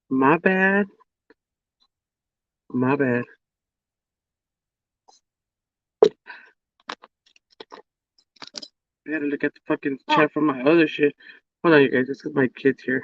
My bad. My bad. I had to look at the fucking chat from my other shit. Hold on, you guys. This is my kids here.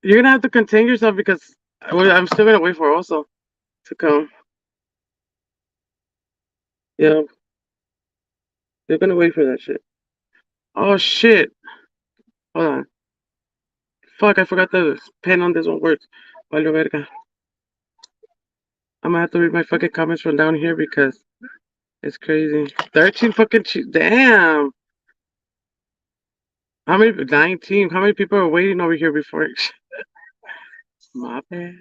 You're gonna have to contain yourself because I'm still gonna wait for also to come. Yeah, you're gonna wait for that shit. Oh shit. Hold on. Fuck, I forgot the pen on this one works. Vale verga. I'm gonna have to read my fucking comments from down here because it's crazy. 13 fucking damn. How many? 19. How many people are waiting over here before? My bad.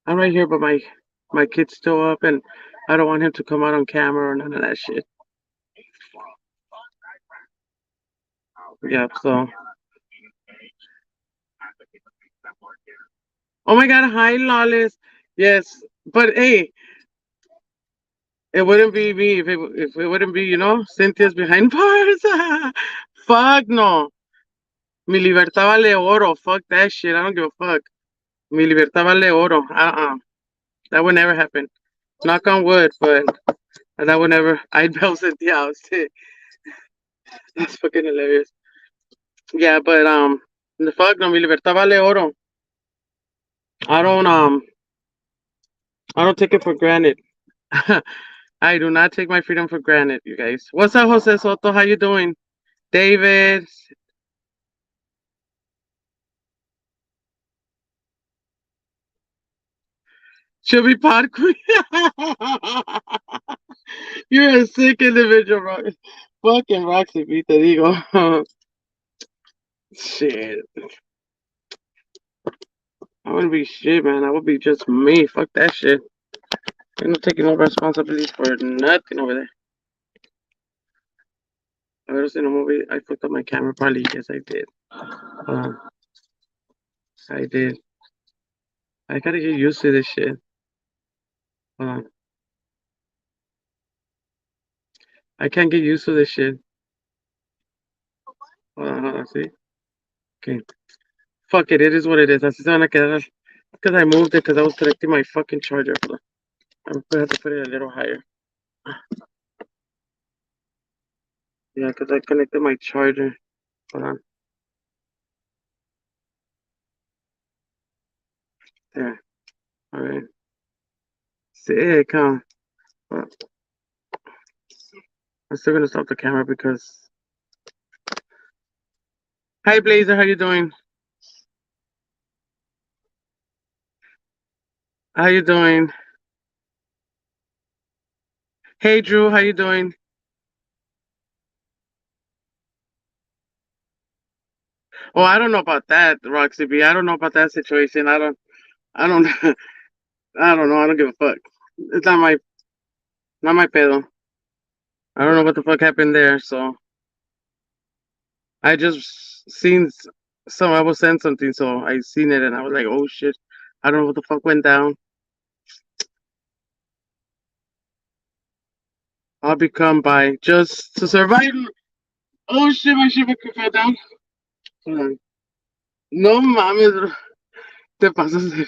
I'm right here, but my kid's still up, and I don't want him to come out on camera or none of that shit. Yeah, so. Oh my god, hi, Lawless. Yes, but hey, it wouldn't be me if it wouldn't be, Cynthia's behind bars. Fuck no. Mi libertad vale oro. Fuck that shit. I don't give a fuck. Mi libertad vale oro. That would never happen. Knock on wood, but that would never. I'd bail Cynthia out. That's fucking hilarious. Yeah, but the fuck no. Mi libertad vale oro. I don't um I don't take it for granted. I do not take my freedom for granted, you guys. What's up, Jose Soto? How you doing? David. She'll be pod queen. You're a sick individual, fucking Roxy B, te digo. Shit. I wouldn't be shit, man. I would be just me. Fuck that shit. I'm not taking no responsibility for nothing over there. I ever seen a movie? I fucked up my camera. Probably. Yes, I did. I did. I gotta get used to this shit. Hold on. I can't get used to this shit. Hold on. See? Okay. Fuck it. It is what it is. Así se van a quedar. Because I moved it because I was connecting my fucking charger. Hold on. I'm gonna have to put it a little higher. Yeah, because I connected my charger. Hold on. There. All right. Sick, huh? I'm still gonna stop the camera because. Hi, Blazer. How you doing? How you doing? Hey, Drew. How you doing? Oh, I don't know about that, Roxy B. I don't know about that situation. I don't. I don't know. I don't give a fuck. It's not my pedo. I don't know what the fuck happened there. So I just seen some. I was sent something, so I seen it, and I was like, oh shit. I don't know what the fuck went down. I'll become by just to survive. Oh shit, my shit fell down. Hold on. No mames, bro. Te pasas de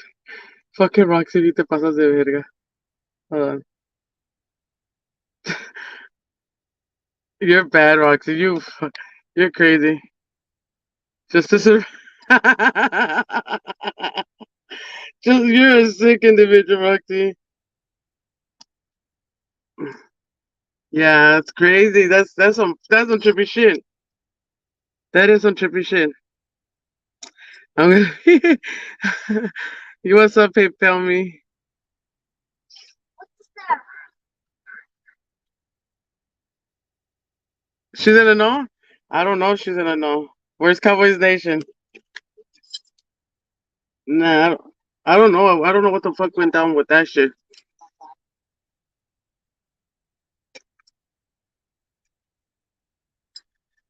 fucking Roxy, te pasas de verga. Hold on. You're bad, Roxy. You're crazy. Just to survive. Just you're a sick individual, Roxy. Yeah, it's crazy. That's some trippy shit. That is some trippy shit. I'm gonna You what's up, Tell me. She's in a no? I don't know if she's in a no. Where's Cowboys Nation? Nah, I don't know. I don't know what the fuck went down with that shit.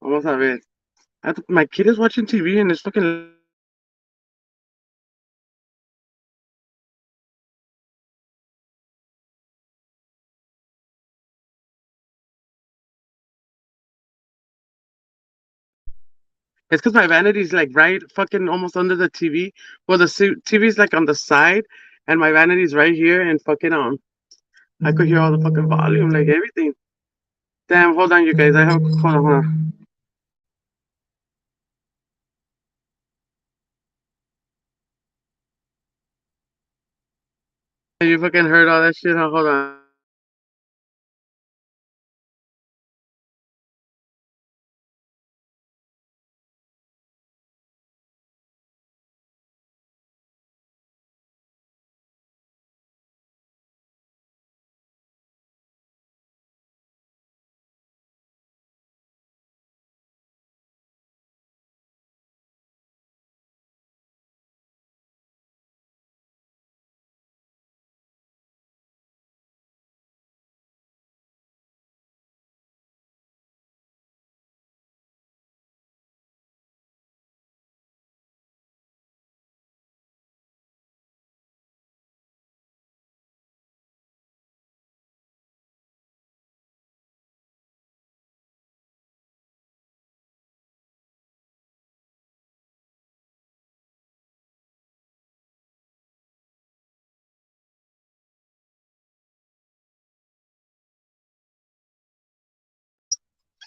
Vamos a ver. My kid is watching TV and it's fucking. It's because my vanity's like right fucking almost under the TV. Well, the TV's like on the side, and my vanity's right here, and fucking I could hear all the fucking volume, like everything. Damn, hold on, you guys. I have hold on. You fucking heard all that shit? Huh? Hold on.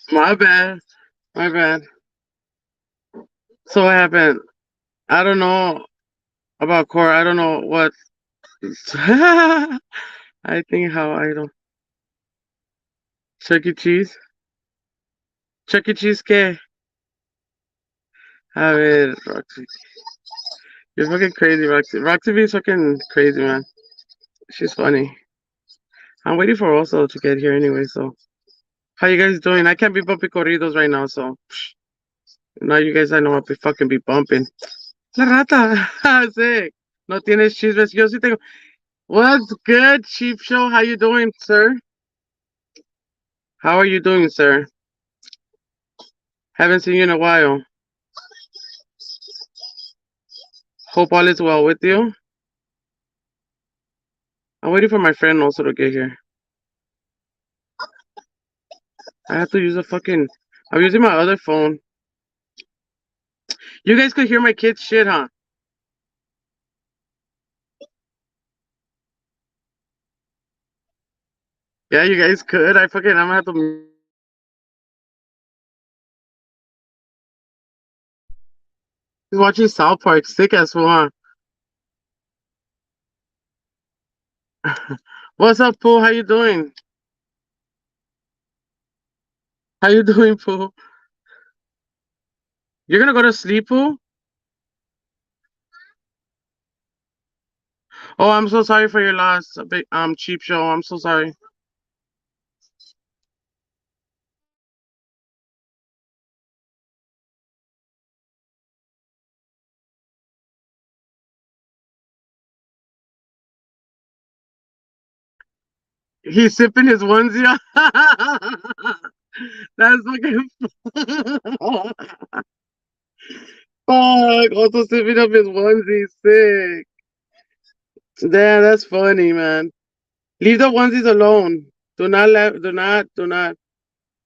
My bad. My bad. So what happened? I don't know about core. I don't know what. I think how I don't. Chuck E. Cheese. Chuck E. Cheese, ¿qué? A ver, Roxy. You're fucking crazy, Roxy. Roxy B's fucking crazy, man. She's funny. I'm waiting for Oso to get here anyway, so. How you guys doing? I can't be bumping corridos right now, so. Now you guys I know I'll be fucking be bumping. La rata. Sick. No tienes chismes. Yo sí tengo. What's good, Cheap Show? How you doing, sir? How are you doing, sir? Haven't seen you in a while. Hope all is well with you. I'm waiting for my friend also to get here. I have to use a fucking. I'm using my other phone. You guys could hear my kids shit, huh? Yeah, you guys could. I'm gonna have to. He's watching South Park. Sick as one. What's up, Pooh? How you doing? How you doing, Pooh? You're gonna go to sleep, Pooh? Oh, I'm so sorry for your loss, big Cheap Show. I'm so sorry. He's sipping his onesie. That's fucking fuck. Also sipping up his onesie, sick. Damn, that's funny, man. Leave the onesies alone. Do not let. Do not.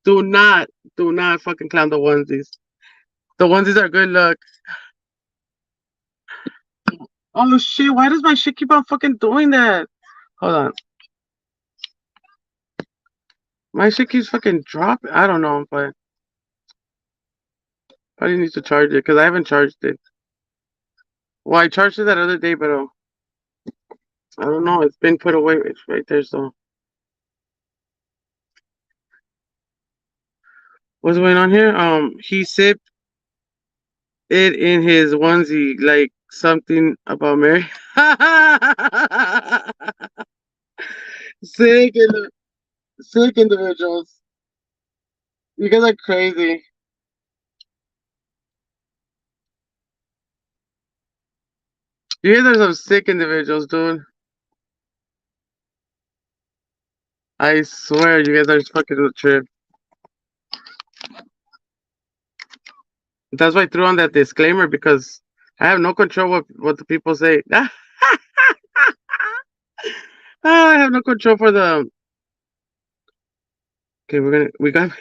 Do not fucking clown the onesies. The onesies are good luck. Oh shit! Why does my shit keep on fucking doing that? Hold on. My shit keeps fucking dropping. I don't know, but probably need to charge it because I haven't charged it. Well, I charged it that other day, but I don't know. It's been put away. It's right there. So what's going on here? He sipped. it in his onesie, like something about Mary. Sick, sick individuals. You guys are crazy. You guys are some sick individuals, dude. I swear, you guys are fucking on a trip. That's why I threw on that disclaimer because I have no control what the people say. I have no control for the. Okay, we're gonna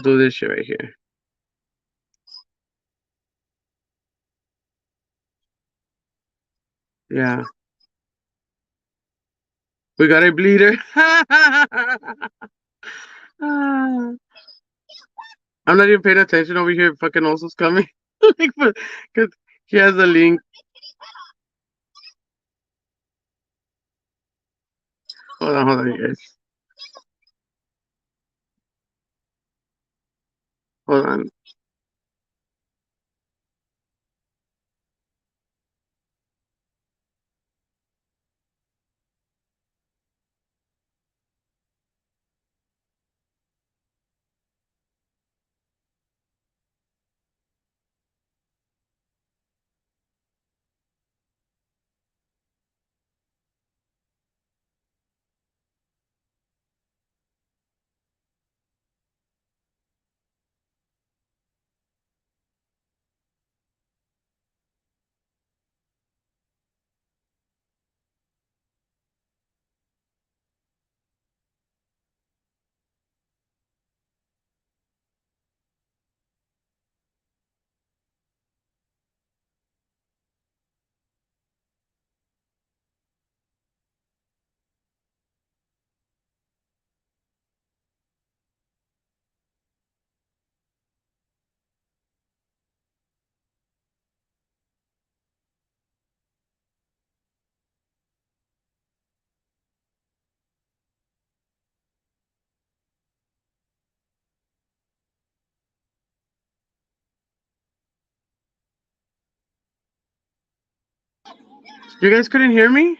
do this shit right here. Yeah, we got a bleeder. I'm not even paying attention over here. Fucking Oso's coming. Like, because he has a link. Hold on, you guys. Hold on. You guys couldn't hear me?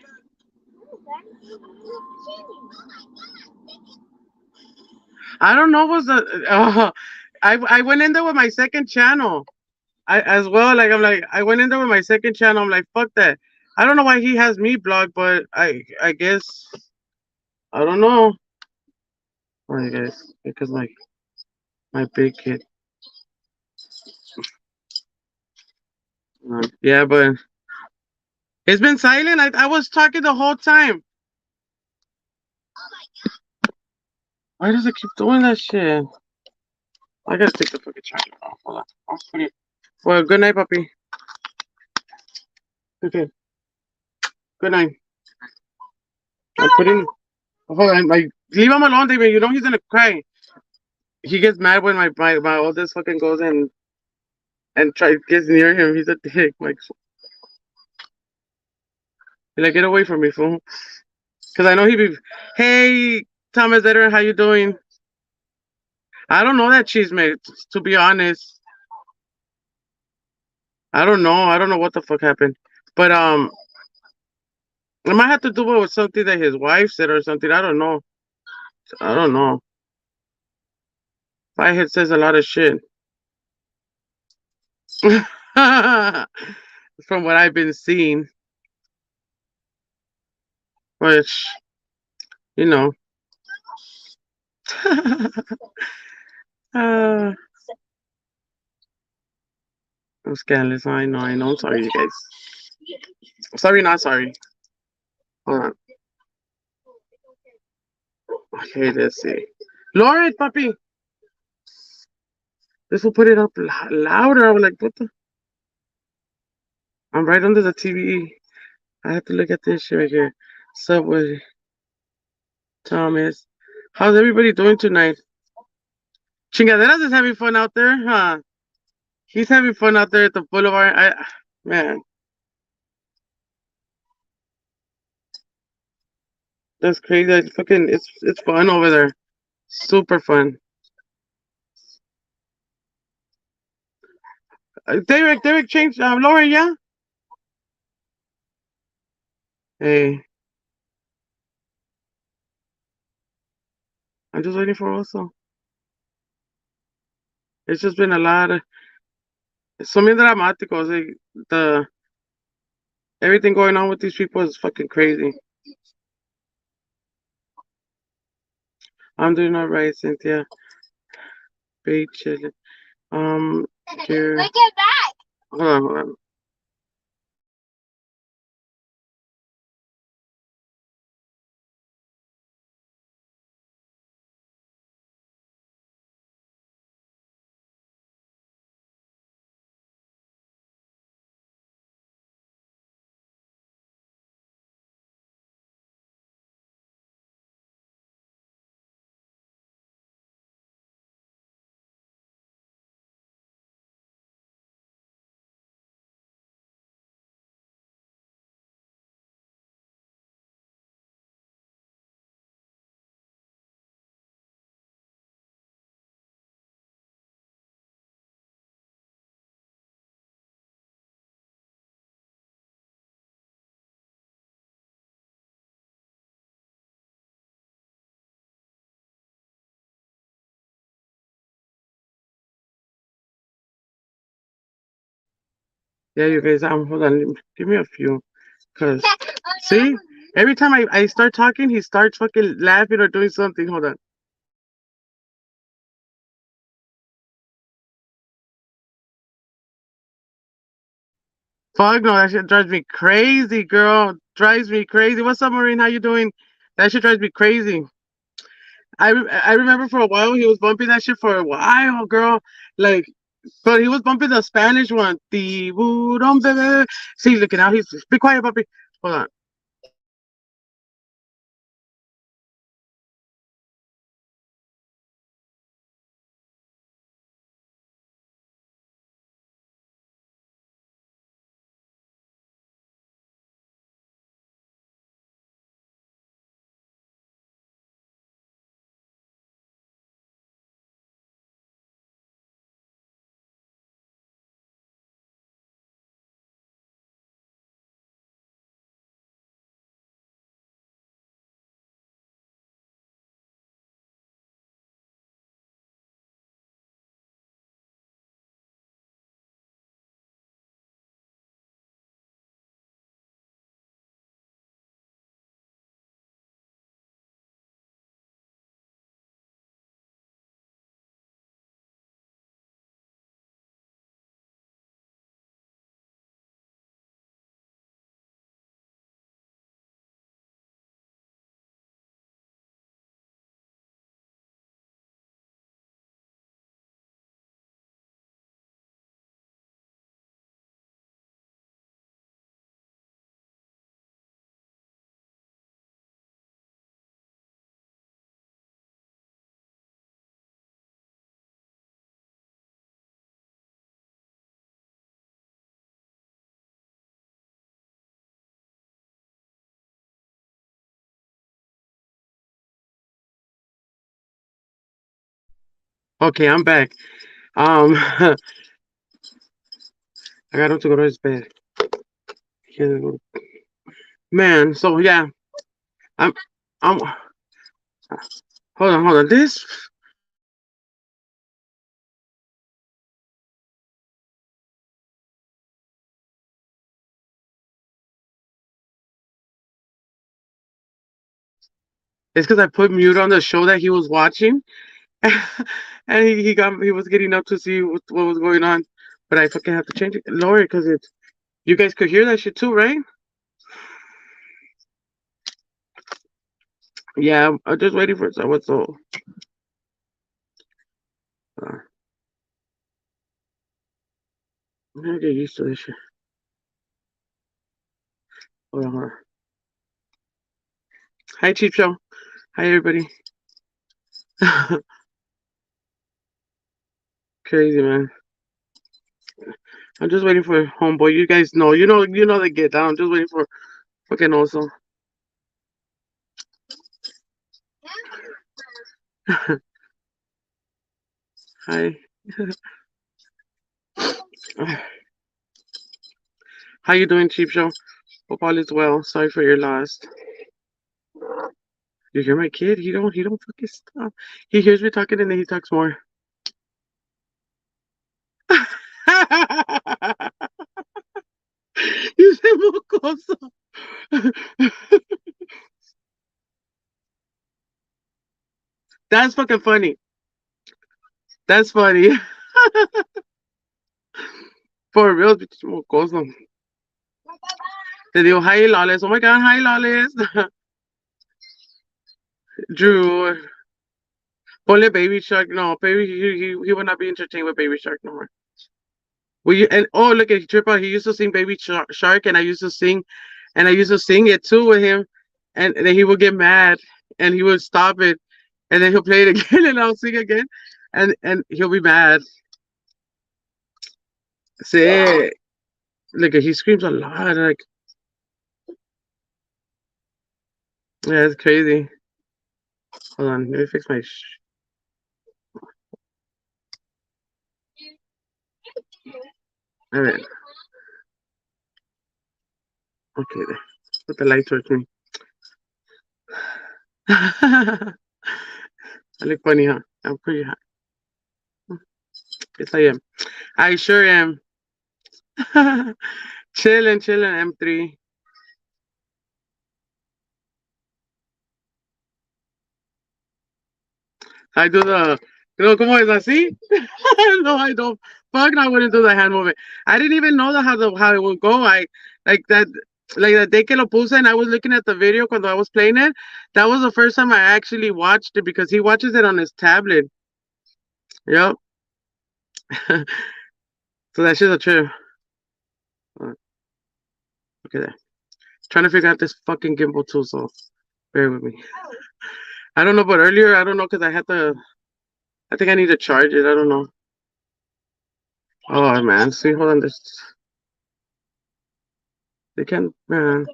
I don't know what's the. I went in there with my second channel. I as well. Like I'm like I went in there with my second channel. I'm like fuck that. I don't know why he has me blocked, but I guess I don't know. Oh, you guys, because my big kid. Yeah, but it's been silent. I was talking the whole time. Why does it keep doing that shit? I gotta take the fucking charger off. Hold on. I'll put it. Well, good night, puppy. Okay. Good night. I'm putting. Hold on. Leave him alone, David. You know he's gonna cry. He gets mad when my oldest fucking goes and try gets near him. He's a dick. Like get away from me, fool. Because I know he be. Hey, Thomas Eder, how you doing? I don't know that cheese, mate. To be honest, I don't know. I don't know what the fuck happened. But it might have to do with something that his wife said or something. I don't know. I don't know. My head says a lot of shit. From what I've been seeing, which you know, uh, I'm scandalous. I know. I know. I'm sorry, you guys. Sorry, not sorry. Hold on. Okay, let's see. Lauren, puppy. This will put it up louder. I was like, what the? I'm right under the TV. I have to look at this shit right here. Subway, Thomas. How's everybody doing tonight? Chingaderas is having fun out there, huh? He's having fun out there at the boulevard. Man, that's crazy. It's fun over there. Super fun. Derek changed. Lauren, yeah. Hey, I'm just waiting for also. It's just been a lot of. Son bien dramáticos. The everything going on with these people is fucking crazy. I'm doing all right, Cynthia. Great chilling. Here. Hold on. Yeah, you guys. Hold on. Give me a few. Cause see, every time I start talking, he starts fucking laughing or doing something. Hold on. Fuck no, that shit drives me crazy, girl. Drives me crazy. What's up, Maureen? How you doing? That shit drives me crazy. I remember for a while he was bumping that shit for a while, girl. Like, but he was bumping the Spanish one. The Budon bebe. See, look at now. He's be quiet, puppy. Hold on. Okay, I'm back. I got him to go to his bed. Man, so yeah, I'm, I'm. Hold on. This is because I put mute on the show that he was watching, and he was getting up to see what was going on, but I fucking have to change it, lower it, because it's you guys could hear that shit too, right? Yeah, I'm just waiting for someone. So uh, I'm gonna get used to this shit. Hold on. Hi, Cheap Show. Hi, everybody. Crazy man. I'm just waiting for homeboy. You guys know. You know they get down. I'm just waiting for fucking also. Hi. How you doing, Cheap Show? Hope all is well. Sorry for your loss. You hear my kid? He don't fucking stop. He hears me talking and then he talks more. You said mocoso. That's fucking funny. That's funny. For real, bitch, mocoso. Te digo, hi, Lawless. Oh my god, hi, Lawless. Drew. Ponle Baby Shark. No, baby, he would not be entertained with Baby Shark no more. Well, and oh, look at Tripa. He used to sing Baby Shark, and I used to sing it too with him, and then he would get mad, and he would stop it, and then he'll play it again, and I'll sing again, and he'll be mad. Say, look, he screams a lot. Like, yeah, it's crazy. Hold on, let me fix my. All right. Okay, there. Put the light towards me. I look funny, huh? I'm pretty hot. Yes, I am. I sure am. Chilling, M3. I do the. ¿Cómo es así? No, I don't. Fuck, no, I wouldn't do the hand movement. I didn't even know how it would go. I like that. Like the day que lo puse and I was looking at the video when I was playing it. That was the first time I actually watched it because he watches it on his tablet. Yep. So that shit's a trip. Okay, there. Trying to figure out this fucking gimbal too, so bear with me. I don't know, but earlier I don't know because I had to. I think I need to charge it. I don't know. Oh man, see, hold on. This they can't, man.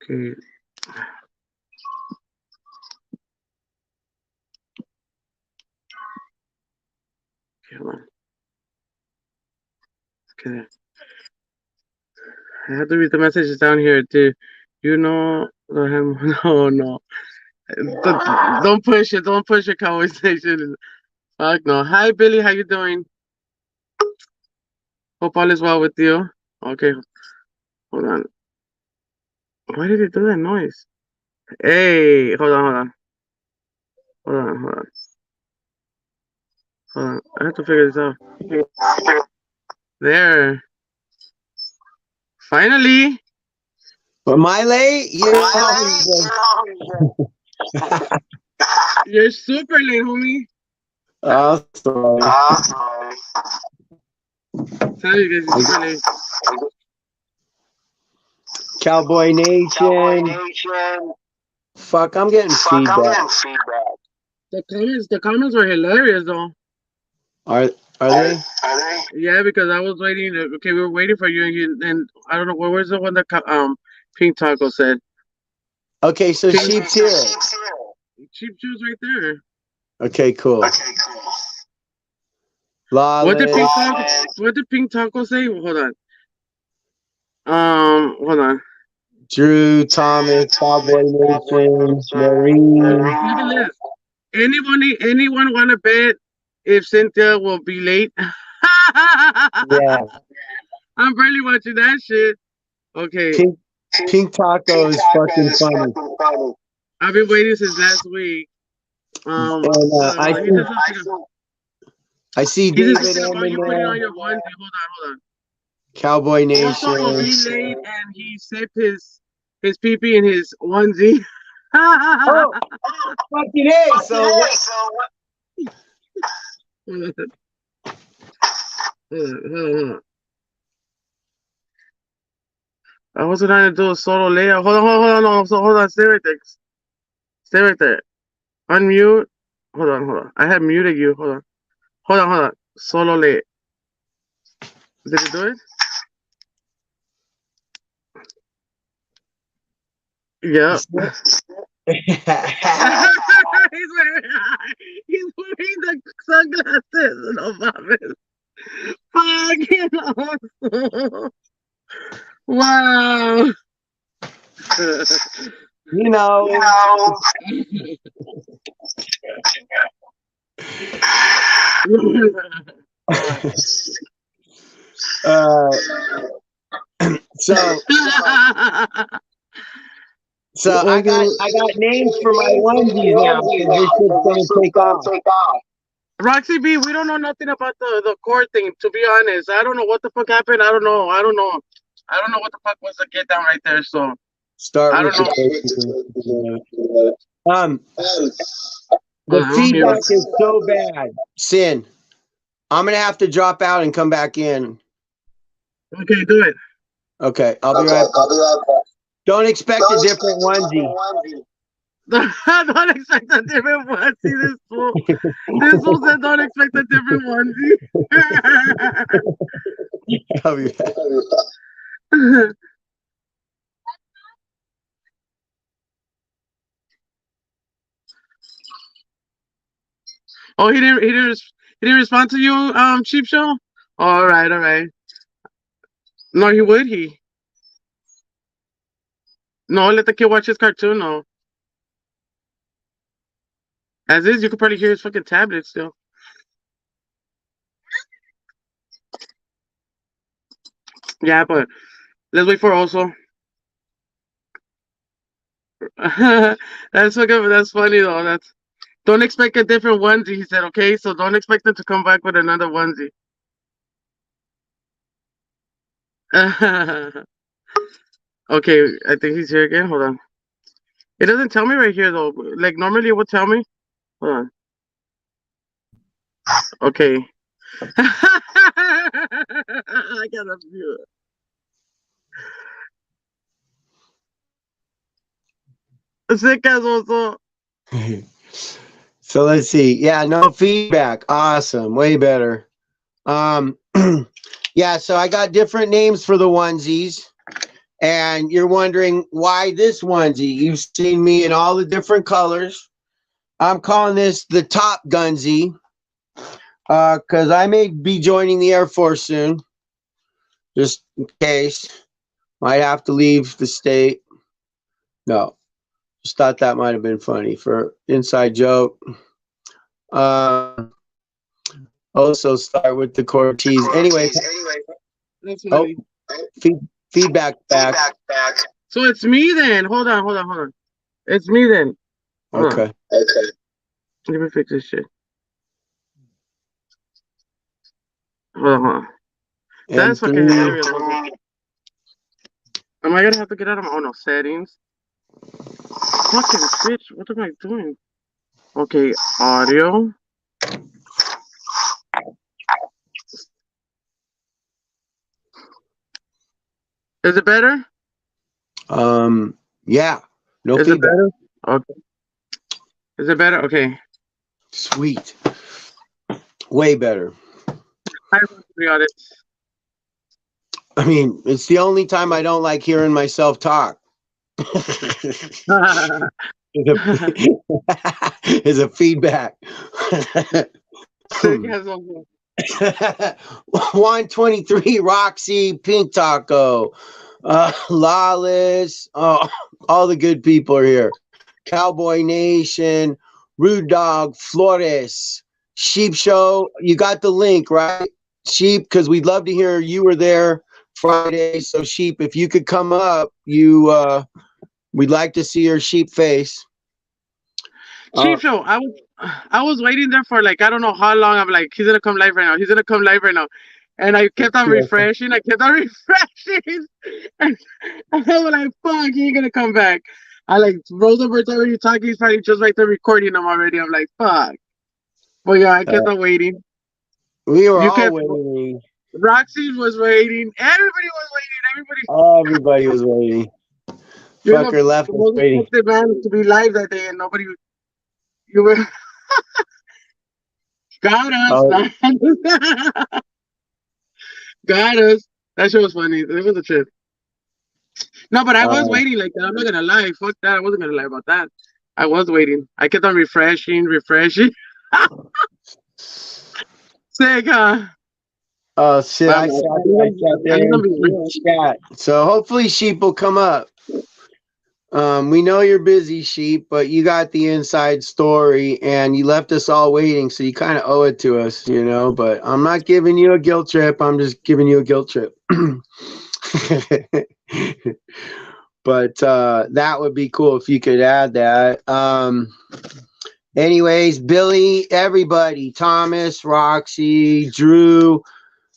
Okay. Okay, hold on. Okay. I have to read the messages down here. Do you know the hand? No, no. Don't push it. Don't push your conversation. Fuck no. Hi, Billy. How you doing? Hope all is well with you. Okay. Hold on. Why did it do that noise? Hey, hold on, hold on. Hold on, hold on. Hold on. I have to figure this out. There. Finally. Am I late? You're super late, homie. Oh, sorry. Tell you guys, you're super late. Cowboy Nation. Fuck, I'm getting feedback. The comments were hilarious though. Are they? Yeah, because I was waiting. Okay, we were waiting for you, and I don't know where's the one that Pink Taco said. Okay, so Sheep's here. Cheap Shoes right there. Okay, cool. What did Pink Taco say? Hold on. Hold on. Drew, Thomas, Cowboy Nation, Marie. Anyone want to bet if Cynthia will be late? Yeah. I'm barely watching that shit. Okay. Pink Taco is fucking funny. I've been waiting since last week. And I see David in there. Hold on. Cowboy Nation. Also will be late, and he sipped his pee-pee in his onesie. Oh, fucking A. So I was trying to do a solo layout. Hold on. No, so hold on. Stay right there. Unmute. Hold on. I have muted you. Hold on. Solo layout. Did it do it? Yeah. he's wearing the sunglasses. No mames. Fucking awesome. Wow. You know, uh, so I got names for my onesies now because this shit's gonna take off. Roxy B, we don't know nothing about the court thing, to be honest. I don't know what the fuck happened. I don't know. I don't know what the fuck was the get down right there. So Start I with don't the know. the Mira. feedback is so bad. Sin, I'm gonna have to drop out and come back in. Okay, do it. Okay, I'll be right back. Don't expect a different onesie. Don't expect a different one. See this fool. This fool said don't expect a different one. I'll be back. Oh, he didn't respond to you, Cheap Show? All right, all right. No, he would he? No, let the kid watch his cartoon. No, as is, you could probably hear his fucking tablet still. Yeah, but let's wait for also. That's fucking. That's funny though. That's don't expect a different onesie. He said, okay, so don't expect him to come back with another onesie. Okay, I think he's here again. Hold on. It doesn't tell me right here though. Like normally it would tell me. Hold on. Okay. I gotta view it. Sick as also. So let's see. Yeah, no feedback. Awesome. Way better. Yeah, so I got different names for the onesies. And you're wondering why this onesie. You've seen me in all the different colors. I'm calling this the Top Gunsie. Because I may be joining the Air Force soon. Just in case. Might have to leave the state. No. Just thought that might have been funny for inside joke. Also start with the Cortez. Anyway, That's funny. feedback back. So it's me then. Hold on. It's me then. Hold Okay. on. Let me fix this shit. Hold on. That's fucking hilarious. Am I gonna have to get out of my no settings? Fucking bitch, what am I doing? Okay, audio. Is it better? Yeah. No Is feedback. it better? Okay. Is it better? Okay. Sweet. Way better. I want to be honest. I mean, it's the only time I don't like hearing myself talk. Is a feedback. 123 Roxy, Pink Taco, Lawless, all the good people are here. Cowboy Nation, Rude Dog, Flores, Sheep Show. You got the link, right? Sheep, because we'd love to hear you were there Friday. So Sheep, if you could come up, we'd like to see your sheep face. Cheap Show, I was waiting there for like I don't know how long. I'm like, he's gonna come live right now. He's gonna come live right now. And I kept on refreshing. And I was like, fuck, he ain't gonna come back. I like Rosenberg's already talking, he's probably just right there recording them already. I'm like, fuck. But yeah, I kept on waiting. We were all waiting. Roxy was waiting. Everybody was waiting. Everybody was waiting. You're Fucker left us most waiting. man to be live that day, and nobody. You were got us. Got us. That shit was funny. It was a trip. No, but I was waiting like that. I'm not gonna lie. Fuck that. I wasn't gonna lie about that. I was waiting. I kept on refreshing. Sick, huh? Oh shit! I'm, I I'm, sat, I sat gonna, there I'm gonna and be real. chat. So hopefully Sheep will come up. We know you're busy, Sheep, but you got the inside story and you left us all waiting, so you kind of owe it to us, you know. But I'm not giving you a guilt trip. I'm just giving you a guilt trip. But that would be cool if you could add that. Anyways, Billy, everybody, Thomas, Roxy, Drew.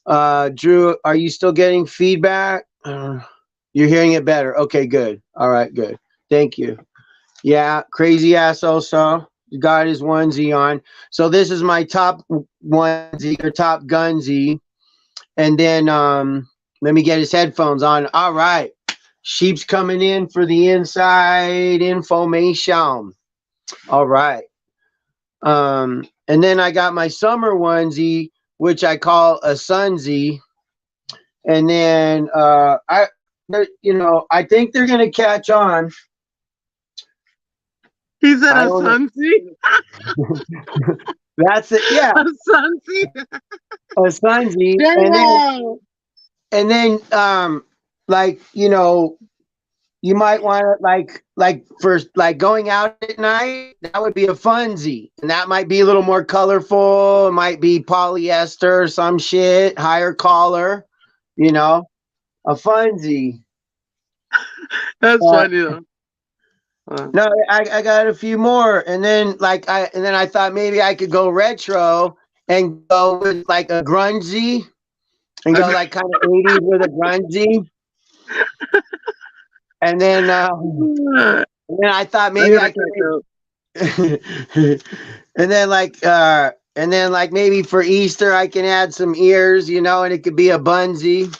Drew, are you still getting feedback? You're hearing it better. Okay, good. All right, good. Thank you. Yeah, crazy ass also got his onesie on. So this is my top onesie or top gunsie. And then let me get his headphones on. All right. Sheep's coming in for the inside information. All right. And then I got my summer onesie, which I call a sunsie. And then I think they're gonna catch on. He said I a don't know. sunsie. That's it. Yeah, A sunsie. a sunsie. Damn. And then like you might want to like for like going out at night. That would be a funsie, and that might be a little more colorful. It might be polyester or some shit, higher collar. You know, a funsie. That's Uh, funny though. no, I got a few more, and then I thought maybe I could go retro and go with like a grungy and go like kind of 80s with a grungy, and then I thought I maybe gotta I catch up. could, and then like maybe for Easter I can add some ears, and it could be a bunsy,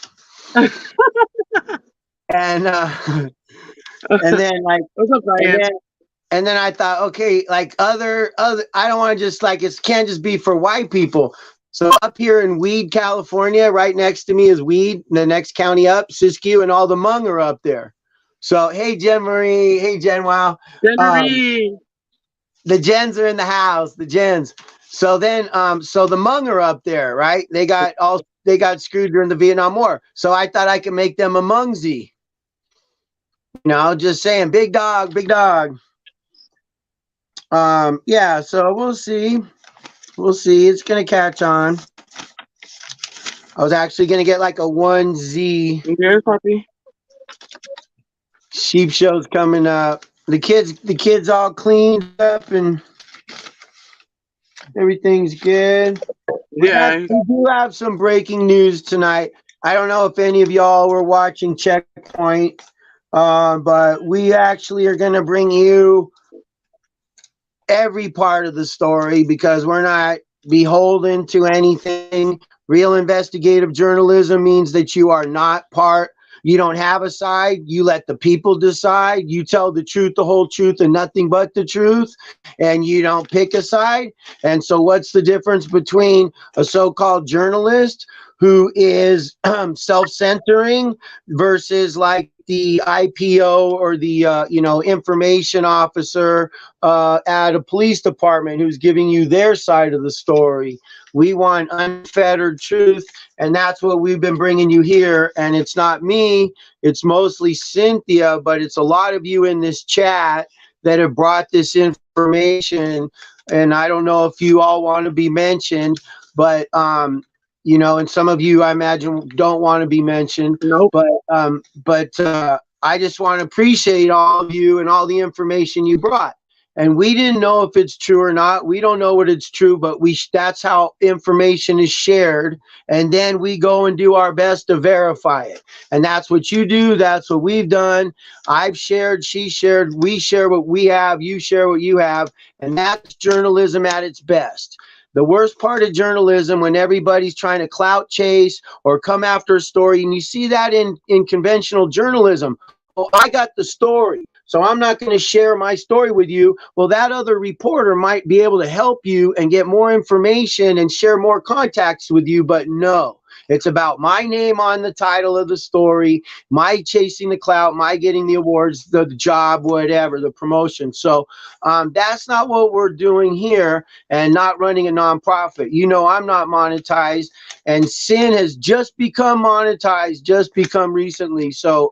and and then like What's up, and Diane? then And then I thought, okay, like other, I don't want to just like it can't just be for white people. So up here in Weed, California, right next to me is Weed, the next county up, Siskiyou, and all the Hmong are up there. So hey, Jen Marie, hey Jen, wow, um, January. the Jens are in the house, the Jens. So then, so the Hmong are up there, right? They got screwed during the Vietnam War. So I thought I could make them a Hmongzy. Just saying, big dog, big dog. Yeah, so we'll see. We'll see. It's gonna catch on. I was actually gonna get like a 1Z. There's puppy. Sheep show's coming up. The kids all cleaned up and everything's good. Yeah. We do have some breaking news tonight. I don't know if any of y'all were watching Checkpoint, but we actually are gonna bring you every part of the story because we're not beholden to anything. Real investigative journalism means that you are not part. You don't have a side. You let the people decide. You tell the truth, the whole truth, and nothing but the truth. And you don't pick a side. And so, what's the difference between a so called journalist who is self centering versus like the IPO or the information officer at a police department who's giving you their side of the story? We want unfettered truth, and that's what we've been bringing you here. And it's not me, it's mostly Cynthia, but it's a lot of you in this chat that have brought this information. And I don't know if you all want to be mentioned, but and some of you I imagine don't want to be mentioned, Nope. but I just want to appreciate all of you and all the information you brought. And we didn't know if it's true or not. We don't know what it's true, but that's how information is shared. And then we go and do our best to verify it. And that's what you do. That's what we've done. I've shared, she shared, we share what we have, you share what you have. And that's journalism at its best. The worst part of journalism when everybody's trying to clout chase or come after a story, and you see that in conventional journalism. Well, I got the story, so I'm not going to share my story with you. Well, that other reporter might be able to help you and get more information and share more contacts with you, but no. It's about my name on the title of the story, my chasing the clout, my getting the awards, the job, whatever, the promotion. So that's not what we're doing here, and not running a nonprofit. You know, I'm not monetized, and Sin has just become monetized, just become recently. So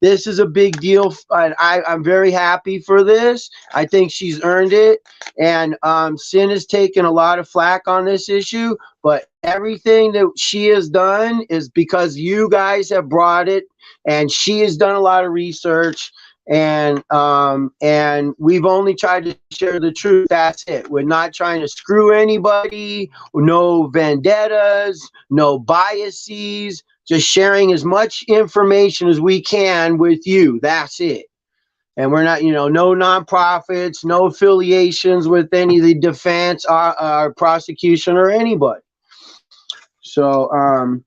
this is a big deal. I'm very happy for this. I think she's earned it. And Sin has taken a lot of flack on this issue, but everything that she has done is because you guys have brought it, and she has done a lot of research. And we've only tried to share the truth. That's it. We're not trying to screw anybody. No vendettas, no biases, just sharing as much information as we can with you. That's it. And we're not, no nonprofits, no affiliations with any of the defense, or prosecution, or anybody. So,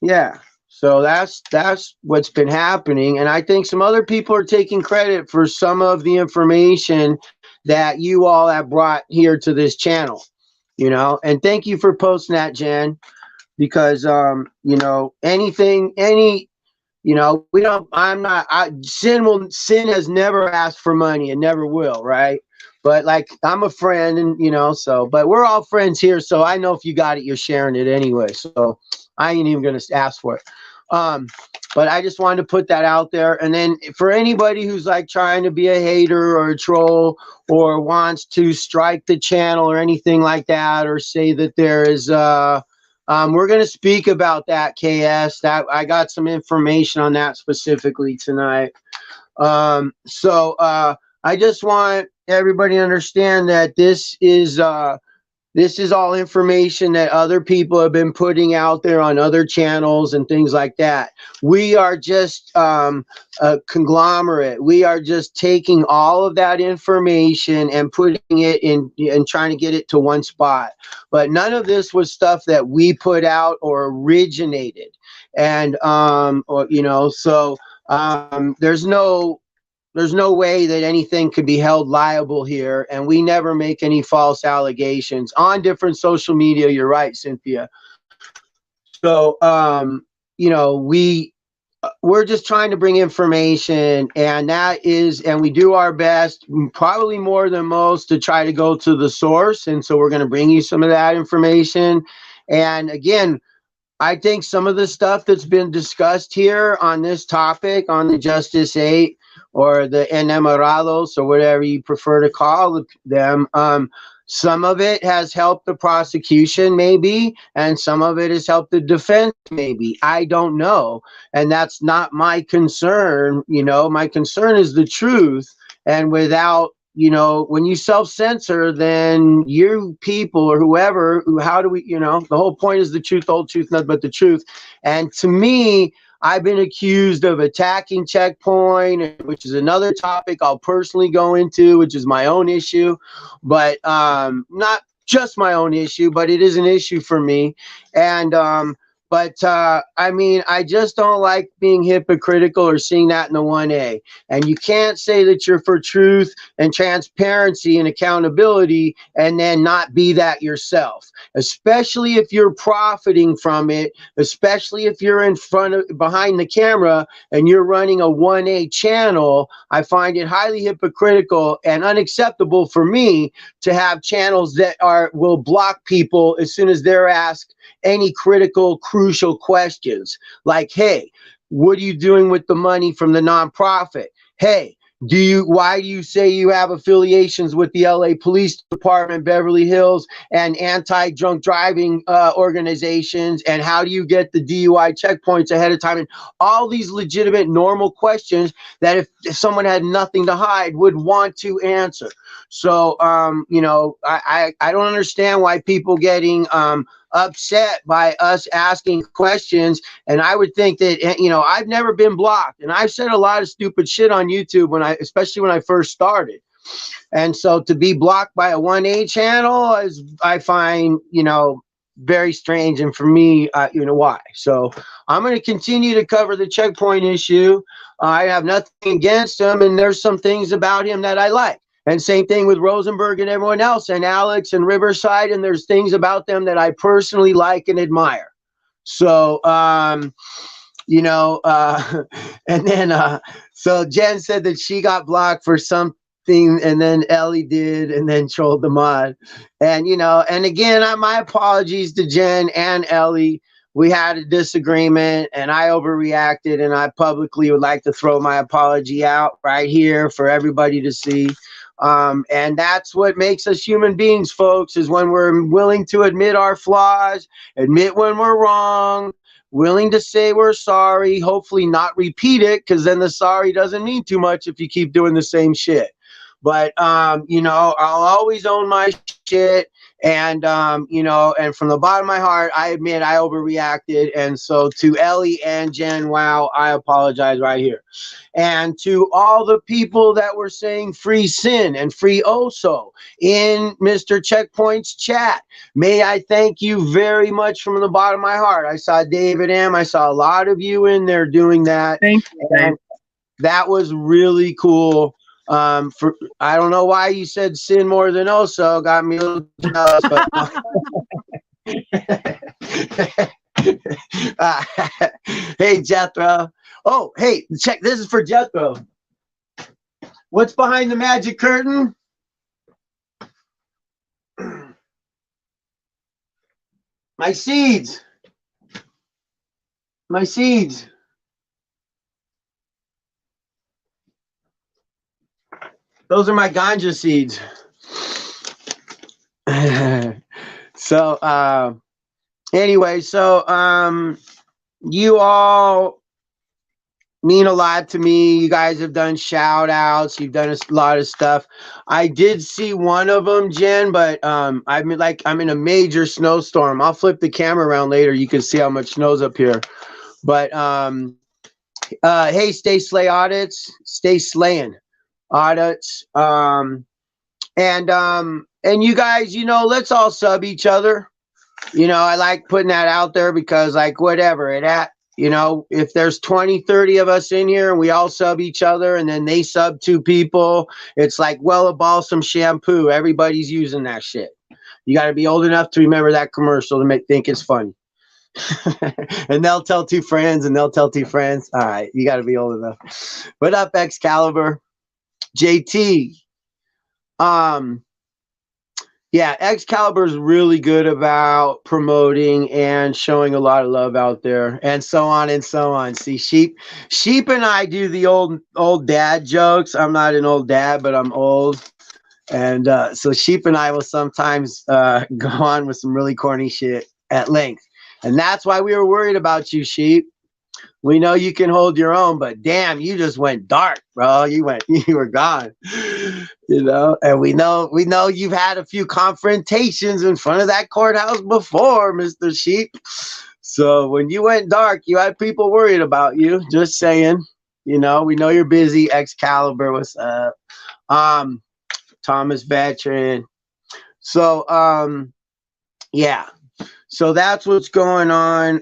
yeah. So that's what's been happening. And I think some other people are taking credit for some of the information that you all have brought here to this channel. And thank you for posting that, Jen, because we don't, Sin has never asked for money and never will, right? But like, I'm a friend, and but we're all friends here, so I know if you got it, you're sharing it anyway, so I ain't even gonna ask for it. But I just wanted to put that out there. And then for anybody who's like trying to be a hater or a troll, or wants to strike the channel or anything like that, or say that there is we're going to speak about that, KS. That I got some information on that specifically tonight. So I just want everybody to understand that this is all information that other people have been putting out there on other channels and things like that. We are just a conglomerate. We are just taking all of that information and putting it in and trying to get it to one spot. But none of this was stuff that we put out or originated. And, there's no way that anything could be held liable here, and we never make any false allegations on different social media. You're right, Cynthia. So, we're just trying to bring information, and we do our best, probably more than most, to try to go to the source. And so we're going to bring you some of that information. And again, I think some of the stuff that's been discussed here on this topic, on the Justice 8 or the enamorados, or whatever you prefer to call them, some of it has helped the prosecution, maybe, and some of it has helped the defense, maybe. I don't know. And that's not my concern. My concern is the truth. And without, when you self-censor, then you people or whoever, how do we, the whole point is the truth, the whole truth, nothing but the truth. And to me, I've been accused of attacking Checkpoint, which is another topic I'll personally go into, which is my own issue, but not just my own issue, but it is an issue for me. And I just don't like being hypocritical or seeing that in the 1A. And you can't say that you're for truth and transparency and accountability and then not be that yourself, especially if you're profiting from it, especially if you're behind the camera and you're running a 1A channel. I find it highly hypocritical and unacceptable for me to have channels that will block people as soon as they're asked any critical, crucial questions, like, hey, what are you doing with the money from the nonprofit? Hey, why do you say you have affiliations with the LA Police Department, Beverly Hills, and anti-drunk driving organizations? And how do you get the DUI checkpoints ahead of time? And all these legitimate, normal questions that if someone had nothing to hide would want to answer. So, I don't understand why people getting upset by us asking questions. And I would think that, I've never been blocked, and I've said a lot of stupid shit on YouTube especially when I first started. And so to be blocked by a 1A channel I find, very strange. And for me, why? So I'm going to continue to cover the Checkpoint issue. I have nothing against him, and there's some things about him that I like. And same thing with Rosenberg and everyone else, and Alex and Riverside. And there's things about them that I personally like and admire. So, you know, and then, so Jen said that she got blocked for something, and then Ellie did, and then trolled the mod. And, you know, and again, my apologies to Jen and Ellie. We had a disagreement and I overreacted, and I publicly would like to throw my apology out right here for everybody to see. And that's what makes us human beings, folks, is when we're willing to admit our flaws, admit when we're wrong, willing to say we're sorry, hopefully not repeat it, because then the sorry doesn't mean too much if you keep doing the same shit. But you know, I'll always own my shit. And you know, and from the bottom of my heart, I admit I overreacted. And so to Ellie and Jen, wow, I apologize right here. And to all the people that were saying free sin and free oso in Mr. Checkpoint's chat, may I thank you very much from the bottom of my heart. I saw David M. I saw a lot of you in there doing that. Thank you, guys. And that was really cool. For I don't know why you said sin more than oso, got me a little jealous, but uh, hey Jethro. Oh, hey, check, this is for Jethro. What's behind the magic curtain? My seeds. My seeds. Those are my ganja seeds. So anyway, so you all mean a lot to me. You guys have done shout outs, you've done a lot of stuff. I did see one of them, Jen, but I'm in a major snowstorm. I'll flip the camera around later, you can see how much snow's up here. But hey, stay slay audits, stay slaying audits. And you guys, you know, let's all sub each other. You know, I like putting that out there because, like, whatever it at, you know, if there's 20, 30 of us in here and we all sub each other and then they sub two people, it's like, well, a balsam shampoo. Everybody's using that shit. You got to be old enough to remember that commercial to think it's funny. And they'll tell two friends and they'll tell two friends. All right, you got to be old enough. What up, Excalibur? JT. Yeah, Excalibur is really good about promoting and showing a lot of love out there, and so on and so on. See, sheep and I do the old dad jokes. I'm not an old dad, but I'm old, and so Sheep and I will sometimes go on with some really corny shit at length, and that's why we were worried about you, Sheep. We know you can hold your own, but damn, you just went dark, bro. You were gone, you know. And we know you've had a few confrontations in front of that courthouse before, Mr. Sheep. So when you went dark, you had people worried about you. Just saying, you know, we know you're busy. Excalibur, what's up? Thomas Veteran. So, yeah. So that's what's going on.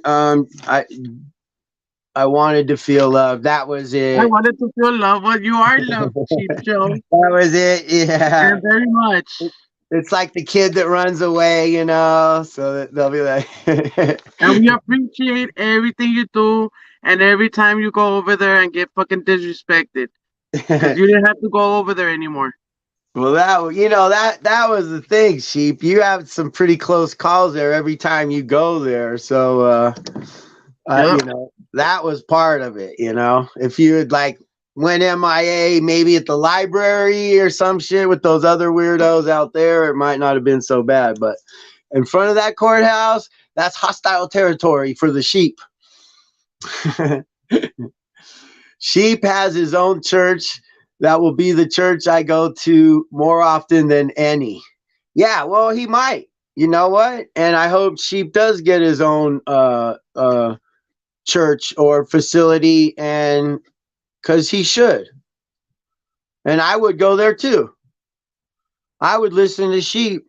I wanted to feel love. That was it. I wanted to feel love, but you are loved, Cheap Joe. That was it. Yeah. And very much. It's like the kid that runs away, you know. So they'll be like, And we appreciate everything you do and every time you go over there and get fucking disrespected. Because you didn't have to go over there anymore. well, that was the thing, Sheep. You have some pretty close calls there every time you go there. So Yep. you know, that was part of it, you know. If you had like went MIA maybe at the library or some shit with those other weirdos out there, it might not have been so bad. But in front of that courthouse, that's hostile territory for the Sheep. Sheep has his own church. That will be the church I go to more often than any. Yeah, well, he might. You know what? And I hope Sheep does get his own church or facility, and because he should. And I would go there too. I would listen to Sheep.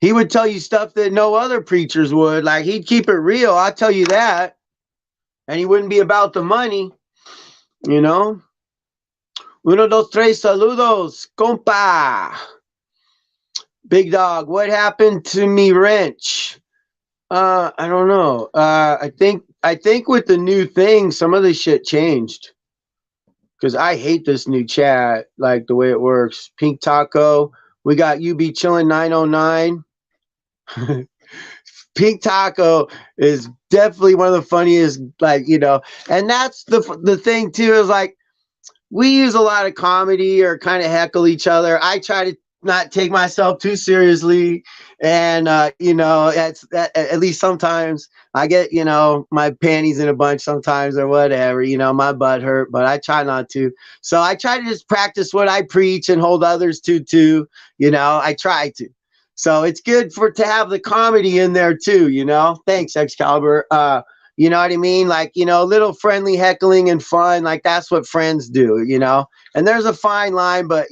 He would tell you stuff that no other preachers would. Like, he'd keep it real, I'll tell you that. And he wouldn't be about the money, you know. Uno, dos, tres, saludos, compa. Big dog, what happened to me wrench? I don't know. I think with the new thing, some of the shit changed. Cause I hate this new chat, like the way it works. Pink Taco, we got UB Chillin 909. Pink Taco is definitely one of the funniest, like, and that's the thing too, is like we use a lot of comedy or kind of heckle each other. I try to not take myself too seriously, and at least sometimes I get my panties in a bunch sometimes or whatever. My butt hurt, but I try not to. So I try to just practice what I preach and hold others to too. I try to. So it's good to have the comedy in there too. Thanks, Excalibur. You know what I mean? Like, little friendly heckling and fun. Like, that's what friends do. And there's a fine line, but,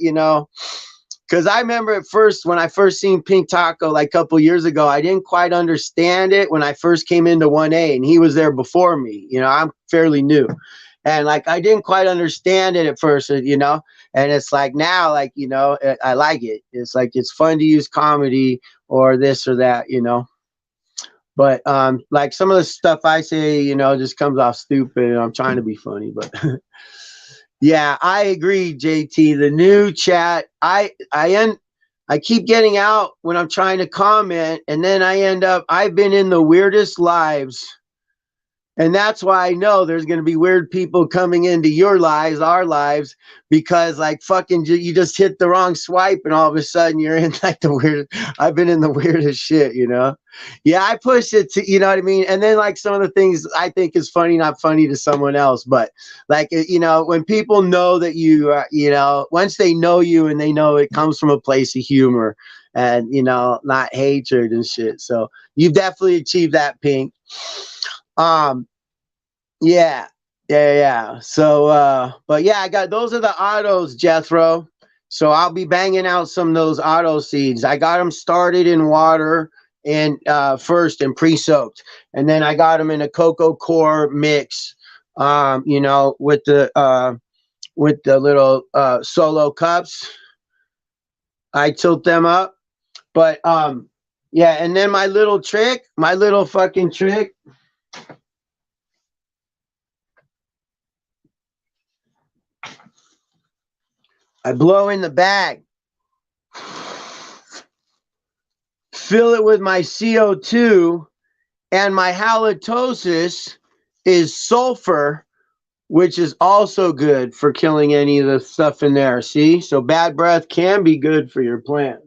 because I remember at first, when I first seen Pink Taco, like a couple years ago, I didn't quite understand it when I first came into 1A, and he was there before me. I'm fairly new. And like, I didn't quite understand it at first, and it's like now, like, I like it. It's like, it's fun to use comedy or this or that. But like some of the stuff I say, just comes off stupid, and I'm trying to be funny. But yeah, I agree, JT. The new chat, I keep getting out when I'm trying to comment, and then I've been in the weirdest lives. And that's why I know there's going to be weird people coming into your lives, our lives, because like fucking you just hit the wrong swipe, and all of a sudden you're in like the weird. I've been in the weirdest shit. Yeah, I push it to, you know what I mean? And then like some of the things I think is funny, not funny to someone else, but like, when people know that once they know you and they know it comes from a place of humor and, not hatred and shit. So you've definitely achieved that, Pink. Um, yeah, yeah. So, but yeah, I got those are the autos, Jethro. So I'll be banging out some of those auto seeds. I got them started in water and first and pre-soaked, and then I got them in a cocoa core mix. With the little solo cups, I tilt them up. But yeah, and then my little fucking trick. I blow in the bag, fill it with my CO2, and my halitosis is sulfur, which is also good for killing any of the stuff in there. See? So bad breath can be good for your plants.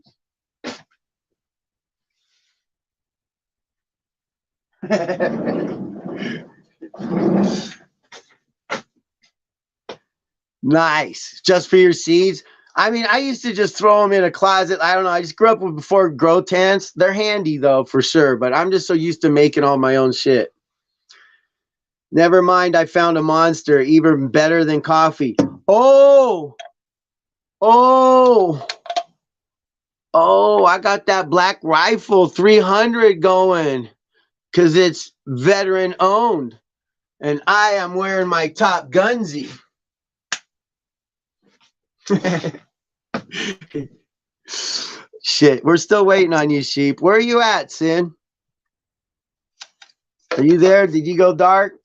Nice. Just for your seeds. I mean, I used to just throw them in a closet. I don't know. I just grew up with before grow tents. They're handy though, for sure. But I'm just so used to making all my own shit. Never mind, I found a monster even better than coffee. Oh, oh, oh, I got that Black Rifle 300 going because it's veteran owned. And I am wearing my Top Gunzy. Shit, we're still waiting on you, Sheep. Where are you at, Sin? Are you there? Did you go dark?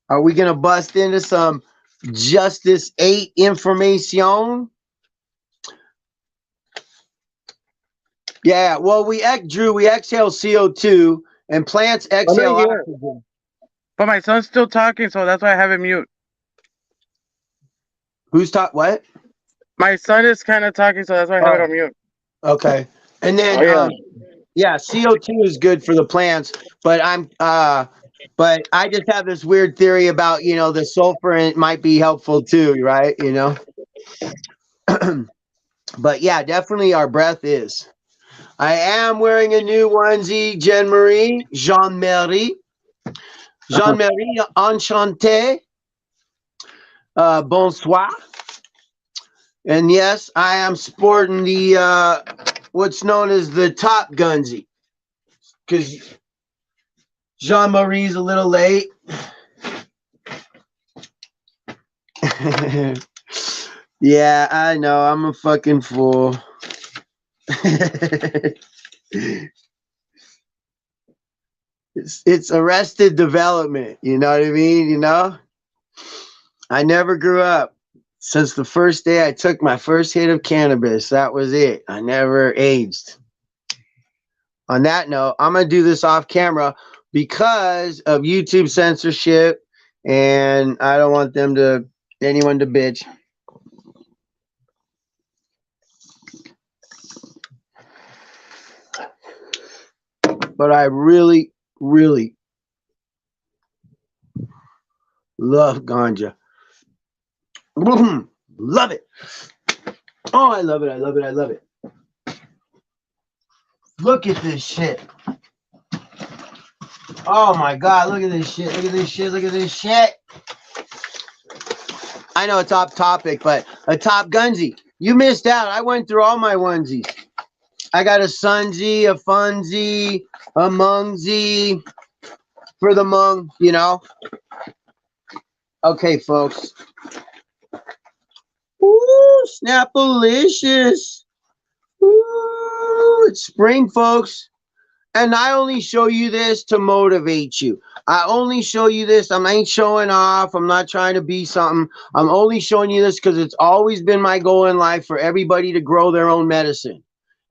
Are we going to bust into some Justice 8 information? Yeah, well, Drew, we exhale CO2 and plants I'm right exhale here. oxygen. But my son's still talking, so that's why I have him mute. Who's what? My son is kind of talking, so that's why I have it on mute. Okay. And then, Oh, yeah, CO2 is good for the plants, but but I just have this weird theory about, the sulfur, and it might be helpful too, right? But yeah, definitely our breath is. I am wearing a new onesie, Jean-Marie, enchanté, bonsoir. And yes, I am sporting the what's known as the Top Gunzy, because Jean-Marie's a little late. Yeah, I know. I'm a fucking fool. It's arrested development. You know what I mean? You know, I never grew up. Since the first day I took my first hit of cannabis, that was it. I never aged. On that note, I'm gonna do this off camera because of YouTube censorship, and I don't want anyone to bitch. But I really, really love ganja. Love it. Oh, I love it. I love it. I love it. Look at this shit. Oh my God, look at this shit. Look at this shit. Look at this shit. I know it's off topic, but a top gunzie. You missed out. I went through all my onesies. I got a sunzie, a funzie, a mungzie for the mung, you know. Okay, folks. Ooh, Snapalicious. Ooh, it's spring, folks. And I only show you this to motivate you. I only show you this. I ain't showing off. I'm not trying to be something. I'm only showing you this because it's always been my goal in life for everybody to grow their own medicine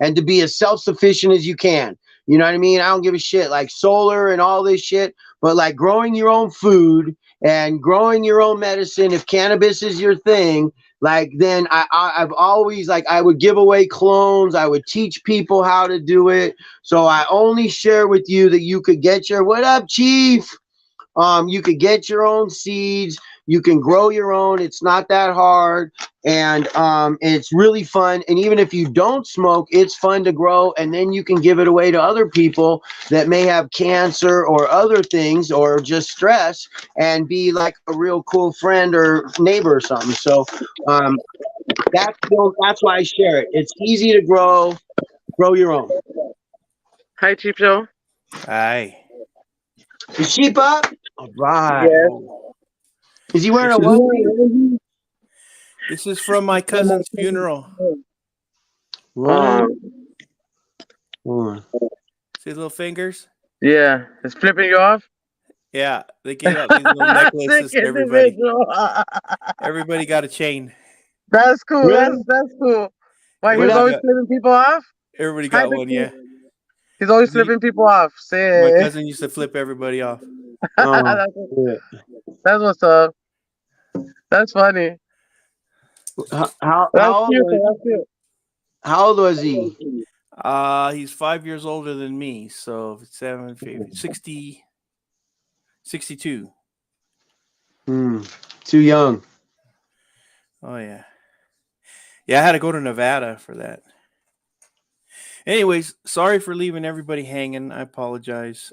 and to be as self-sufficient as you can. You know what I mean? I don't give a shit like solar and all this shit, but like growing your own food and growing your own medicine. If cannabis is your thing, like then I've always like I would give away clones. I would teach people how to do it. So I only share with you that you could get your what up, Chief? You could get your own seeds. You can grow your own. It's not that hard, and it's really fun. And even if you don't smoke, it's fun to grow, and then you can give it away to other people that may have cancer or other things or just stress, and be like a real cool friend or neighbor or something. So that's why I share it. It's easy to grow. Grow your own. Hi, Chief Joe. Hi. Is sheep up? All right. Yes. Is he wearing a This is- onesie? This is from my cousin's funeral. What? Hold on. See his little fingers? Yeah, it's flipping you off. Yeah, they gave out these little necklaces Sick to everybody. individual. Everybody got a chain. That's cool. Really? That's cool. Why he was Everybody always got, flipping people off? everybody Hi, got one, Vicky. yeah. He's always The- flipping people off. My Say. cousin used to flip everybody off. Oh, that's, shit. that's what's up. That's funny. How That's old cute. was That's cute. how old was he? He's 5 years older than me, so 60, 62. Too young. Oh yeah. Yeah, I had to go to Nevada for that. Anyways, sorry for leaving everybody hanging. I apologize.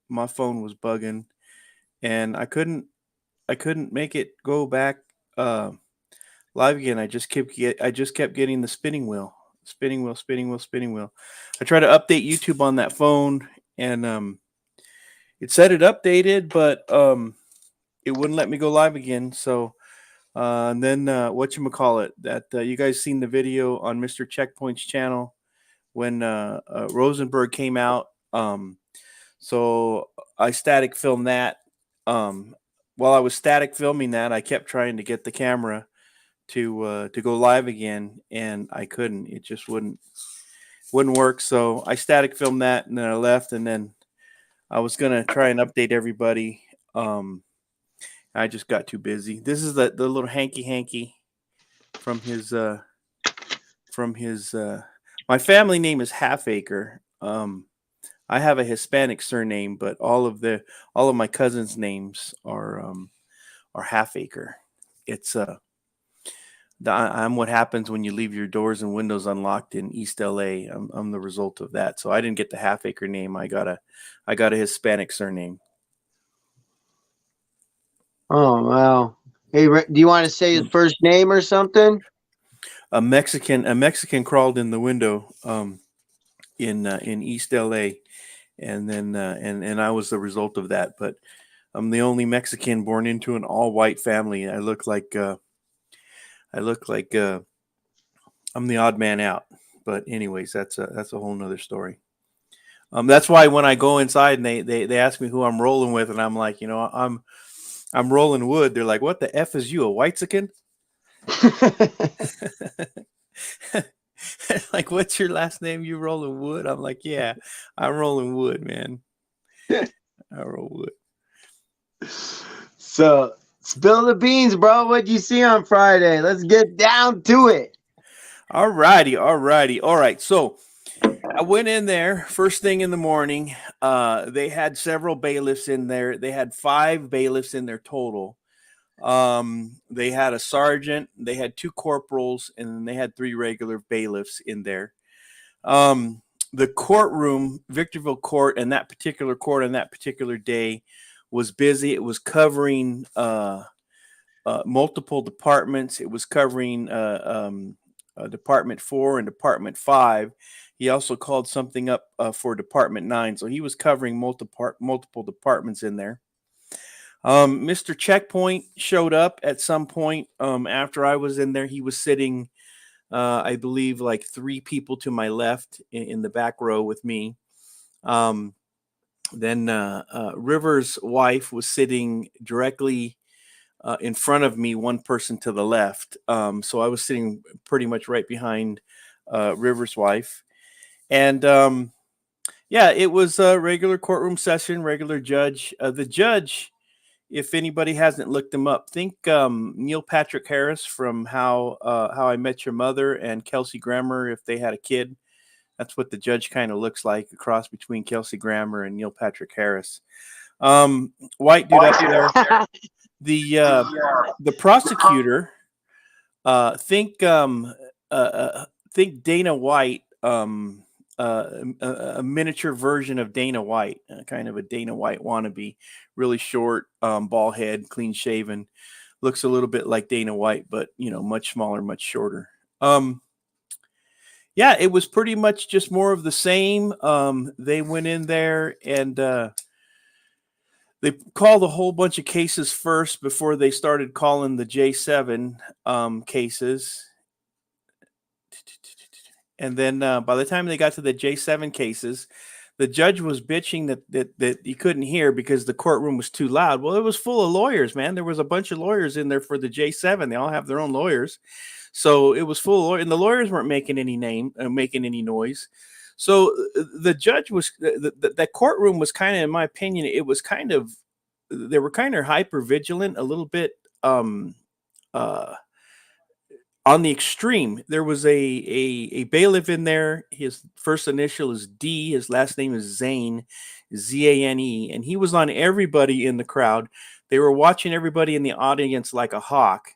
My phone was bugging and I couldn't make it go back live again. I just kept getting the spinning wheel. Spinning wheel, spinning wheel, spinning wheel. I tried to update YouTube on that phone and it said it updated, but it wouldn't let me go live again. So and then whatchamacallit, that you guys seen the video on Mr. Checkpoint's channel when Rosenberg came out. So I static filmed that. While I was static filming that, I kept trying to get the camera to go live again, and I couldn't. It just wouldn't work. So I static filmed that, and then I left, and then I was gonna try and update everybody. I just got too busy. This is the little hanky from his my family name is Halfacre. I have a Hispanic surname, but all of my cousins' names are Halfacre. It's I'm what happens when you leave your doors and windows unlocked in East LA. I'm the result of that. So I didn't get the Halfacre name. I got a Hispanic surname. Oh wow. Hey, do you want to say his first name or something? A Mexican crawled in the window in East LA, and then and I was the result of that. But I'm the only Mexican born into an all white family. I look like I'm the odd man out. But anyways, that's a whole nother story. That's why when I go inside and they ask me who I'm rolling with, and I'm like, I'm rolling wood. They're like, "What the f is you, a Whitezican?" Like, what's your last name? You rolling wood? I'm like, yeah, I'm rolling wood, man. I roll wood. So spill the beans, bro. What'd you see on Friday? Let's get down to it. All righty. All right. So I went in there first thing in the morning. They had several bailiffs in there. They had 5 bailiffs in their total. They had a sergeant, they had 2 corporals, and then they had 3 regular bailiffs in there. The courtroom, Victorville Court, and that particular court on that particular day was busy. It was covering multiple departments. It was covering Department 4 and Department 5. He also called something up for Department 9. So he was covering multiple departments in there. Mr. Checkpoint showed up at some point after I was in there. He was sitting, I believe, like 3 people to my left in the back row with me. Then Rivers' wife was sitting directly in front of me, 1 person to the left. So I was sitting pretty much right behind Rivers' wife. And yeah, it was a regular courtroom session, regular judge. The judge, if anybody hasn't looked him up, think Neil Patrick Harris from How I Met Your Mother and Kelsey Grammer if they had a kid. That's what the judge kind of looks like, a cross between Kelsey Grammer and Neil Patrick Harris. White dude up there. The prosecutor, think Dana White, a miniature version of Dana White, kind of a Dana White wannabe, really short, bald head, clean shaven, looks a little bit like Dana White, but much smaller, much shorter. Yeah, it was pretty much just more of the same. They went in there and they called a whole bunch of cases first before they started calling the J7 cases. And then by the time they got to the J7 cases, the judge was bitching that he couldn't hear because the courtroom was too loud. Well, it was full of lawyers, man. There was a bunch of lawyers in there for the J7. They all have their own lawyers. So it was full of lawyers, and the lawyers weren't making any noise. So the judge was, that courtroom was kind of, in my opinion, they were kind of hyper vigilant, a little bit on the extreme. There was a bailiff in there. His first initial is D. His last name is Zane, Zane, and he was on everybody in the crowd. They were watching everybody in the audience like a hawk.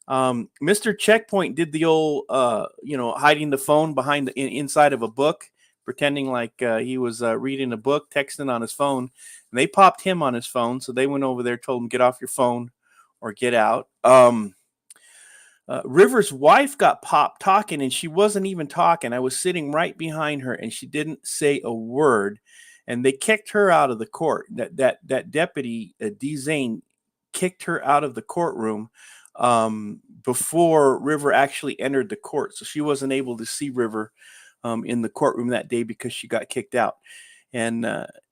Mr. Checkpoint did the old, hiding the phone behind inside of a book, pretending like he was reading a book, texting on his phone. And they popped him on his phone, so they went over there, told him, get off your phone or get out. Rivers' wife got popped talking, and she wasn't even talking. I was sitting right behind her, and she didn't say a word. And they kicked her out of the court. That deputy, D. Zane, kicked her out of the courtroom before River actually entered the court. So she wasn't able to see River in the courtroom that day because she got kicked out. And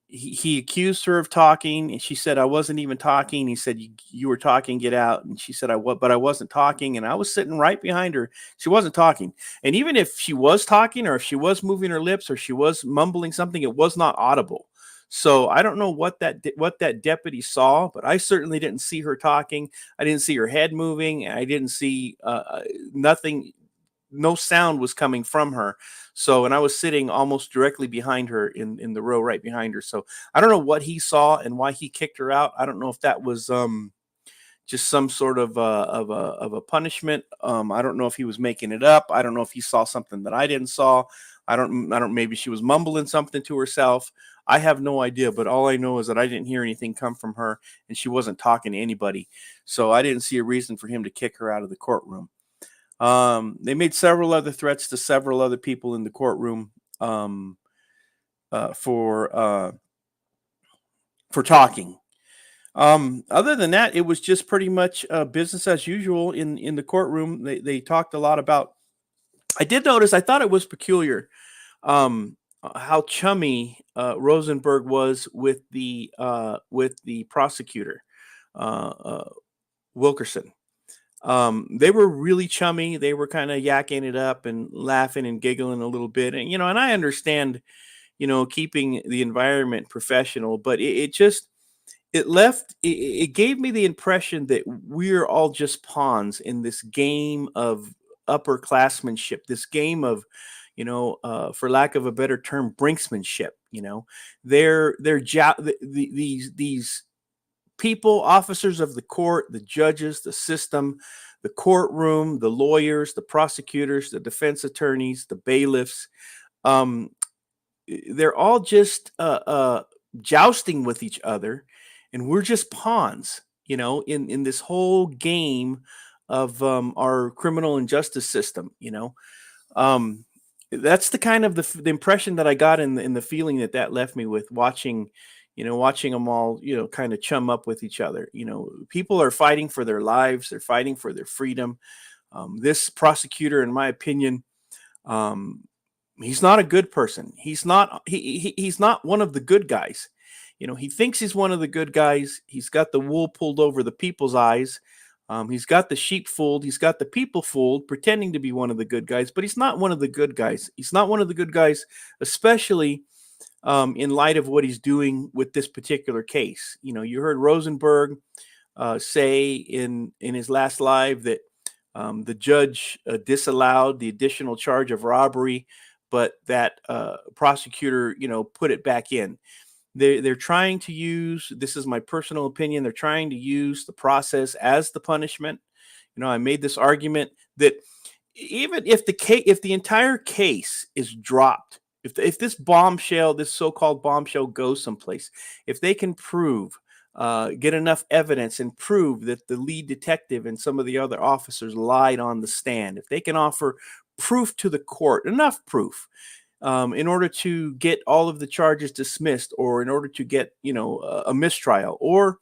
he accused her of talking, and she said, I wasn't even talking. He said, you were talking, get out. And she said, but I wasn't talking. And I was sitting right behind her. She wasn't talking. And even if she was talking, or if she was moving her lips, or she was mumbling something, it was not audible. So I don't know what that deputy saw, but I certainly didn't see her talking. I didn't see her head moving. I didn't see nothing. No sound was coming from her. So, and I was sitting almost directly behind her in the row right behind her. So I don't know what he saw and why he kicked her out. I don't know if that was just some sort of a punishment. I don't know if he was making it up. I don't know if he saw something that I didn't saw. I don't, maybe she was mumbling something to herself. I have no idea, but all I know is that I didn't hear anything come from her, and she wasn't talking to anybody. So I didn't see a reason for him to kick her out of the courtroom. They made several other threats to several other people in the courtroom for talking. Other than that, it was just pretty much business as usual in the courtroom. They talked a lot about. I did notice. I thought it was peculiar. how chummy Rosenberg was with the prosecutor, Wilkerson. They were really chummy. They were kind of yakking it up and laughing and giggling a little bit. And, and I understand, keeping the environment professional, but it gave me the impression that we're all just pawns in this game of upperclassmanship, this game of, for lack of a better term, brinksmanship. These people, officers of the court, the judges, the system, the courtroom, the lawyers, the prosecutors, the defense attorneys, the bailiffs. They're all just jousting with each other, and we're just pawns, in this whole game of our criminal and justice system. That's the kind of the impression that I got in the feeling that left me with watching them all, kind of chum up with each other. People are fighting for their lives. They're fighting for their freedom. This prosecutor, in my opinion, he's not a good person. He's not one of the good guys. He thinks he's one of the good guys. He's got the wool pulled over the people's eyes. He's got the sheep fooled. He's got the people fooled, pretending to be one of the good guys, but he's not one of the good guys. He's not one of the good guys, especially in light of what he's doing with this particular case. You heard Rosenberg say in his last live that the judge disallowed the additional charge of robbery, but that prosecutor, put it back in. They're trying to use, this is my personal opinion, they're trying to use the process as the punishment. I made this argument that even if the entire case is dropped, if this bombshell, this so-called bombshell, goes someplace, if they can prove, get enough evidence and prove that the lead detective and some of the other officers lied on the stand, if they can offer proof to the court, enough proof, in order to get all of the charges dismissed, or in order to get, a mistrial, or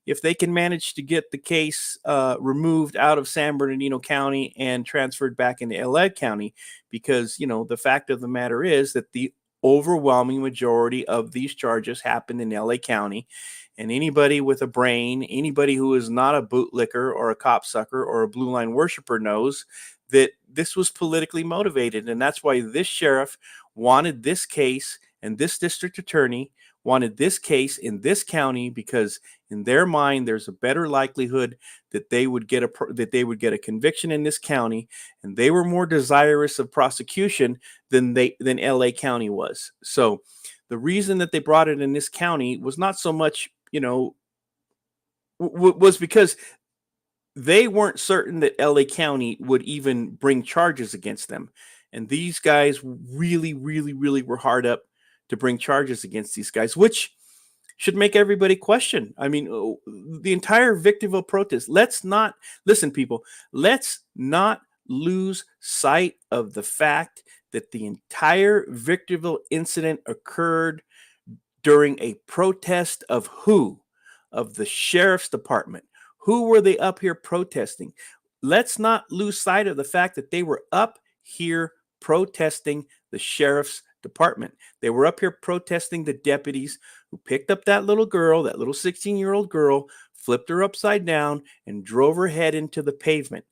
if they can manage to get the case removed out of San Bernardino County and transferred back into LA County, because, the fact of the matter is that the overwhelming majority of these charges happened in LA County. And anybody with a brain, anybody who is not a bootlicker or a copsucker or a blue line worshiper knows that this was politically motivated. And that's why this sheriff wanted this case, and this district attorney wanted this case in this county, because in their mind, there's a better likelihood that they would get a conviction in this county, and they were more desirous of prosecution than LA County was. So the reason that they brought it in this county was not so much, was because they weren't certain that LA County would even bring charges against them. And these guys really, really, really were hard up to bring charges against these guys, which should make everybody question. I mean, the entire Victorville protest. Let's not lose sight of the fact that the entire Victorville incident occurred during a protest of who? Of the sheriff's department. Who were they up here protesting? Let's not lose sight of the fact that they were up here protesting the sheriff's department. They were up here protesting the deputies who picked up that little girl, that little 16-year-old girl, flipped her upside down, and drove her head into the pavement.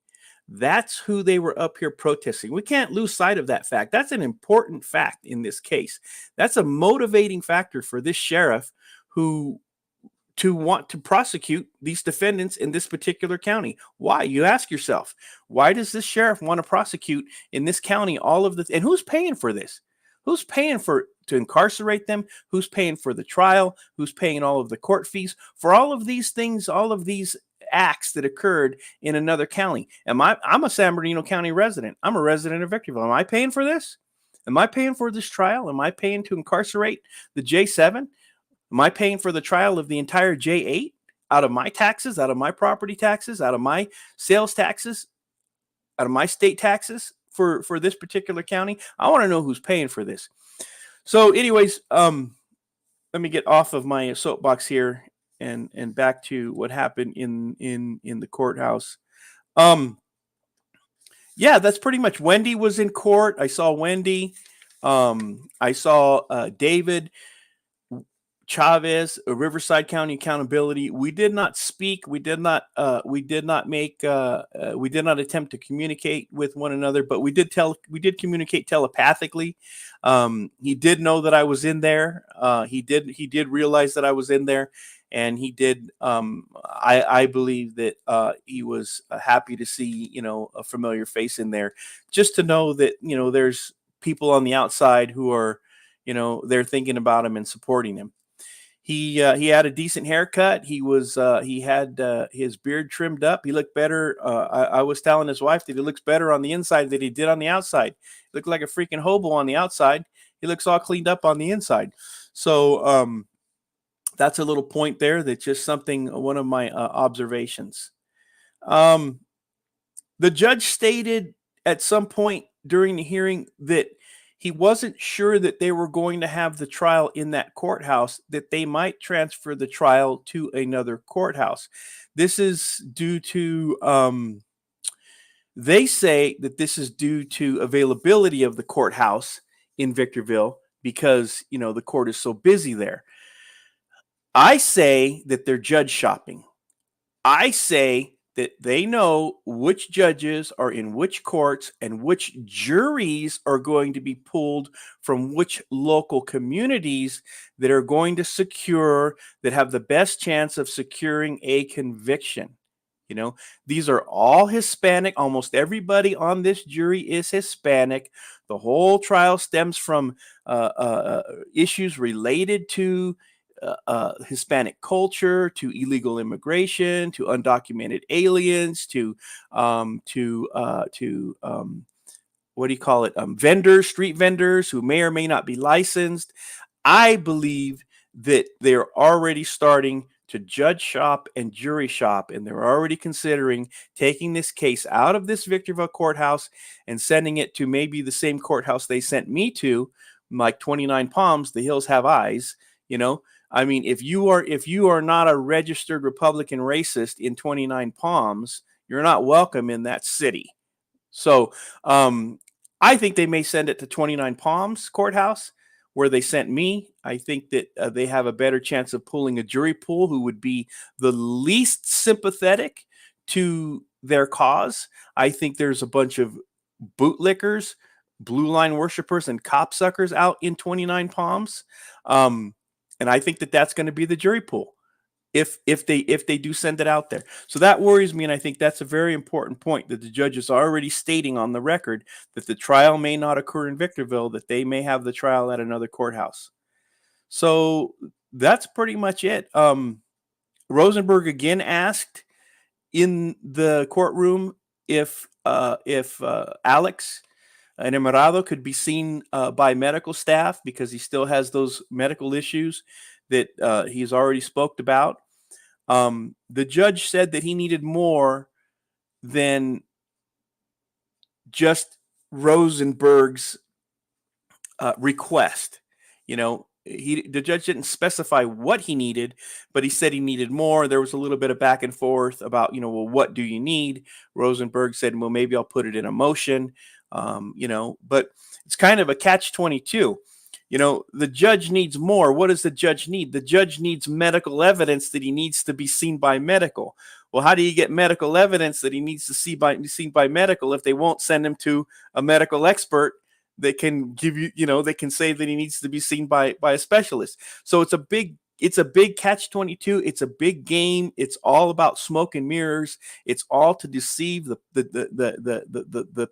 That's who they were up here protesting. We can't lose sight of that fact. That's an important fact in this case. That's a motivating factor for this sheriff to want to prosecute these defendants in this particular county. Why? You ask yourself, why does this sheriff want to prosecute in this county all of this? And who's paying for this? Who's paying to incarcerate them? Who's paying for the trial? Who's paying all of the court fees for all of these things, all of these acts that occurred in another county? I'm a San Bernardino County resident. I'm a resident of Victorville. Am I paying for this? Am I paying for this trial? Am I paying to incarcerate the J7? Am I paying for the trial of the entire J8 out of my taxes, out of my property taxes, out of my sales taxes, out of my state taxes for this particular county? I want to know who's paying for this. So anyways, let me get off of my soapbox here and back to what happened in the courthouse. Yeah, that's pretty much. Wendy was in court. I saw Wendy. I saw David Chavez, Riverside County Accountability. We did not speak. We did not. We did not make. We did not attempt to communicate with one another, but we did tell. We did communicate telepathically. He did know that I was in there. He did. He did realize that I was in there, and he did. I believe that he was happy to see a familiar face in there, just to know that there's people on the outside who are they're thinking about him and supporting him. He had a decent haircut. He had his beard trimmed up. He looked better. I was telling his wife that he looks better on the inside than he did on the outside. He looked like a freaking hobo on the outside. He looks all cleaned up on the inside. So that's a little point there. That's just something. One of my observations. The judge stated at some point during the hearing that he wasn't sure that they were going to have the trial in that courthouse, that they might transfer the trial to another courthouse. This is due to, they say that this is due to availability of the courthouse in Victorville because, the court is so busy there. I say that they're judge shopping. I say that they know which judges are in which courts and which juries are going to be pulled from which local communities that are going to that have the best chance of securing a conviction. These are all Hispanic. Almost everybody on this jury is Hispanic. The whole trial stems from issues related to Hispanic culture, to illegal immigration, to undocumented aliens, to what do you call it? Vendors, street vendors who may or may not be licensed. I believe that they're already starting to judge shop and jury shop, and they're already considering taking this case out of this Victorville courthouse and sending it to maybe the same courthouse they sent me to, like 29 Palms. The hills have eyes. I mean, if you are not a registered Republican racist in 29 Palms, you're not welcome in that city. So I think they may send it to 29 Palms courthouse where they sent me. I think that they have a better chance of pulling a jury pool who would be the least sympathetic to their cause. I think there's a bunch of bootlickers, blue line worshipers, and copsuckers out in 29 Palms. And I think that that's going to be the jury pool if they do send it out there. So that worries me, and I think that's a very important point that the judge is already stating on the record that the trial may not occur in Victorville, that they may have the trial at another courthouse. So that's pretty much it. Rosenberg again asked in the courtroom if Alex Enamorado could be seen by medical staff because he still has those medical issues that he's already spoke about. The judge said that he needed more than just Rosenberg's request. The judge didn't specify what he needed, but he said he needed more. There was a little bit of back and forth about, well, what do you need? Rosenberg said, well, maybe I'll put it in a motion. But it's kind of a catch-22. The judge needs more. What does the judge need? The judge needs medical evidence that he needs to be seen by medical. Well, how do you get medical evidence that he needs to be seen by medical if they won't send him to a medical expert that can give you, they can say that he needs to be seen by a specialist? So it's a big catch-22. It's a big game. It's all about smoke and mirrors. It's all to deceive the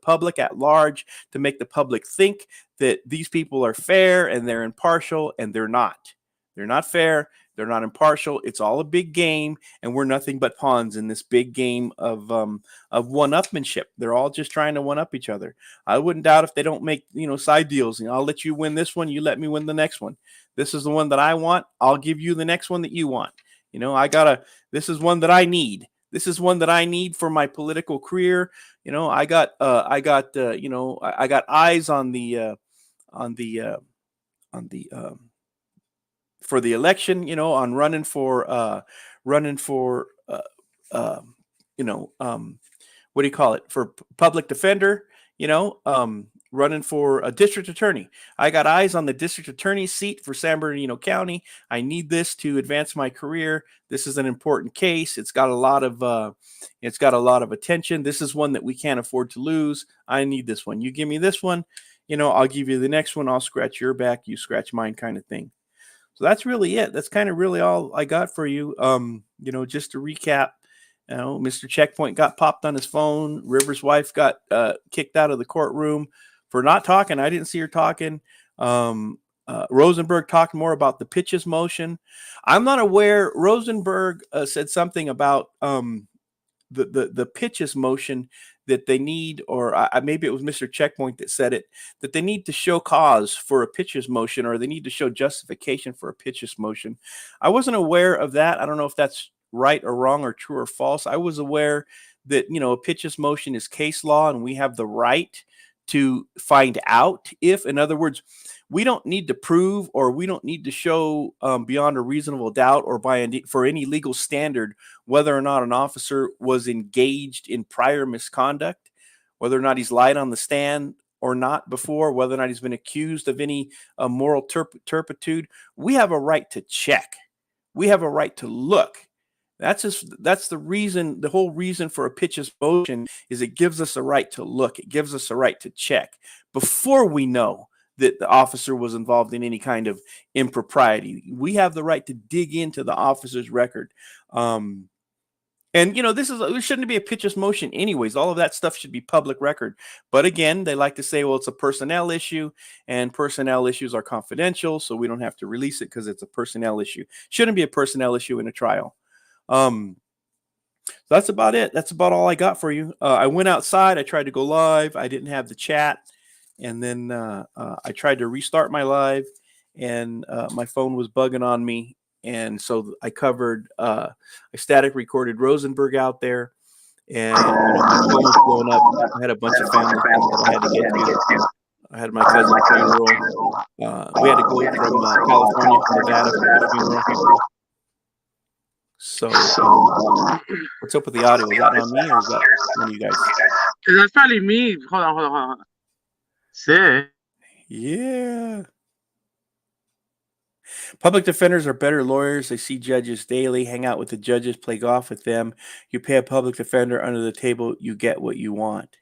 public at large, to make the public think that these people are fair and they're impartial, and they're not. They're not fair. They're not impartial. It's all a big game, and we're nothing but pawns in this big game of one-upmanship. They're all just trying to one-up each other. I wouldn't doubt if they don't make side deals. I'll let you win this one. You let me win the next one. This is the one that I want. I'll give you the next one that you want. This is one that I need. This is one that I need for my political career. I got eyes on the for the election, on running for what do you call it? For public defender, running for a district attorney. I got eyes on the district attorney's seat for San Bernardino County. I need this to advance my career. This is an important case. It's got a lot of attention. This is one that we can't afford to lose. I need this one. You give me this one, I'll give you the next one. I'll scratch your back, you scratch mine, kind of thing. So that's really it. That's kind of really all I got for you. Just to recap, Mr. Checkpoint got popped on his phone. Rivers' wife got kicked out of the courtroom for not talking. I didn't see her talking. Rosenberg talked more about the pitches motion. I'm not aware. Rosenberg said something about the pitches motion that they need, or maybe it was Mr. Checkpoint that said it, that they need to show cause for a pitches motion, or they need to show justification for a pitches motion. I wasn't aware of that. I don't know if that's right or wrong or true or false. I was aware that, a pitches motion is case law and we have the right to find out if, in other words, we don't need to prove, or we don't need to show beyond a reasonable doubt or for any legal standard whether or not an officer was engaged in prior misconduct, whether or not he's lied on the stand or not before, whether or not he's been accused of any moral turpitude. We have a right to check. We have a right to look. That's the reason. The whole reason for a pitches motion is it gives us a right to look. It gives us a right to check before we know that the officer was involved in any kind of impropriety. We have the right to dig into the officer's record. This shouldn't be a pitches motion anyways. All of that stuff should be public record. But again, they like to say, well, it's a personnel issue, and personnel issues are confidential, so we don't have to release it because it's a personnel issue. Shouldn't be a personnel issue in a trial. That's about it. That's about all I got for you. I went outside. I tried to go live. I didn't have the chat. And then I tried to restart my live, and my phone was bugging on me. And so I covered, I static recorded Rosenberg out there, and my phone was blowing up. I had a bunch of family things that I had to get to. I had my cousin's funeral. We had to go from California to Nevada for the funeral. So, what's up with the audio? Is that on me, or is that one of you guys? That's probably me. Hold on. Sick. Yeah. Public defenders are better lawyers. They see judges daily, hang out with the judges, play golf with them. You pay a public defender under the table, you get what you want.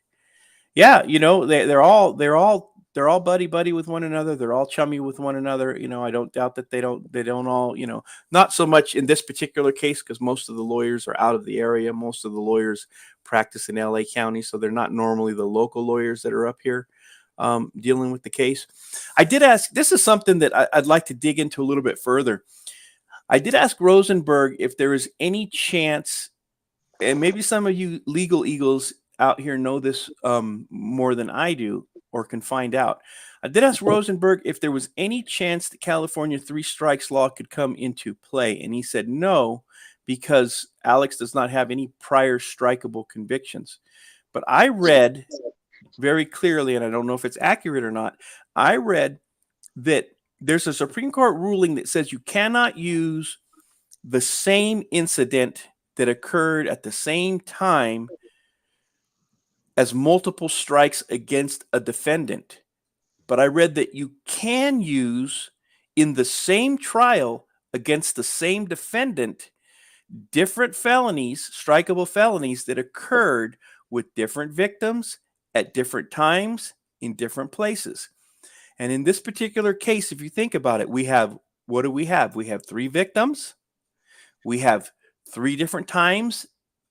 Yeah, they're all buddy with one another. They're all chummy with one another. I don't doubt that they don't all, not so much in this particular case, because most of the lawyers are out of the area. Most of the lawyers practice in LA County, so they're not normally the local lawyers that are up here dealing with the case. I did ask, this is something that I'd like to dig into a little bit further. I did ask Rosenberg if there is any chance, and maybe some of you legal eagles out here know this more than I do or can find out. I did ask Rosenberg if there was any chance the California 3 strikes law could come into play. And he said no, because Alex does not have any prior strikeable convictions. But I read very clearly, and I don't know if it's accurate or not, I read that there's a Supreme Court ruling that says you cannot use the same incident that occurred at the same time as multiple strikes against a defendant. But I read that you can use in the same trial against the same defendant different felonies, strikeable felonies that occurred with different victims at different times in different places. And in this particular case, if you think about it, what do we have? We have 3 victims. We have 3 different times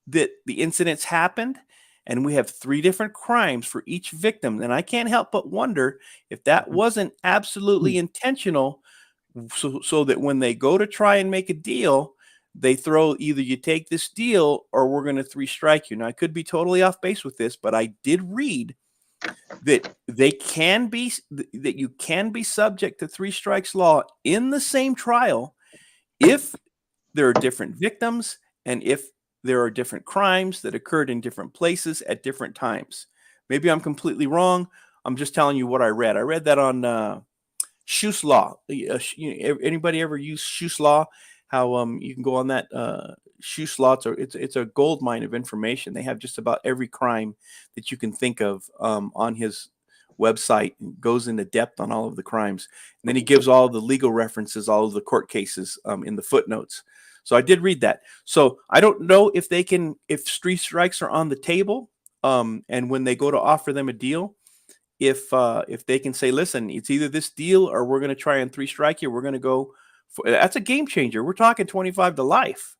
that the incidents happened, and we have 3 different crimes for each victim. And I can't help but wonder if that wasn't absolutely intentional, so that when they go to try and make a deal, they throw either you take this deal or we're going to 3 strike you. Now, I could be totally off base with this, but I did read that you can be subject to 3 strikes law in the same trial if there are different victims and if there are different crimes that occurred in different places at different times. Maybe I'm completely wrong. I'm just telling you what I read. I read that on Schuss Law. Anybody ever use Schuss Law? How you can go on that Schuss Law. It's a gold mine of information. They have just about every crime that you can think of on his website and goes into depth on all of the crimes. And then he gives all the legal references, all of the court cases in the footnotes. So I did read that. So I don't know if if three strikes are on the table, and when they go to offer them a deal, if they can say, listen, it's either this deal or we're going to try and three strike you. We're going to go for, that's a game changer. We're talking 25 to life.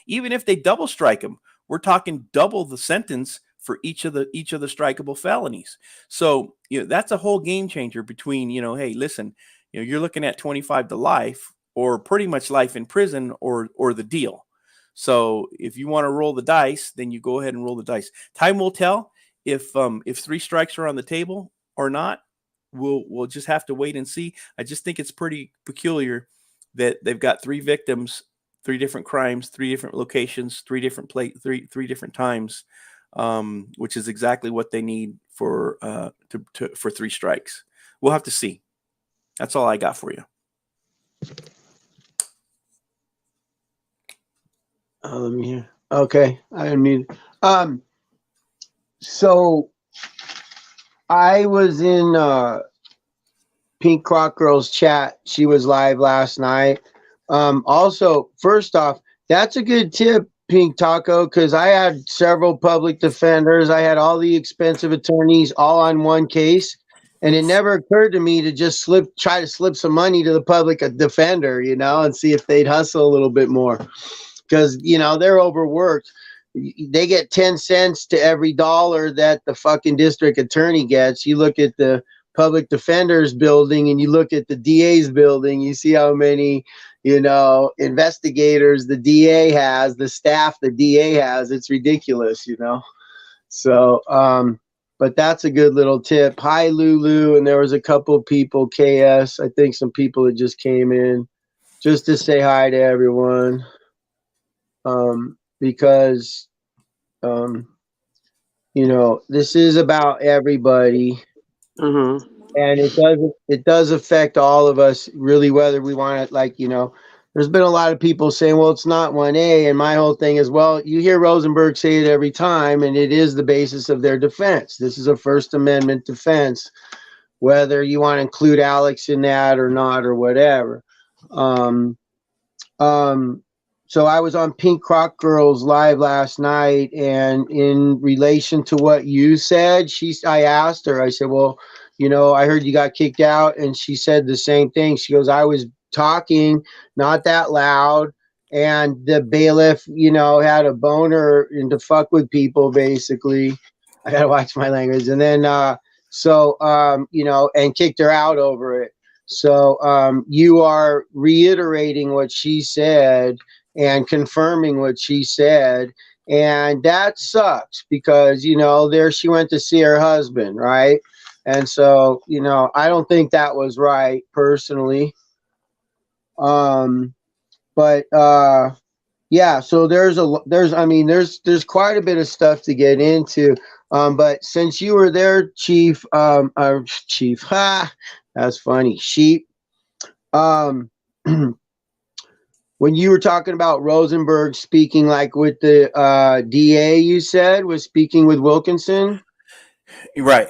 Even if they double strike him, we're talking double the sentence for each of the strikeable felonies. So that's a whole game changer between hey, listen, you're looking at 25 to life or pretty much life in prison or the deal. So if you want to roll the dice, then you go ahead and roll the dice. Time will tell if three strikes are on the table or not. We'll just have to wait and see. I just think it's pretty peculiar that they've got three victims, three different crimes, three different locations, three different different times, which is exactly what they need for three strikes. We'll have to see. That's all I got for you. Let me hear. Okay, I mean, so I was in Pink Croc Girl's chat. She was live last night. Also, first off, that's a good tip, Pink Taco, because I had several public defenders. I had all the expensive attorneys all on one case, and it never occurred to me to just try to slip some money to the public defender, and see if they'd hustle a little bit more, because they're overworked. They get 10 cents to every dollar that the fucking district attorney gets. You look at the public defender's building and you look at the DA's building, you see how many investigators the DA has, the staff the DA has. It's ridiculous, So, but that's a good little tip. Hi, Lulu. And there was a couple people, KS, I think some people that just came in just to say hi to everyone. Because, this is about everybody. Mm-hmm. And it does affect all of us, really, whether we want it, there's been a lot of people saying, well, it's not 1A. And my whole thing is, well, you hear Rosenberg say it every time, and it is the basis of their defense. This is a First Amendment defense, whether you want to include Alex in that or not or whatever. So I was on Pink Croc Girls live last night, and in relation to what you said, I asked her, I said, well, I heard you got kicked out, and she said the same thing. She goes, I was talking, not that loud, and the bailiff, had a boner and to fuck with people, basically. I gotta watch my language. And then, and kicked her out over it. So you are reiterating what she said and confirming what she said. And that sucks because, there she went to see her husband, right? And so, I don't think that was right personally. Yeah, so there's quite a bit of stuff to get into. But since you were there, Chief, that's funny, Sheep. When you were talking about Rosenberg speaking with the DA, you said was speaking with Wilkinson, right?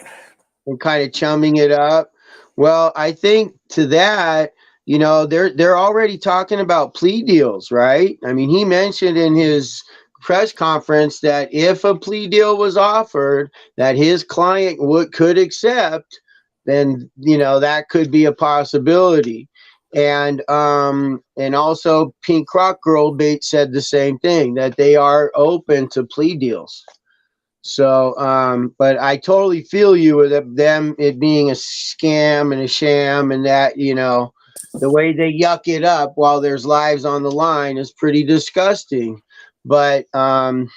And kind of chumming it up. Well, I think to that, they're already talking about plea deals, right? I mean, he mentioned in his press conference that if a plea deal was offered that his client could accept, then that could be a possibility. And also Pink Croc Girl said the same thing, that they are open to plea deals. So, but I totally feel you with it being a scam and a sham, and that, the way they yuck it up while there's lives on the line is pretty disgusting. But, and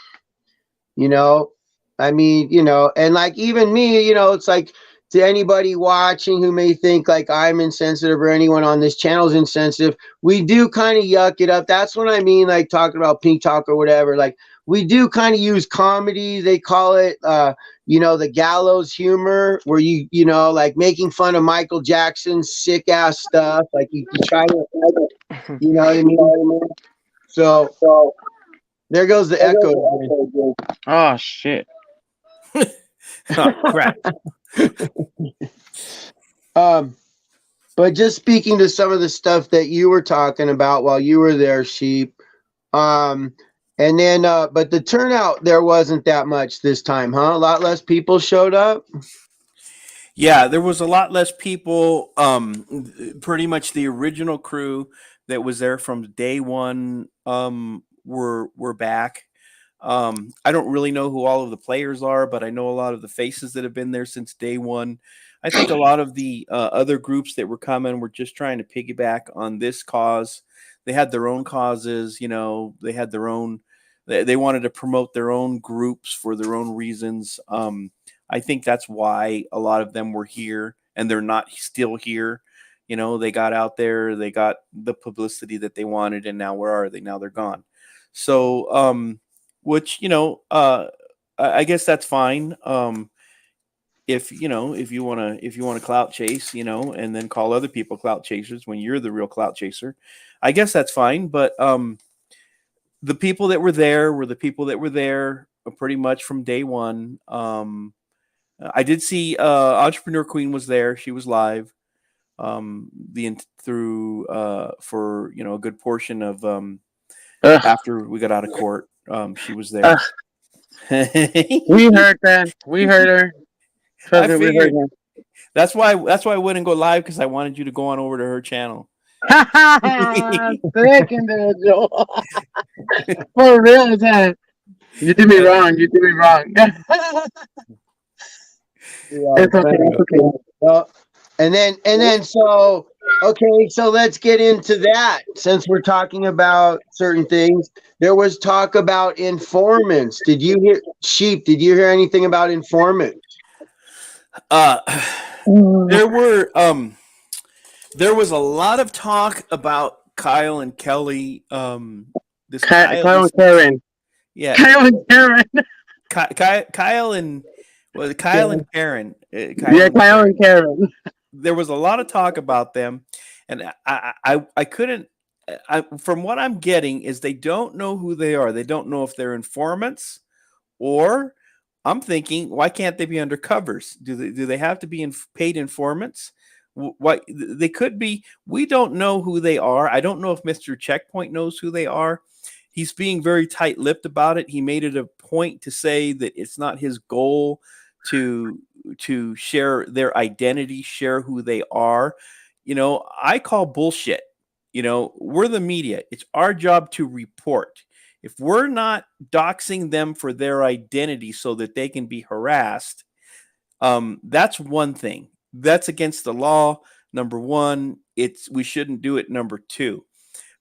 even me, it's like, to anybody watching who may think like I'm insensitive or anyone on this channel is insensitive, we do kind of yuck it up. That's what I mean, like talking about Pink Talk or whatever. Like, we do kind of use comedy. They call it, the gallows humor, where like making fun of Michael Jackson's sick ass stuff. Like you try to, you know what I mean? So there goes the echo. Oh shit! Oh, crap. But just speaking to some of the stuff that you were talking about while you were there, Sheep. And then, but the turnout there wasn't that much this time, huh? A lot less people showed up. Yeah, there was a lot less people. Pretty much the original crew that was there from day one were back. I don't really know who all of the players are, but I know a lot of the faces that have been there since day one. I think a lot of the other groups that were coming were just trying to piggyback on this cause. They had their own causes, they had their own, they wanted to promote their own groups for their own reasons. I think that's why a lot of them were here and they're not still here. They got out there, they got the publicity that they wanted, and now where are they? Now they're gone. So, which I guess that's fine. If you want to clout chase, and then call other people clout chasers when you're the real clout chaser, I guess that's fine. But the people that were there were the people that were there pretty much from day one. I did see Entrepreneur Queen was there. She was live through for a good portion of after we got out of court. She was there. We heard that. We heard her. I figured. That's why I wouldn't go live, because I wanted you to go on over to her channel. Second there, Joe. For real, man. You did me wrong. You did me wrong. It's okay. It's okay. Well, and then so okay, so let's get into that. Since we're talking about certain things, there was talk about informants. Did you hear, Sheep? Did you hear anything about informants? There was a lot of talk about Kyle and Kelly. This Kyle and Karen. Yeah, Kyle and Karen. Kyle and Karen. Kyle and Karen. There was a lot of talk about them, and I couldn't. From what I'm getting is they don't know who they are. They don't know if they're informants, or I'm thinking, why can't they be undercovers? Do they have to be paid informants? Why they could be? We don't know who they are. I don't know if Mr. Checkpoint knows who they are. He's being very tight-lipped about it. He made it a point to say that it's not his goal to share their identity, share who they are. I call bullshit. We're the media. It's our job to report. If we're not doxing them for their identity so that they can be harassed, that's one thing. That's against the law. Number one, we shouldn't do it. Number two,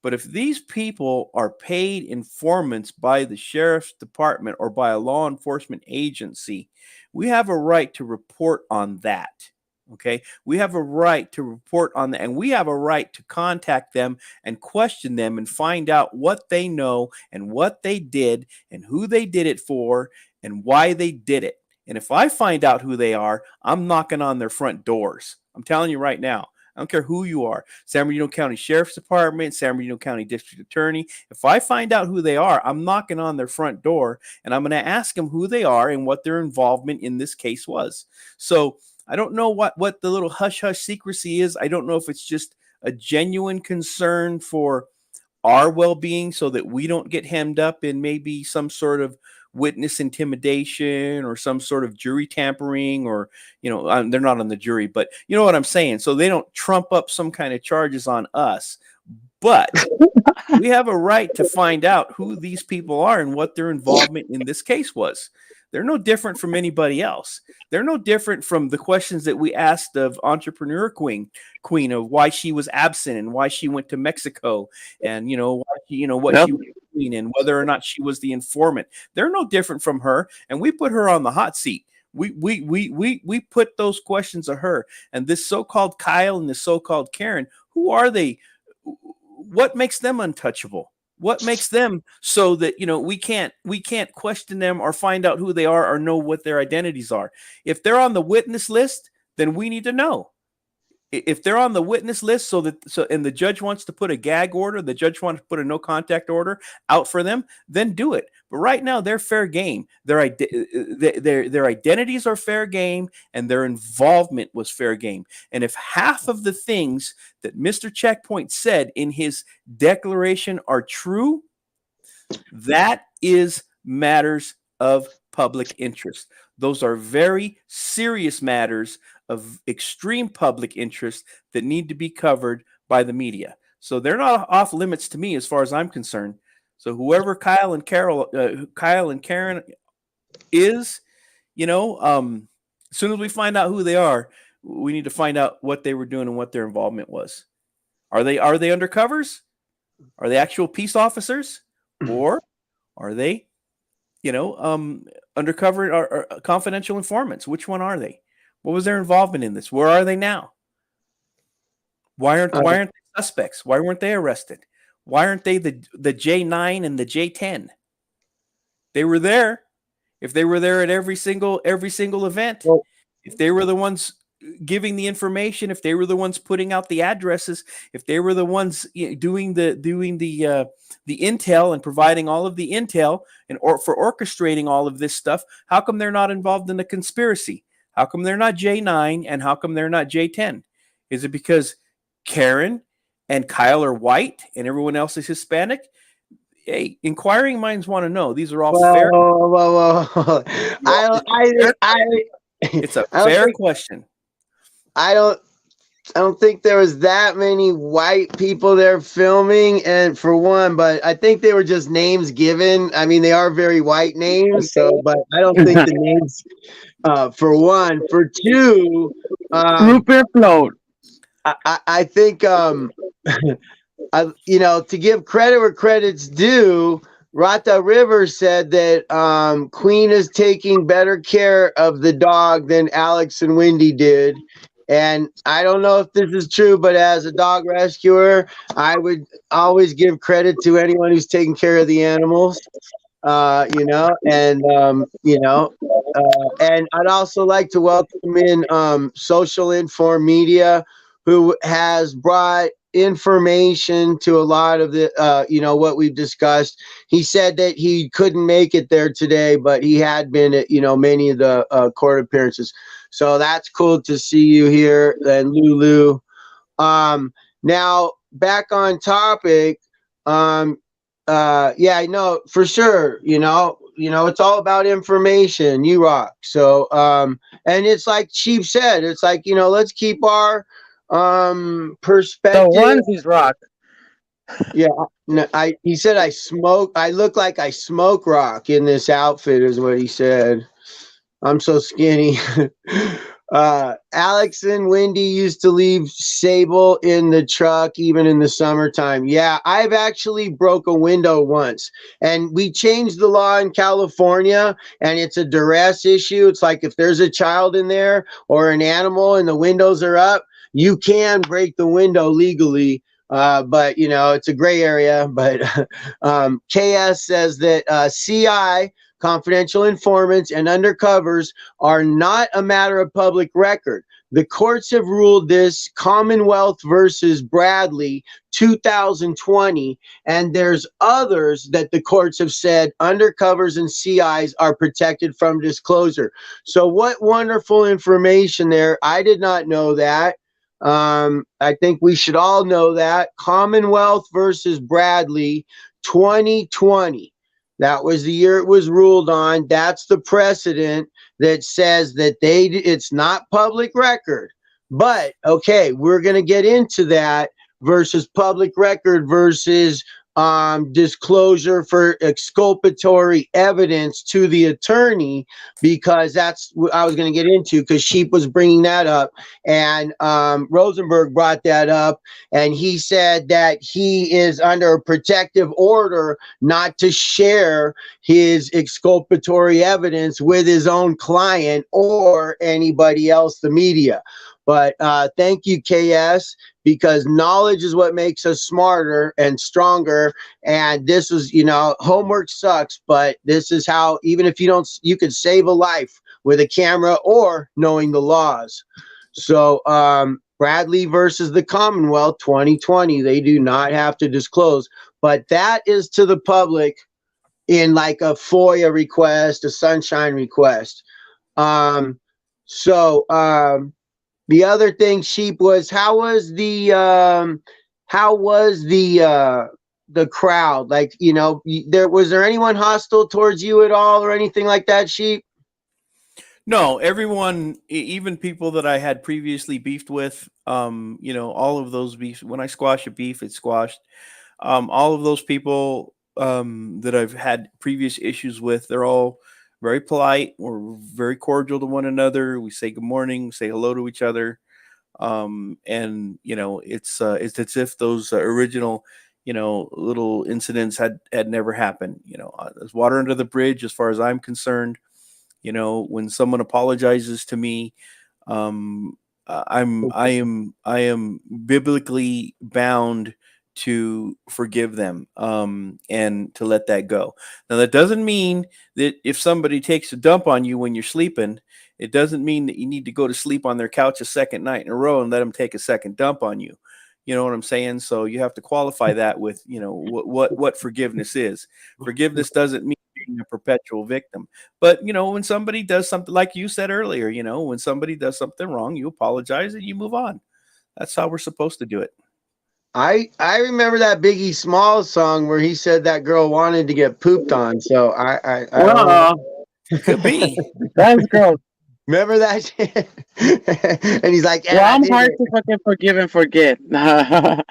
but if these people are paid informants by the sheriff's department or by a law enforcement agency, we have a right to report on that. Okay, we have a right to report on that, and we have a right to contact them and question them and find out what they know and what they did and who they did it for and why they did it. And if I find out who they are, I'm knocking on their front doors. I'm telling you right now. I don't care who you are. San Bernardino County Sheriff's Department, San Bernardino County District Attorney. If I find out who they are, I'm knocking on their front door, and I'm going to ask them who they are and what their involvement in this case was. So I don't know what the little hush-hush secrecy is. I don't know if it's just a genuine concern for our well-being so that we don't get hemmed up in maybe some sort of witness intimidation or some sort of jury tampering, or they're not on the jury, but you know what I'm saying, so they don't trump up some kind of charges on us. But we have a right to find out who these people are and what their involvement in this case was. They're no different from anybody else. They're no different from the questions that we asked of Entrepreneur Queen of why she was absent and why she went to Mexico, and what she was doing and whether or not she was the informant. They're no different from her, and we put her on the hot seat. We put those questions of her, and this so-called Kyle and this so-called Karen. Who are they? What makes them untouchable? What makes them so that we can't question them or find out who they are or know what their identities are? If they're on the witness list, then we need to know. if they're on the witness list, and the judge wants to put a gag order, the judge wants to put a no contact order out for them, then do it. But right now they're fair game. Their identities are fair game, and their involvement was fair game. And if half of the things that Mr. Checkpoint said in his declaration are true, that is matters of public interest. Those are very serious matters of extreme public interest that need to be covered by the media. So they're not off limits to me as far as I'm concerned. So whoever Kyle and Karen is, as soon as we find out who they are, we need to find out what they were doing and what their involvement was. Are they undercovers? Are they actual peace officers? Or are they, undercover or confidential informants? Which one are they? What was their involvement in this? Where are they now? Why aren't they suspects? Why weren't they arrested? Why aren't they the J9 and the J10? They were there. If they were there at every single event, if they were the ones giving the information, if they were the ones putting out the addresses, if they were the ones doing the intel and providing all of the intel for orchestrating all of this stuff, how come they're not involved in the conspiracy? How come they're not J9 and how come they're not J10? Is it because Karen and Kyle are white and everyone else is Hispanic? Hey, inquiring minds want to know. These are all fair. It's a fair question. I don't think there was that many white people there filming, and for one, but I think they were just names given. I mean, they are very white names, but I don't think the names. For one, for two, Rupert float. I think to give credit where credit's due, Rata Rivers said that Queen is taking better care of the dog than Alex and Wendy did. And I don't know if this is true, but as a dog rescuer, I would always give credit to anyone who's taking care of the animals. And I'd also like to welcome in Social Inform Media, who has brought information to a lot of the what we've discussed. He said that he couldn't make it there today, but he had been at many of the court appearances. So that's cool to see you here, and Lulu. Now back on topic. Yeah, no, for sure. It's all about information. You rock. So, and it's like Chief said, it's like, let's keep our perspective. The onesies rock. Yeah. No, he said I look like I smoke rock in this outfit is what he said. I'm so skinny. Alex and Wendy used to leave Sable in the truck even in the summertime. Yeah, I've actually broke a window once, and we changed the law in California, and it's a duress issue. It's like if there's a child in there or an animal and the windows are up, you can break the window legally. But it's a gray area. But KS says that CI, confidential informants, and undercovers are not a matter of public record. The courts have ruled this, Commonwealth versus Bradley 2020, and there's others that the courts have said undercovers and CIs are protected from disclosure. So what wonderful information there. I did not know that. I think we should all know that. Commonwealth versus Bradley 2020. That was the year it was ruled on. That's the precedent that says that it's not public record. But okay, we're going to get into that versus public record versus disclosure for exculpatory evidence to the attorney, because that's what I was going to get into, because Sheep was bringing that up, and Rosenberg brought that up, and he said that he is under a protective order not to share his exculpatory evidence with his own client or anybody else, the media. But thank you, KS, because knowledge is what makes us smarter and stronger. And this is, homework sucks, but this is how, even if you could save a life with a camera or knowing the laws. So Bradley versus the Commonwealth 2020. They do not have to disclose, but that is to the public in like a FOIA request, a sunshine request. The other thing, Sheep, was how was the crowd? Like, you know, was there anyone hostile towards you at all or anything like that, Sheep? No, everyone, even people that I had previously beefed with, you know, all of those beefs. When I squash a beef, it's squashed. All of those people that I've had previous issues with, they're all very polite. We're very cordial to one another. We say good morning, say hello to each other, and you know, it's as if those original, you know, little incidents had never happened. You know, there's water under the bridge as far as I'm concerned. You know, when someone apologizes to me, I am biblically bound to forgive them, and to let that go. Now, that doesn't mean that if somebody takes a dump on you when you're sleeping, it doesn't mean that you need to go to sleep on their couch a second night in a row and let them take a second dump on you. You know what I'm saying? So you have to qualify that with, you know, what forgiveness is. Forgiveness doesn't mean being a perpetual victim. But, you know, when somebody does something, like you said earlier, you know, when somebody does something wrong, you apologize and you move on. That's how we're supposed to do it. I remember that Biggie Smalls song where he said that girl wanted to get pooped on. So I Could be. That's gross. remember that shit? And he's like, yeah, Well, I'm hard to fucking forgive and forget. I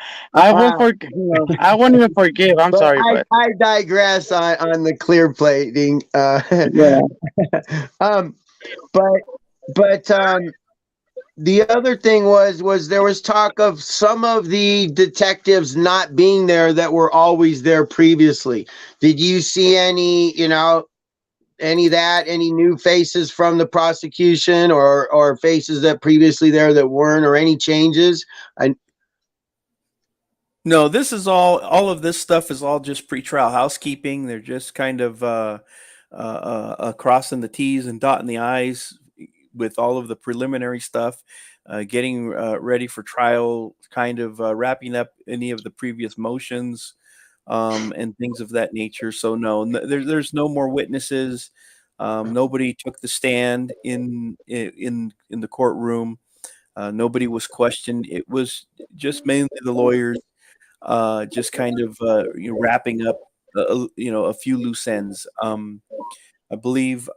won't forgive. I won't even forgive. I'm but sorry, but I digress on the clear plating. yeah. But the other thing was there was talk of some of the detectives not being there that were always there previously. Did you see any, you know, any new faces from the prosecution or faces that previously there that weren't, or any changes? No, this is all of this stuff is all just pretrial housekeeping. They're just kind of crossing the T's and dotting the I's with all of the preliminary stuff, getting ready for trial, kind of wrapping up any of the previous motions, and things of that nature. So no, there's no more witnesses. Nobody took the stand in the courtroom. Nobody was questioned. It was just mainly the lawyers, just kind of you know, wrapping up you know, a few loose ends. I believe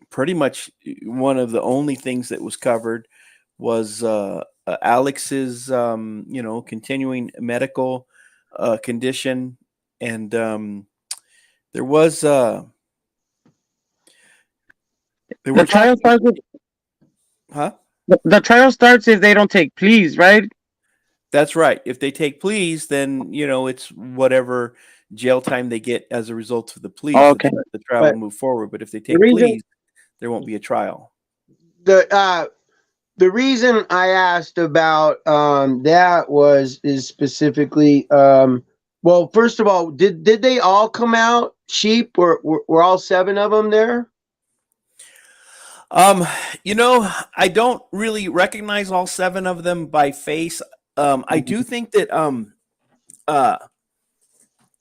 pretty much one of the only things that was covered was Alex's you know, continuing medical condition, and there was The trial starts with, huh? the trial starts if they don't take pleas, right? That's right. If they take pleas, then, you know, it's whatever jail time they get as a result of the pleas. Oh, okay. The trial But will move forward. But if they take reason- pleas, there won't be a trial. The reason I asked about that is specifically well, first of all, did they all come out, Sheep? Were all 7 of them there? You know, I don't really recognize all 7 of them by face. I do think that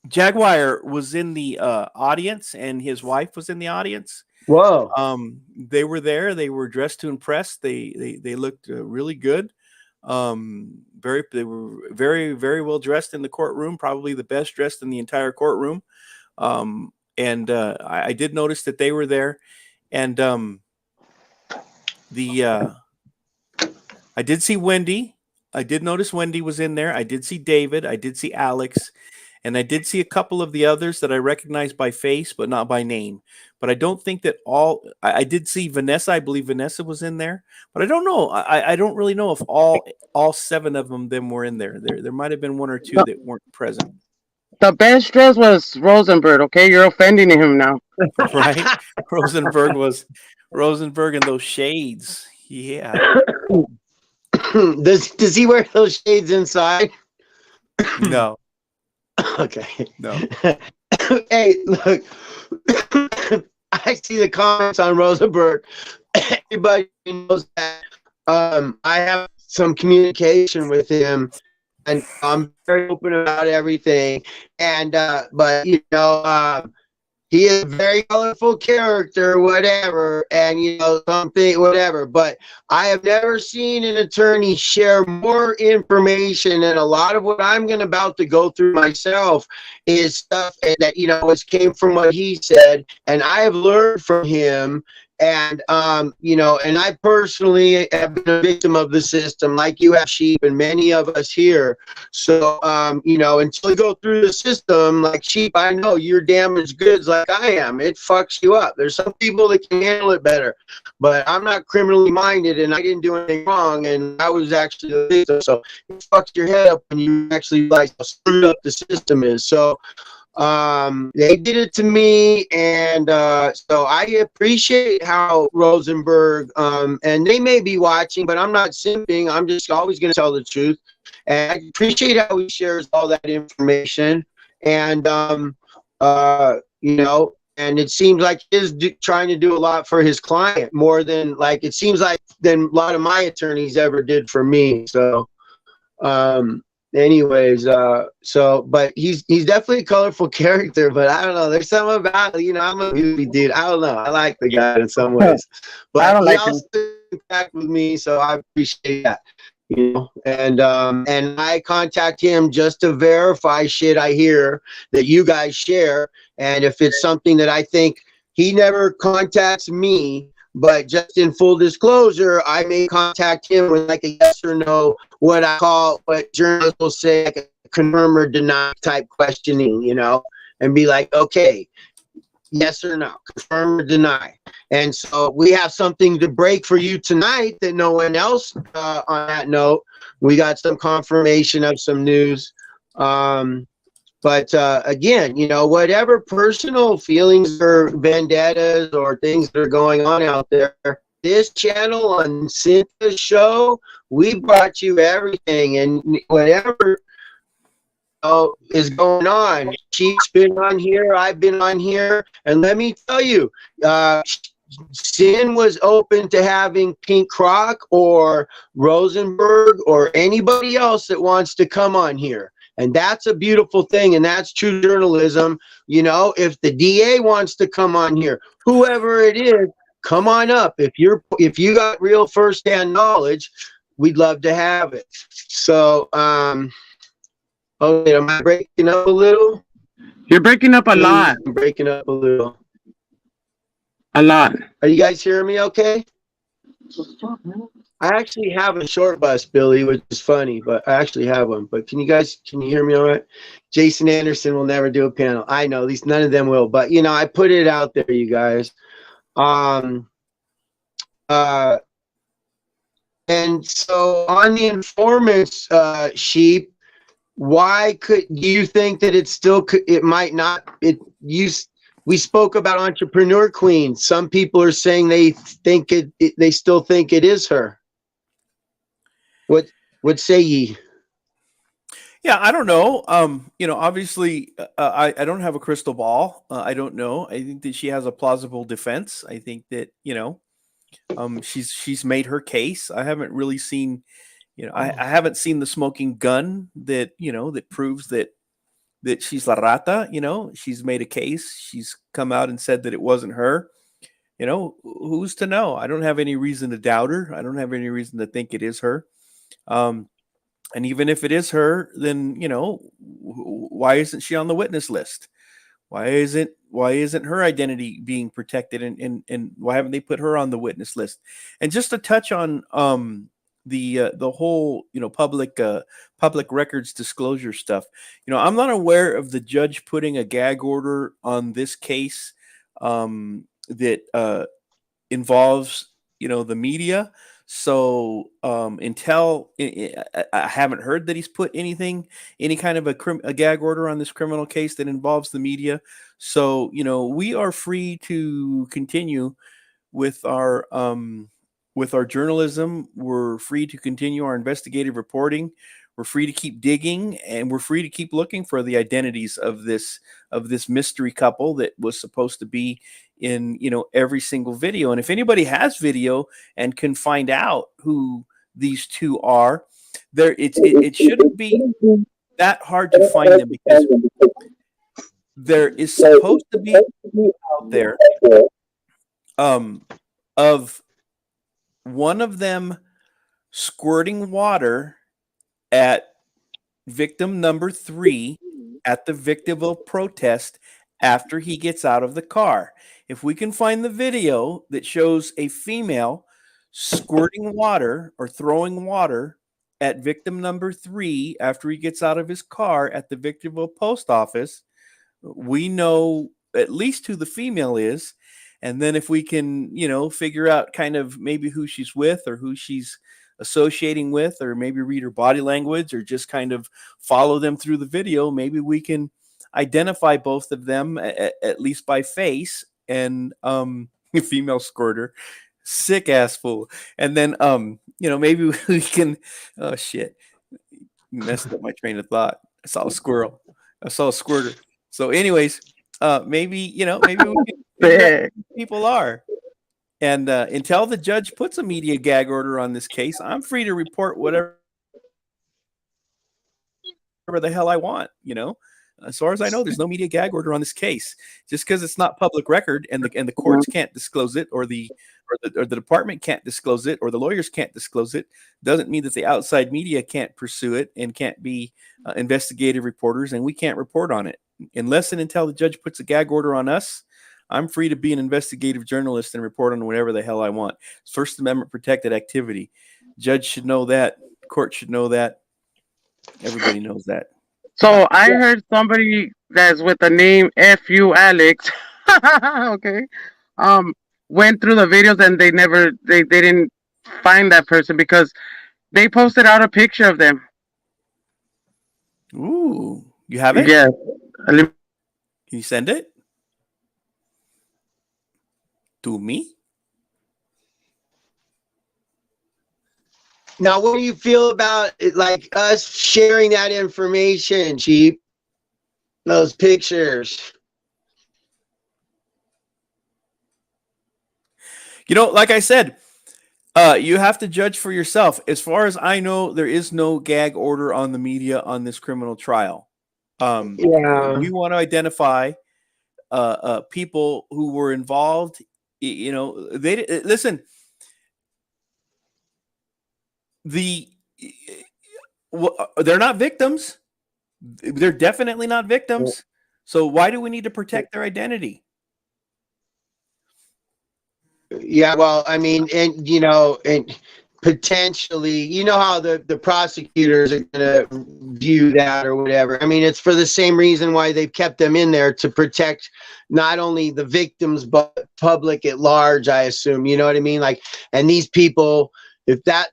Jaguar was in the audience, and his wife was in the audience. Whoa. They were there. They were dressed to impress. They looked really good. They were very, very well dressed in the courtroom. Probably the best dressed in the entire courtroom. And I did notice that they were there, and I did see Wendy. I did notice Wendy was in there. I did see David. I did see Alex. And I did see a couple of the others that I recognized by face, but not by name. But I don't think that I did see Vanessa. I believe Vanessa was in there. But I don't know. I don't really know if all 7 of them were in there. There might have been 1 or 2 that weren't present. The best dress was Rosenberg. Okay, you're offending him now. Right? Rosenberg and those shades. Yeah. Does he wear those shades inside? No. Okay. No. Hey, look. I see the comments on Rosenberg. Everybody knows that I have some communication with him, and I'm very open about everything. And but he is a very colorful character, whatever, and something, whatever. But I have never seen an attorney share more information, and a lot of what I'm about to go through myself is stuff that it came from what he said, and I have learned from him. And and I personally have been a victim of the system, like you have, Sheep, and many of us here. So until you go through the system, like Sheep, I know you're damaged goods like I am. It fucks you up. There's some people that can handle it better, but I'm not criminally minded, and I didn't do anything wrong, and I was actually the victim. So it fucks your head up when you actually realize how screwed up the system is. So they did it to me, and so I appreciate how Rosenberg, and they may be watching, but I'm not simping. I'm just always going to tell the truth, and I appreciate how he shares all that information. And and it seems like he's trying to do a lot for his client, more than than a lot of my attorneys ever did for me. So anyways, but he's definitely a colorful character, but I don't know, there's something about, I'm a movie dude. I don't know, I like the guy in some ways, but I don't he like also contact with me, so I appreciate that. And I contact him just to verify shit I hear that you guys share, and if it's something that I think, he never contacts me. But just in full disclosure, I may contact him with like a yes or no, what journalists will say, like a confirm or deny type questioning, and be like, okay, yes or no, confirm or deny. And so we have something to break for you tonight that no one else, on that note, we got some confirmation of some news. But again, whatever personal feelings or vendettas or things that are going on out there, this channel on Cynthia's show, we brought you everything, and whatever is going on. She's been on here, I've been on here, and let me tell you, Sin was open to having Pink Croc or Rosenberg or anybody else that wants to come on here. And that's a beautiful thing, and that's true journalism. If the DA wants to come on here, whoever it is, come on up. If you got real firsthand knowledge, we'd love to have it. So, okay, am I breaking up a little? You're breaking up a lot. I'm breaking up a little. A lot. Are you guys hearing me okay? I actually have a short bus, Billy, which is funny, but I actually have one. But can you hear me all right? Jason Anderson will never do a panel. I know, at least none of them will, but I put it out there, you guys. And so on the informants, Sheep, do you think that it might not, we spoke about Entrepreneur Queen. Some people are saying they still think it is her. What say ye? Yeah, I don't know. Obviously, I don't have a crystal ball. I don't know. I think that she has a plausible defense. I think that she's made her case. I haven't really seen, I haven't seen the smoking gun that that proves that she's la rata. She's made a case. She's come out and said that it wasn't her. Who's to know? I don't have any reason to doubt her. I don't have any reason to think it is her. And even if it is her, then why isn't she on the witness list? Why isn't her identity being protected, and why haven't they put her on the witness list? And just to touch on the whole public records disclosure stuff, I'm not aware of the judge putting a gag order on this case that involves the media. So until I haven't heard that he's put any kind of a gag order on this criminal case that involves the media. So we are free to continue with our journalism. We're free to continue our investigative reporting. We're free to keep digging, and we're free to keep looking for the identities of this mystery couple that was supposed to be in every single video. And if anybody has video and can find out who these two are. It shouldn't be that hard to find them because there is supposed to be out there of one of them squirting water at victim number 3 at the Victorville protest after he gets out of the car. If we can find the video that shows a female squirting water or throwing water at victim number 3 after he gets out of his car at the Victorville post office, we know at least who the female is. And then if we can, figure out kind of maybe who she's with or who she's associating with, or maybe read her body language or just kind of follow them through the video, maybe we can identify both of them at least by face. And female squirter, sick ass fool. And then maybe we can, oh shit, messed up my train of thought. I saw a squirter. So anyways, maybe we can figure out who people are. And until the judge puts a media gag order on this case, I'm free to report whatever the hell I want, As far as I know, there's no media gag order on this case. Just because it's not public record and the courts can't disclose it, or the department can't disclose it, or the lawyers can't disclose it, doesn't mean that the outside media can't pursue it and can't be investigative reporters, and we can't report on it. Unless and until the judge puts a gag order on us, I'm free to be an investigative journalist and report on whatever the hell I want. First Amendment protected activity. Judge should know that. Court should know that. Everybody knows that. So I heard somebody that's with the name FU Alex, okay, went through the videos and they didn't find that person because they posted out a picture of them. Ooh, you have it? Yeah. Can you send it to me? Now, what do you feel about it, like us sharing that information, Chief? Those pictures. Like I said, you have to judge for yourself. As far as I know, there is no gag order on the media on this criminal trial. We want to identify people who were involved. They listen. They're not victims. They're definitely not victims. So why do we need to protect their identity? Yeah, well, I mean, and potentially, how the prosecutors are going to view that or whatever. I mean, it's for the same reason why they've kept them in there, to protect not only the victims but public at large, I assume. You know what I mean? Like, and these people, that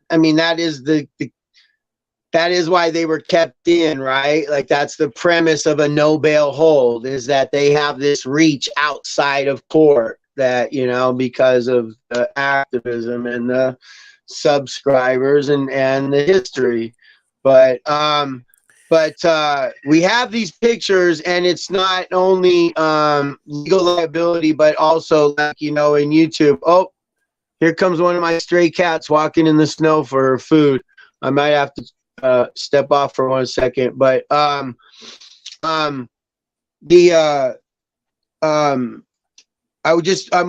is why they were kept in, right? Like, that's the premise of a no bail hold, is that they have this reach outside of court, that, because of the activism and the subscribers and the history. But we have these pictures, and it's not only legal liability, but also, like, in YouTube. Oh, here comes one of my stray cats walking in the snow for her food. I might have to step off for 1 second, but I'm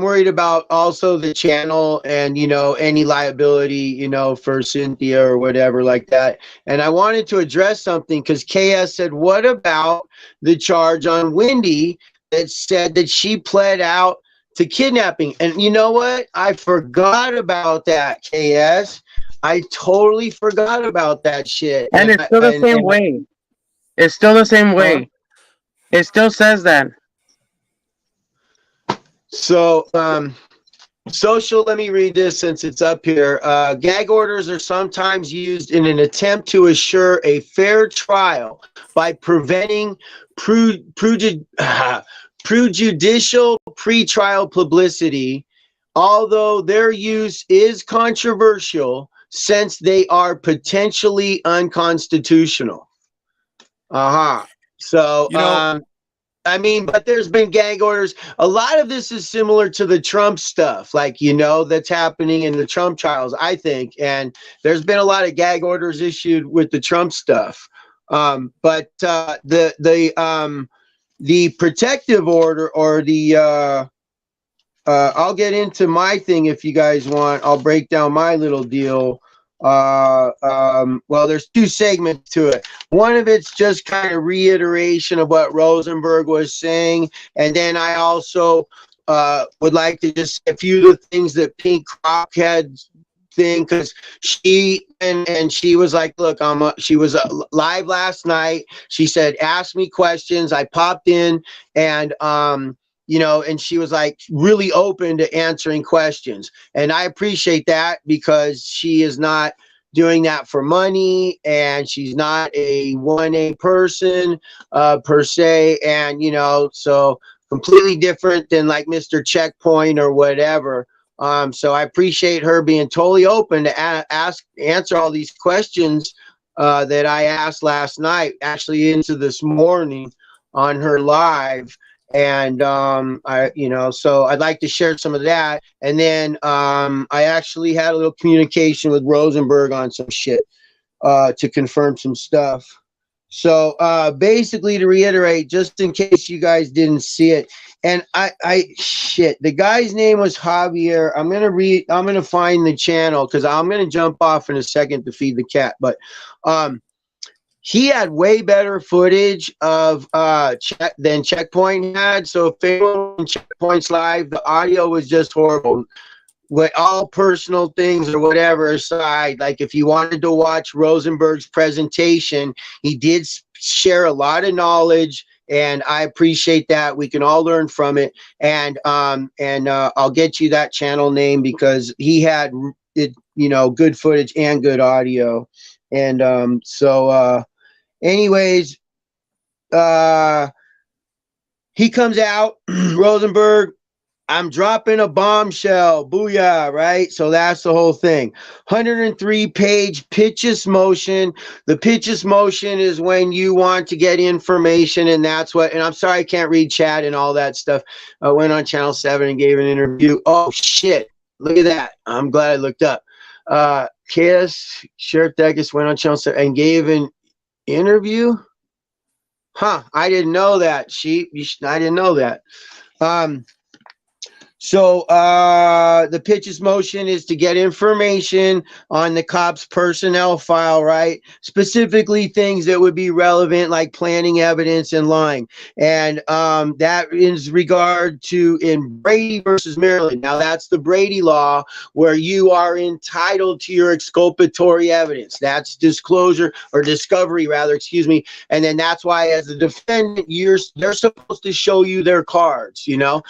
worried about also the channel and, any liability, for Cynthia or whatever like that. And I wanted to address something, because KS said, what about the charge on Wendy that said that she pled out to kidnapping? And you know what? I forgot about that, KS. I totally forgot about that shit. And it's still the same way. It's still the same way. It still says that. So, social, let me read this since it's up here. Gag orders are sometimes used in an attempt to assure a fair trial by preventing prejudicial pretrial publicity, although their use is controversial since they are potentially unconstitutional. So, I mean, but there's been gag orders. A lot of this is similar to the Trump stuff, like, that's happening in the Trump trials, I think. And there's been a lot of gag orders issued with the Trump stuff. But the protective order, or the I'll get into my thing if you guys want. I'll break down my little deal. Well, there's two segments to it. One of it's just kind of reiteration of what Rosenberg was saying, and then I also would like to just say a few of the things that Pink Croc had thing, because she was like, look, she was live last night. She said, ask me questions. I popped in, and and she was like really open to answering questions. And I appreciate that, because she is not doing that for money, and she's not a 1A person per se. And, so completely different than like Mr. Checkpoint or whatever. So I appreciate her being totally open to answer all these questions that I asked last night, actually into this morning on her live. And so I'd like to share some of that. And then I actually had a little communication with Rosenberg on some shit to confirm some stuff. So basically, to reiterate, just in case you guys didn't see it, and the guy's name was Javier. I'm gonna find the channel, because I'm gonna jump off in a second to feed the cat. But he had way better footage of than Checkpoint had. So if anyone on Checkpoint's live, the audio was just horrible. With all personal things or whatever aside, like if you wanted to watch Rosenberg's presentation, he did share a lot of knowledge, and I appreciate that. We can all learn from it. And I'll get you that channel name, because he had it, good footage and good audio. And anyways, he comes out, Rosenberg, I'm dropping a bombshell, booyah, right? So that's the whole thing. 103-page pitches motion. The pitches motion is when you want to get information, and that's what, and I'm sorry I can't read chat and all that stuff. I went on Channel 7 and gave an interview. Oh, shit. Look at that. I'm glad I looked up. Sheriff Degas went on Channel 7 and gave an interview? Huh, I didn't know that. I didn't know that. So the pitches motion is to get information on the cop's personnel file, right? Specifically things that would be relevant, like planning evidence and lying. And that is regard to in Brady versus Maryland. Now that's the Brady law, where you are entitled to your exculpatory evidence. That's disclosure, or discovery rather, excuse me. And then that's why, as a defendant, they're supposed to show you their cards. We know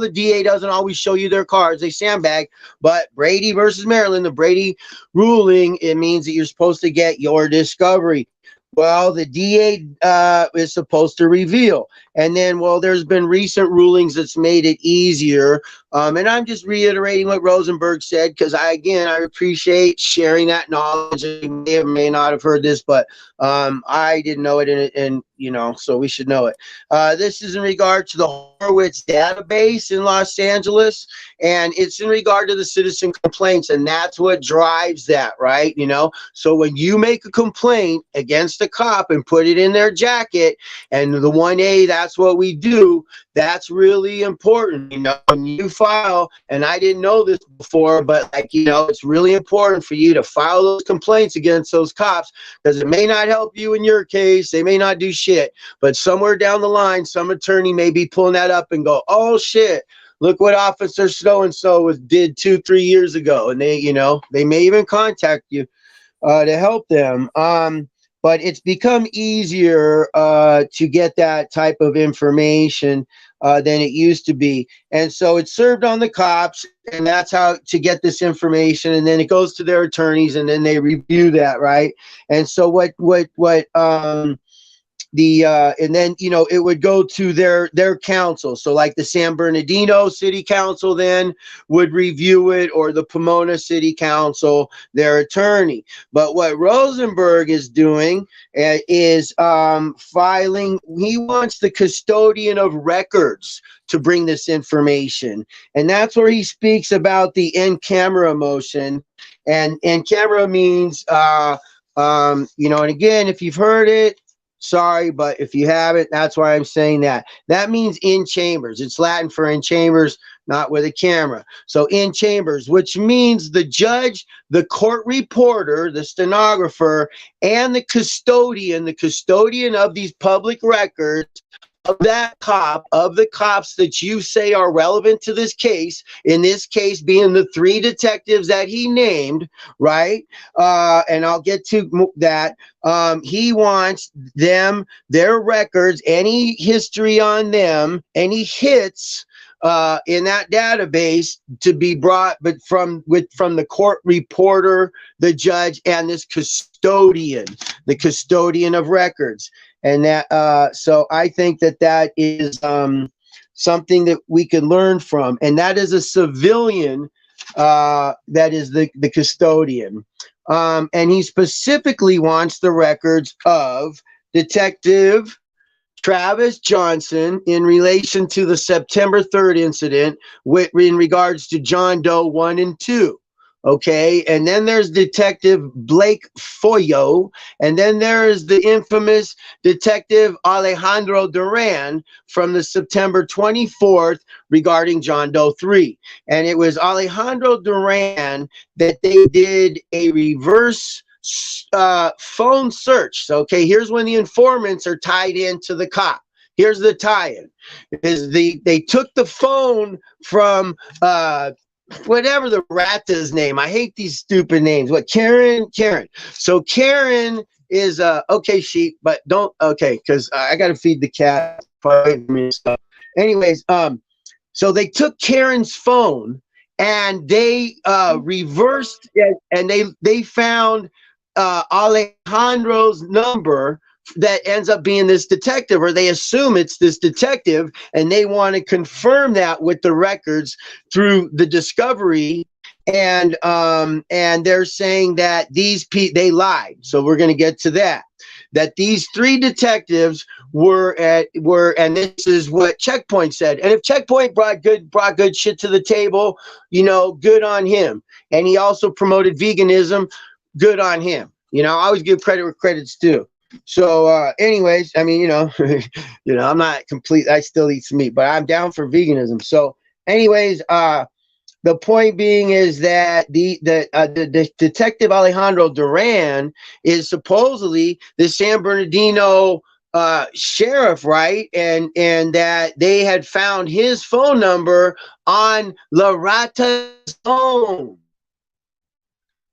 the DA doesn't always show you their cards. They sandbag. But Brady versus Maryland, the Brady ruling, it means that you're supposed to get your discovery. Well, the DA is supposed to reveal. And then, well, there's been recent rulings that's made it easier. And I'm just reiterating what Rosenberg said, because I appreciate sharing that knowledge. You may or may not have heard this, but I didn't know it, and so we should know it. This is in regard to the Horowitz database in Los Angeles, and it's in regard to the citizen complaints, and that's what drives that, right? So when you make a complaint against a cop and put it in their jacket, and the 1A, that's what we do. That's really important, when you file, and I didn't know this before, but it's really important for you to file those complaints against those cops, because it may not help you in your case. They may not do shit, but somewhere down the line, some attorney may be pulling that up and go, oh shit, look what Officer so-and-so did 2-3 years ago. And they may even contact you to help them. But it's become easier to get that type of information than it used to be. And so it's served on the cops, and that's how to get this information. And then it goes to their attorneys, and then they review that, right? And so what and then it would go to their council. So like the San Bernardino City Council then would review it, or the Pomona City Council, their attorney. But what Rosenberg is doing is filing. He wants the custodian of records to bring this information, and that's where he speaks about the in camera motion. And in camera means and again, if you've heard it, sorry, but if you haven't, that's why I'm saying that. That means in chambers. It's Latin for in chambers, not with a camera. So in chambers, which means the judge, the court reporter, the stenographer, and the custodian of these public records, of the cops that you say are relevant to this case, in this case being the 3 detectives that he named, right? And I'll get to that. He wants their records, any history on them, any hits in that database to be brought, but from the court reporter, the judge, and this custodian, the custodian of records. And that, so I think that is something that we can learn from. And that is a civilian that is the custodian. And he specifically wants the records of Detective Travis Johnson in relation to the September 3rd incident in regards to John Doe 1 and 2. Okay, and then there's Detective Blake Foyo, and then there is the infamous Detective Alejandro Duran from the September 24th regarding John Doe 3. And it was Alejandro Duran that they did a reverse phone search. So, okay, here's when the informants are tied into the cop. Here's the tie-in. They took the phone from whatever the rata's name. I hate these stupid names. What, Karen? So Karen is okay, sheep, but don't, okay, because I got to feed the cat. Anyways, so they took Karen's phone and they reversed it, and they found Alejandro's number that ends up being this detective, or they assume it's this detective, and they want to confirm that with the records through the discovery. And they're saying that they lied. So we're going to get to that. That these 3 detectives were, and this is what Checkpoint said. And if Checkpoint brought good shit to the table, good on him. And he also promoted veganism, good on him. I always give credit where credit's due. So anyways, I mean, I'm not complete. I still eat some meat, but I'm down for veganism. So anyways, the point being is that the Detective Alejandro Duran is supposedly the San Bernardino sheriff, right? And that they had found his phone number on La Rata's phone.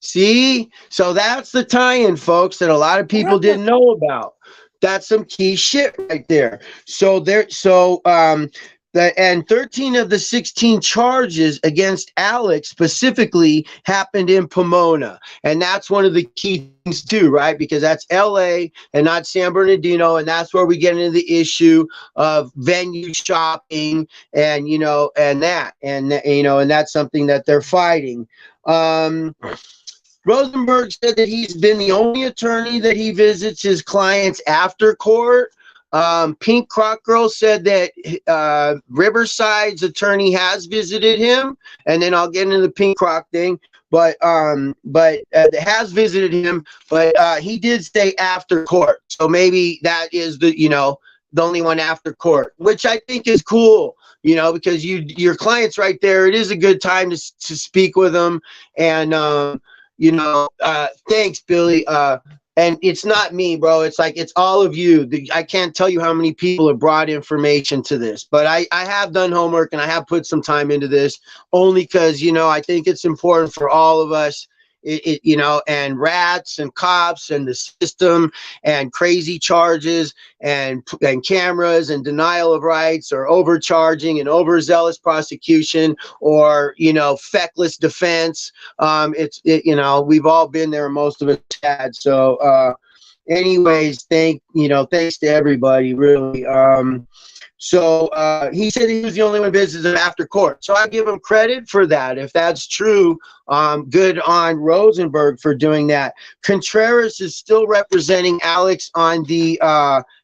See, so that's the tie-in, folks, that a lot of people didn't know about. That's some key shit right there. And 13 of the 16 charges against Alex specifically happened in Pomona. And that's one of the key things too, right? Because that's LA and not San Bernardino. And that's where we get into the issue of venue shopping and, and that's something that they're fighting. Rosenberg said that he's been the only attorney that he visits his clients after court. Pink Croc Girl said that Riverside's attorney has visited him, and then I'll get into the Pink Croc thing. But has visited him, but he did stay after court. So maybe that is the only one after court, which I think is cool. Because your client's right there. It is a good time to speak with them, and thanks, Billy. And it's not me, bro. It's all of you. I can't tell you how many people have brought information to this, but I have done homework and I have put some time into this only because, I think it's important for all of us, and rats and cops and the system and crazy charges and cameras and denial of rights or overcharging and overzealous prosecution or, feckless defense. We've all been there. Most of us had. So, anyways, thanks to everybody, really. So he said he was the only one in business after court. So I give him credit for that. If that's true, good on Rosenberg for doing that. Contreras is still representing Alex on the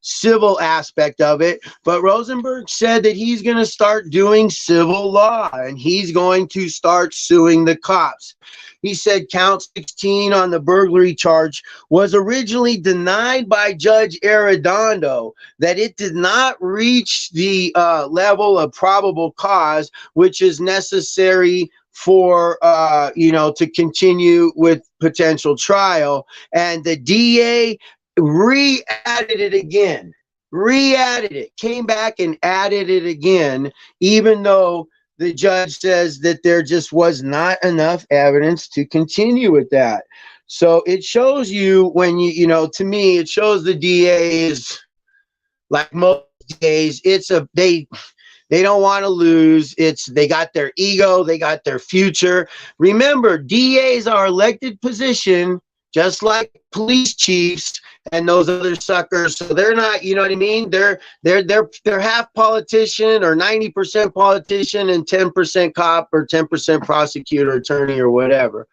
civil aspect of it, but Rosenberg said that he's going to start doing civil law and he's going to start suing the cops. He said count 16 on the burglary charge was originally denied by Judge Arredondo, that it did not reach the level of probable cause, which is necessary for, to continue with potential trial. And the DA re-added it again, came back and added it again, even though the judge says that there just was not enough evidence to continue with that. So it shows you when to me, it shows the DA is like most DAs. They don't want to lose. They got their ego. They got their future. Remember, DAs are elected position, just like police chiefs and those other suckers. So they're not, you know what I mean? They're half politician or 90% politician and 10% cop or 10% prosecutor, attorney, or whatever.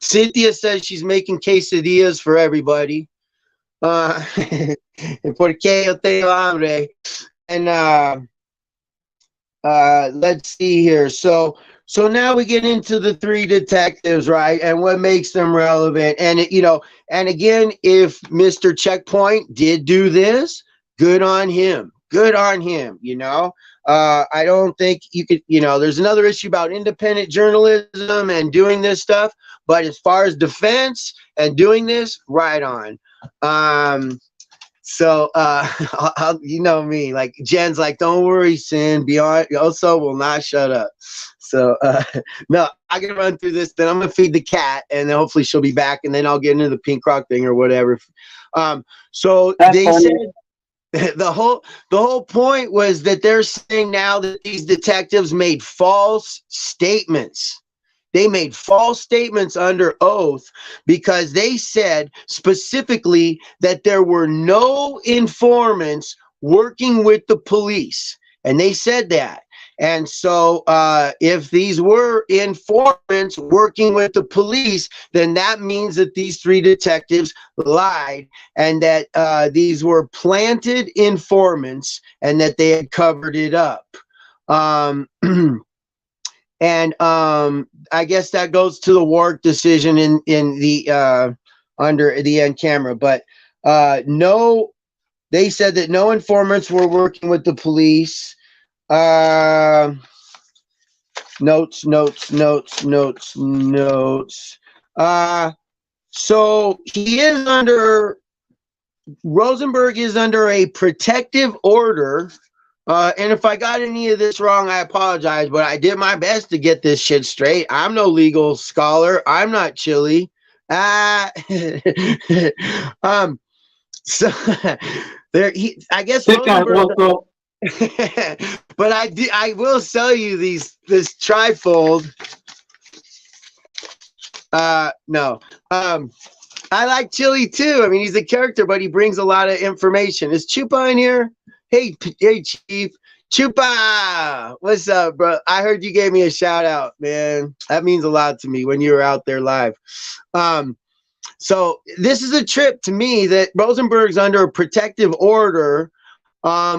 Cynthia says she's making quesadillas for everybody. Porque yo tengo hambre. And let's see here. So now we get into the three detectives, right? And what makes them relevant. And and again, if Mr. Checkpoint did do this, good on him. Good on him, I don't think you could, there's another issue about independent journalism and doing this stuff. But as far as defense and doing this, right on. So you know me, like Jen's like, don't worry, Sin, beyond also will not shut up. So no, I can run through this, then I'm gonna feed the cat and then hopefully she'll be back and then I'll get into the pink rock thing or whatever. So that's they funny. Said the whole point was that they're saying now that these detectives made false statements. They made false statements under oath because they said specifically that there were no informants working with the police. And they said that. And so if these were informants working with the police, then that means that these three detectives lied and that these were planted informants and that they had covered it up. And I guess that goes to the Warwick decision in the under the end camera. But no, they said that no informants were working with the police. Notes. So he is under, Rosenberg is under a protective order. And if I got any of this wrong, I apologize, but I did my best to get this shit straight. I'm no legal scholar. I'm not Chili. So there, I guess Rosenberg, but I will sell you this trifold. No. I like Chili too. I mean, he's a character, but he brings a lot of information. Is Chupa in here? Hey, Chief. Chupa! What's up, bro? I heard you gave me a shout out, man. That means a lot to me when you were out there live. So this is a trip to me that Rosenberg's under a protective order,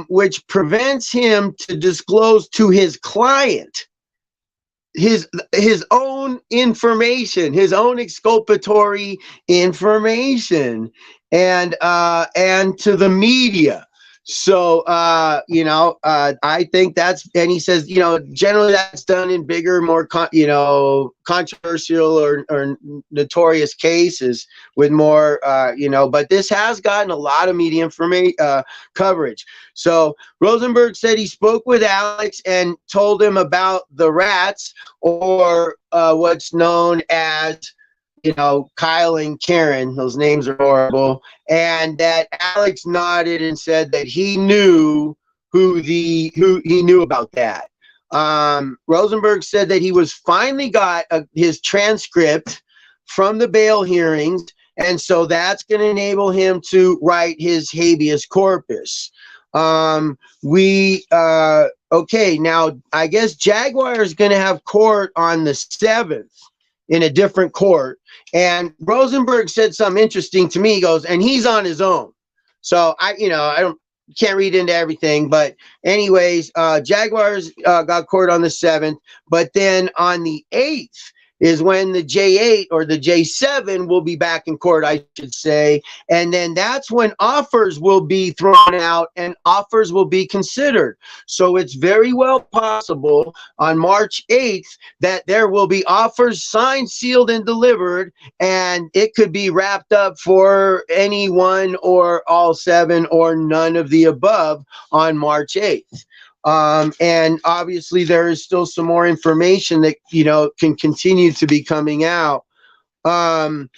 which prevents him to disclose to his client his own information, his own exculpatory information, and to the media. So, I think that's, and he says, generally that's done in bigger, more, controversial or notorious cases with more, but this has gotten a lot of media information, coverage. So Rosenberg said he spoke with Alex and told him about the rats, or what's known as, Kyle and Karen. Those names are horrible. And that Alex nodded and said that he knew who he knew about that. Rosenberg said that he was finally got his transcript from the bail hearings, And so that's going to enable him to write his habeas corpus. Okay, now I guess Jaguar is going to have court on the 7th in a different court. And Rosenberg said something interesting to me. He goes, and he's on his own. So I can't read into everything, but anyways, Jaguars got court on the 7th, but then on the 8th is when the J8 or the J7 will be back in court, I should say. And then that's when offers will be thrown out and offers will be considered. So it's very well possible on March 8th that there will be offers signed, sealed, and delivered, and it could be wrapped up for any one or all 7 or none of the above on March 8th. And obviously there is still some more information that, can continue to be coming out. On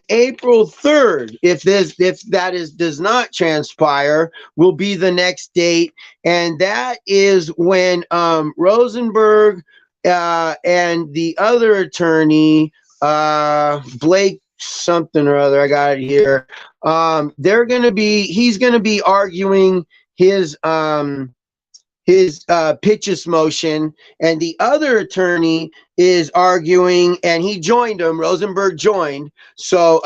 April 3rd, if that does not transpire, will be the next date. And that is when, Rosenberg, and the other attorney, Blake something or other, I got it here. He's going to be arguing his pitches motion, and the other attorney is arguing, and he joined him. Rosenberg joined. So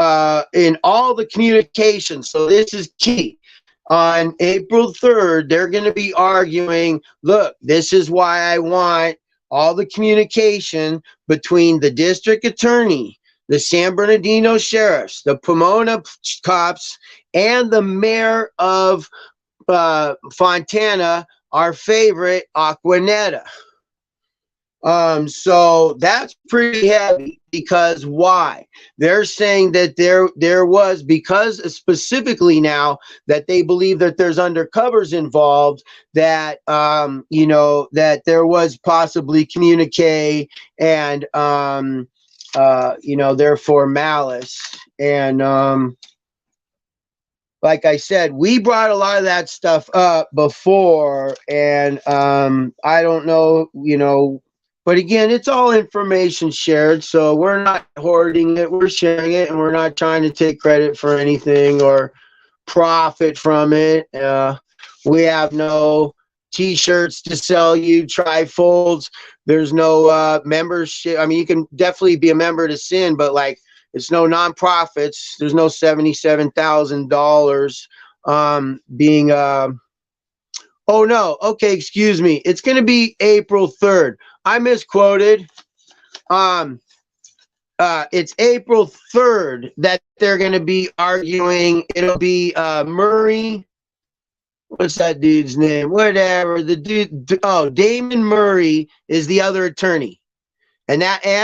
in all the communications, so this is key. On April 3rd, they're going to be arguing, look, this is why I want all the communication between the district attorney, the San Bernardino sheriffs, the Pomona cops, and the mayor of Fontana, our favorite, Aquanetta. So that's pretty heavy, because why? They're saying that there was, because specifically now that they believe that there's undercovers involved, that that there was possibly communique and therefore malice. And like I said, we brought a lot of that stuff up before, and I don't know, but again, it's all information shared, so we're not hoarding it, we're sharing it, and we're not trying to take credit for anything or profit from it. We have no t-shirts to sell you, trifolds. There's no membership. I mean, you can definitely be a member to sin, but like, it's no nonprofits. There's no $77,000 being oh no, okay, excuse me. It's going to be April 3rd. I misquoted. It's April 3rd that they're going to be arguing. It'll be Murray. What's that dude's name? Whatever. The dude, Damon Murray is the other attorney. And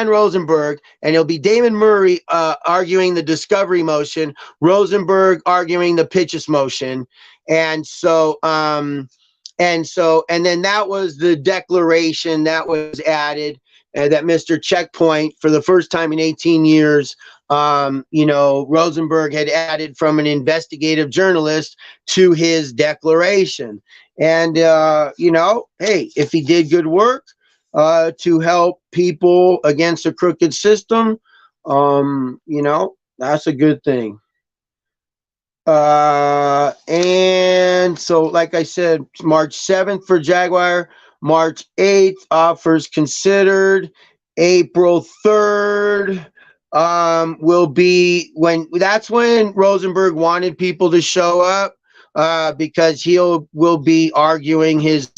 Rosenberg, and it'll be Damon Murray arguing the discovery motion, Rosenberg arguing the pitches motion. And then that was the declaration that was added, that Mr. Checkpoint, for the first time in 18 years, Rosenberg had added from an investigative journalist to his declaration. And, hey, if he did good work to help people against a crooked system, that's a good thing. And so, like I said, March 7th for Jaguar, March 8th, offers considered, April 3rd, will be that's when Rosenberg wanted people to show up, because will be arguing his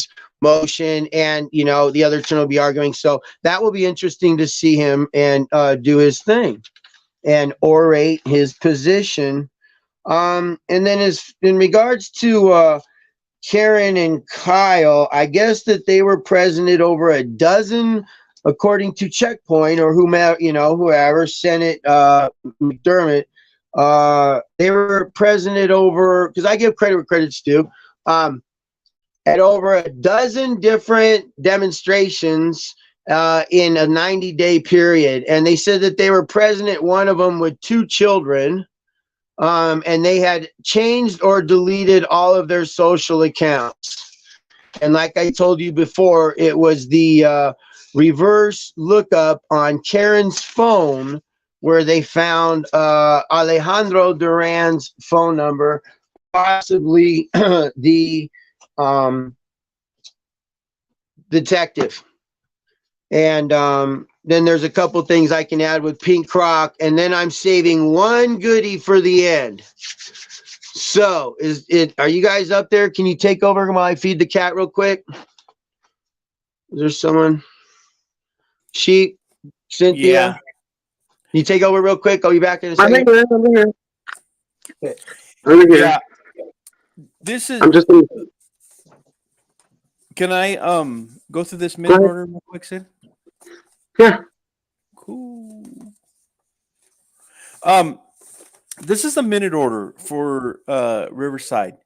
motion, and the other two will be arguing. So that will be interesting to see him and do his thing and orate his position. And then in regards to Karen and Kyle, I guess that they were present at over a dozen, according to Checkpoint or whoever, Senate McDermott. They were present at over, because I give credit where credit's due, at over a dozen different demonstrations in a 90-day period. And they said that they were present at one of them with 2 children. And they had changed or deleted all of their social accounts. And like I told you before, it was the reverse lookup on Karen's phone where they found Alejandro Duran's phone number, possibly the detective. And then there's a couple things I can add with Pink Croc, and then I'm saving one goodie for the end. So, are you guys up there? Can you take over while I feed the cat real quick? Is there someone? Sheep, Cynthia? Yeah. Can you take over real quick? I'll be back in a I'm second. here. I'm here. I'm here. Yeah. This is. I'm just. Can I go through this minute ahead. order real quick, Sid? Yeah. Cool. This is the minute order for Riverside.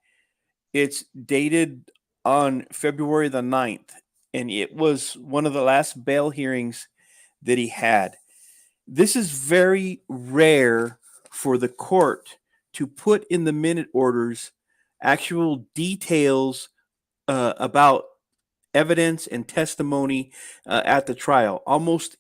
It's dated on February the 9th, and it was one of the last bail hearings that he had. This is very rare for the court to put in the minute orders actual details about evidence and testimony at the trial.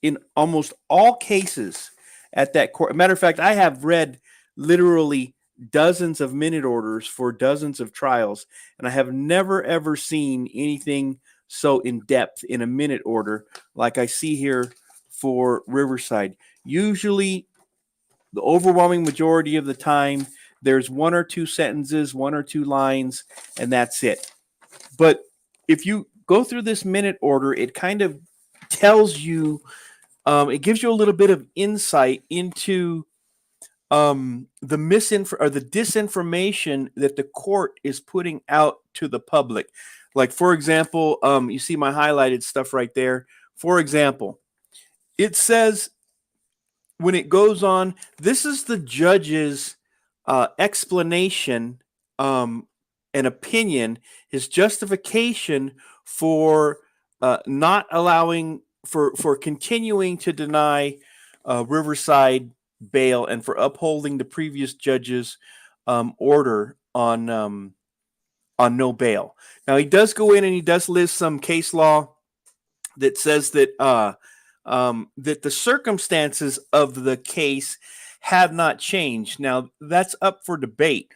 In almost all cases at that court. Matter of fact, I have read literally dozens of minute orders for dozens of trials, and I have never ever seen anything so in depth in a minute order like I see here for Riverside. Usually, the overwhelming majority of the time, there's one or two sentences, one or two lines, and that's it. But if you go through this minute order, it kind of tells you, it gives you a little bit of insight into the disinformation that the court is putting out to the public. Like, for example, you see my highlighted stuff right there. For example, it says when it goes on, this is the judge's explanation and opinion, his justification for not allowing for continuing to deny Riverside bail and for upholding the previous judge's order on no bail. Now he does go in and he does list some case law that says that that the circumstances of the case have not changed. Now that's up for debate.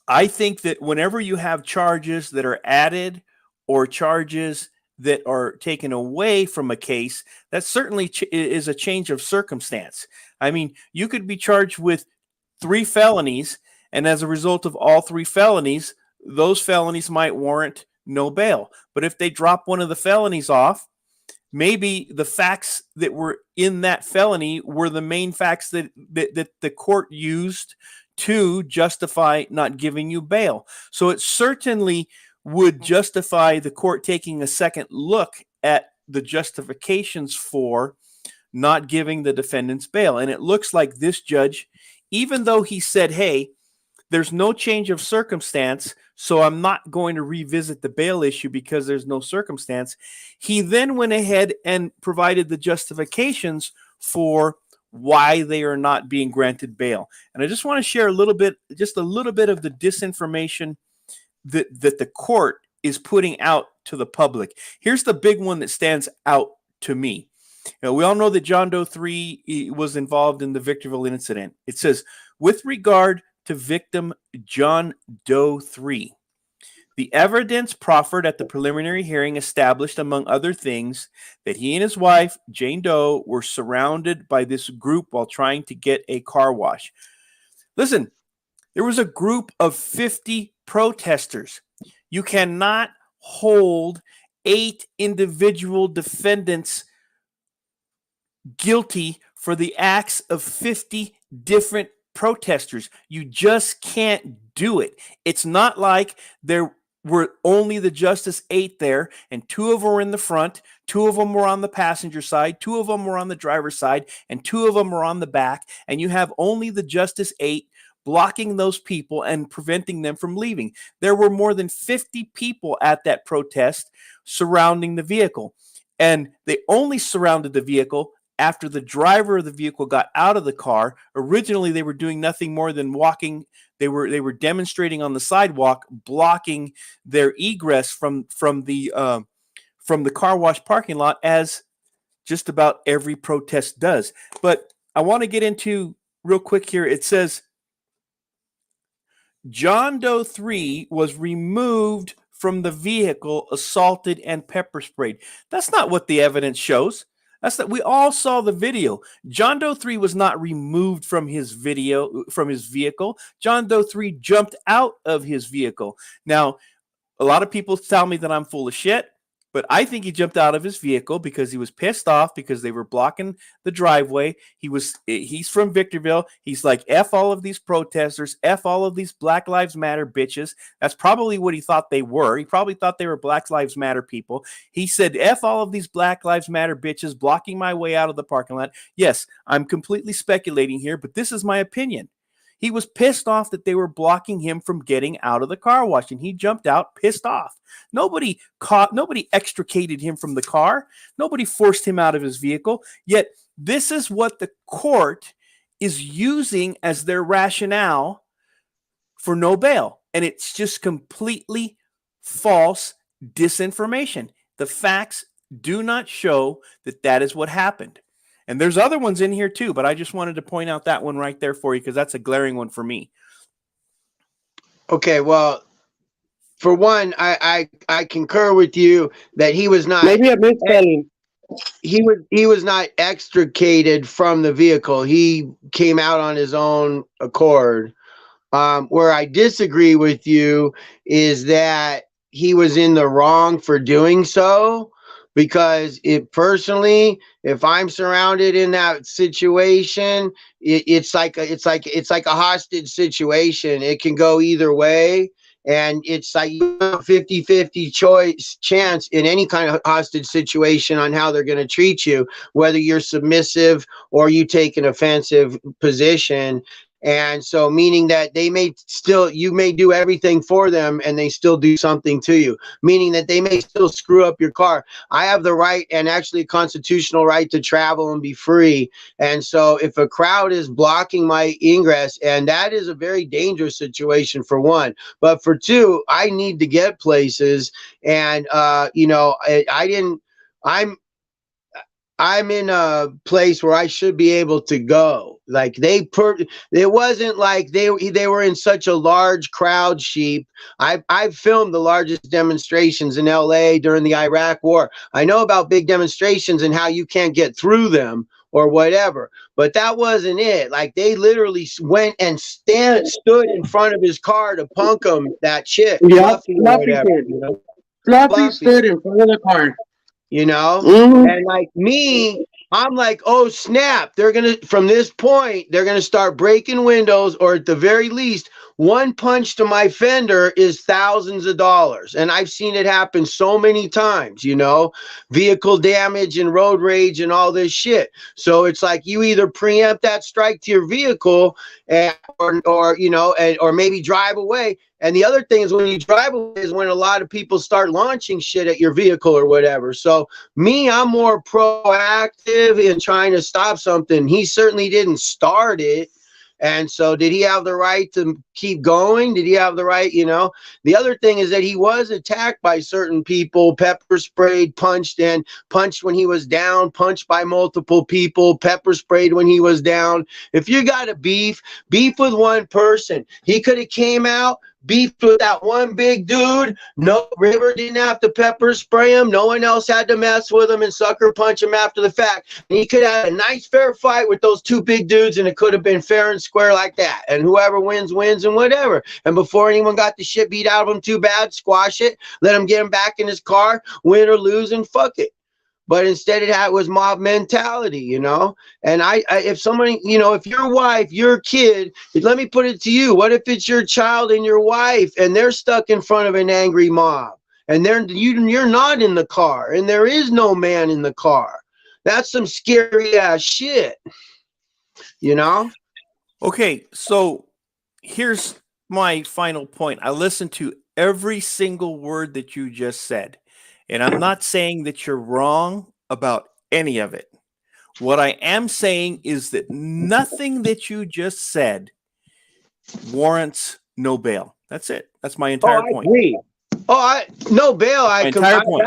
I think that whenever you have charges that are added or charges that are taken away from a case, that certainly is a change of circumstance. I mean, you could be charged with 3 felonies, and as a result of all 3 felonies, those felonies might warrant no bail. But if they drop one of the felonies off, maybe the facts that were in that felony were the main facts that the court used to justify not giving you bail. So it certainly would justify the court taking a second look at the justifications for not giving the defendants bail. And it looks like this judge, even though he said, hey, there's no change of circumstance, so I'm not going to revisit the bail issue because there's no circumstance. He then went ahead and provided the justifications for why they are not being granted bail. And I just want to share just a little bit of the disinformation that the court is putting out to the public. Here's the big one that stands out to me. We all know that John Doe 3 was involved in the Victorville incident. It says, with regard to victim John Doe 3, the evidence proffered at the preliminary hearing established, among other things, that he and his wife, Jane Doe, were surrounded by this group while trying to get a car wash. Listen, there was a group of 50 protesters. You cannot hold 8 individual defendants guilty for the acts of 50 different protesters. You just can't do it. It's not like there were only the Justice 8 there, and 2 of them were in the front, 2 of them were on the passenger side, 2 of them were on the driver's side, and 2 of them were on the back, and you have only the Justice 8 blocking those people and preventing them from leaving. There were more than 50 people at that protest surrounding the vehicle, and they only surrounded the vehicle after the driver of the vehicle got out of the car. Originally, they were doing nothing more than walking. They were demonstrating on the sidewalk, blocking their egress from the car wash parking lot as just about every protest does. But I want to get into real quick here. It says John Doe 3 was removed from the vehicle, assaulted, and pepper sprayed. That's not what the evidence shows. That's that we all saw the video. John Doe 3 was not removed from his vehicle. John Doe 3 jumped out of his vehicle. Now, a lot of people tell me that I'm full of shit, but I think he jumped out of his vehicle because he was pissed off because they were blocking the driveway. He's from Victorville. He's like, F all of these protesters, F all of these Black Lives Matter bitches. That's probably what he thought they were. He probably thought they were Black Lives Matter people. He said, F all of these Black Lives Matter bitches blocking my way out of the parking lot. Yes, I'm completely speculating here, but this is my opinion. He was pissed off that they were blocking him from getting out of the car wash, and he jumped out pissed off. Nobody extricated him from the car. Nobody forced him out of his vehicle. Yet this is what the court is using as their rationale for no bail. And it's just completely false disinformation. The facts do not show that that is what happened. And there's other ones in here too, but I just wanted to point out that one right there for you because that's a glaring one for me. Okay, well, for one, I concur with you that he was not. Maybe a misspelling. He was not extricated from the vehicle. He came out on his own accord. Where I disagree with you is that he was in the wrong for doing so. Because if I'm surrounded in that situation, it's like a hostage situation. It can go either way. And it's like 50-50 chance in any kind of hostage situation on how they're going to treat you, whether you're submissive or you take an offensive position. And so meaning that you may do everything for them and they still do something to you, meaning that they may still screw up your car. I have the right and actually a constitutional right to travel and be free. And so if a crowd is blocking my ingress, and that is a very dangerous situation for one, but for two, I need to get places. And, I'm in a place where I should be able to go. Like it wasn't like they were in such a large crowd, Sheep. I've filmed the largest demonstrations in LA during the Iraq War. I know about big demonstrations and how you can't get through them or whatever, but that wasn't it. Like they literally went and stood in front of his car to punk him, that chick. Yeah, Fluffy stood in front of the car. And like me, I'm like, oh snap, from this point, they're gonna start breaking windows, or at the very least, one punch to my fender is thousands of dollars. And I've seen it happen so many times, vehicle damage and road rage and all this shit. So it's like you either preempt that strike to your vehicle or maybe drive away. And the other thing is when you drive away is when a lot of people start launching shit at your vehicle or whatever. So I'm more proactive in trying to stop something. He certainly didn't start it. And so did he have the right to keep going? Did he have the right, The other thing is that he was attacked by certain people, pepper sprayed, punched when he was down, punched by multiple people, pepper sprayed when he was down. If you got a beef with one person. He could have came out, beefed with that one big dude. No, River didn't have to pepper spray him. No one else had to mess with him and sucker punch him after the fact. And he could have a nice fair fight with those two big dudes, and it could have been fair and square like that. And whoever wins and whatever. And before anyone got the shit beat out of him too bad, squash it, let him get him back in his car, win or lose, and fuck it. But instead it was mob mentality, And if somebody, if your wife, your kid, let me put it to you. What if it's your child and your wife and they're stuck in front of an angry mob and you're not in the car and there is no man in the car? That's some scary ass shit, Okay, so here's my final point. I listened to every single word that you just said. And I'm not saying that you're wrong about any of it. What I am saying is that nothing that you just said warrants no bail. That's it. That's my entire point. Agree. No bail. Entire point.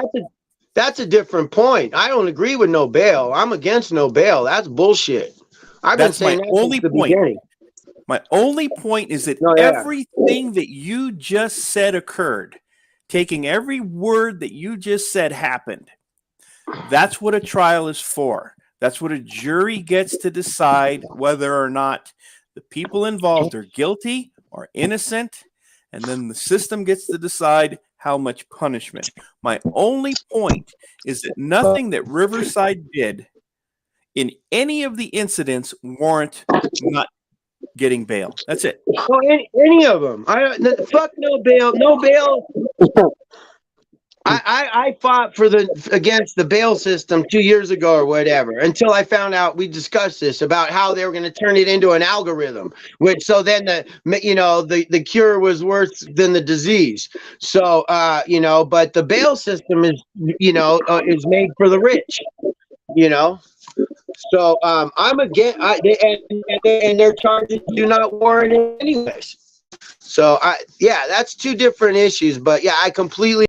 That's a different point. I don't agree with no bail. I'm against no bail. That's bullshit. I've been That's saying my that only since the point. beginning. My only point is that Oh, yeah. everything that you just said occurred. Taking every word that you just said happened. That's what a trial is for. That's what a jury gets to decide whether or not the people involved are guilty or innocent. And then the system gets to decide how much punishment. My only point is that nothing that Riverside did in any of the incidents warrant not getting bail. That's it. Oh, any of them. Fuck no bail. No bail. I fought against the bail system 2 years ago or whatever, until I found out, we discussed this, about how they were going to turn it into an algorithm, which, so then the cure was worse than the disease. So but the bail system is is made for the rich, So I'm against, and their charges do not warrant it anyways. So that's two different issues, but yeah, I completely.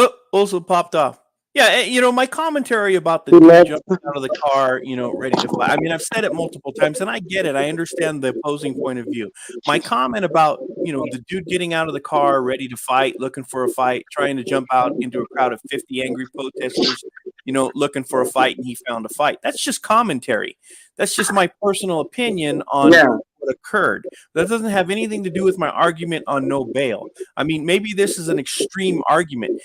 Oh, also popped off. Yeah, my commentary about the dude jumping out of the car, ready to fly. I mean, I've said it multiple times, and I get it. I understand the opposing point of view. My comment about, the dude getting out of the car, ready to fight, looking for a fight, trying to jump out into a crowd of 50 angry protesters, looking for a fight, and he found a fight. That's just commentary. That's just my personal opinion on what occurred. That doesn't have anything to do with my argument on no bail. I mean, maybe this is an extreme argument.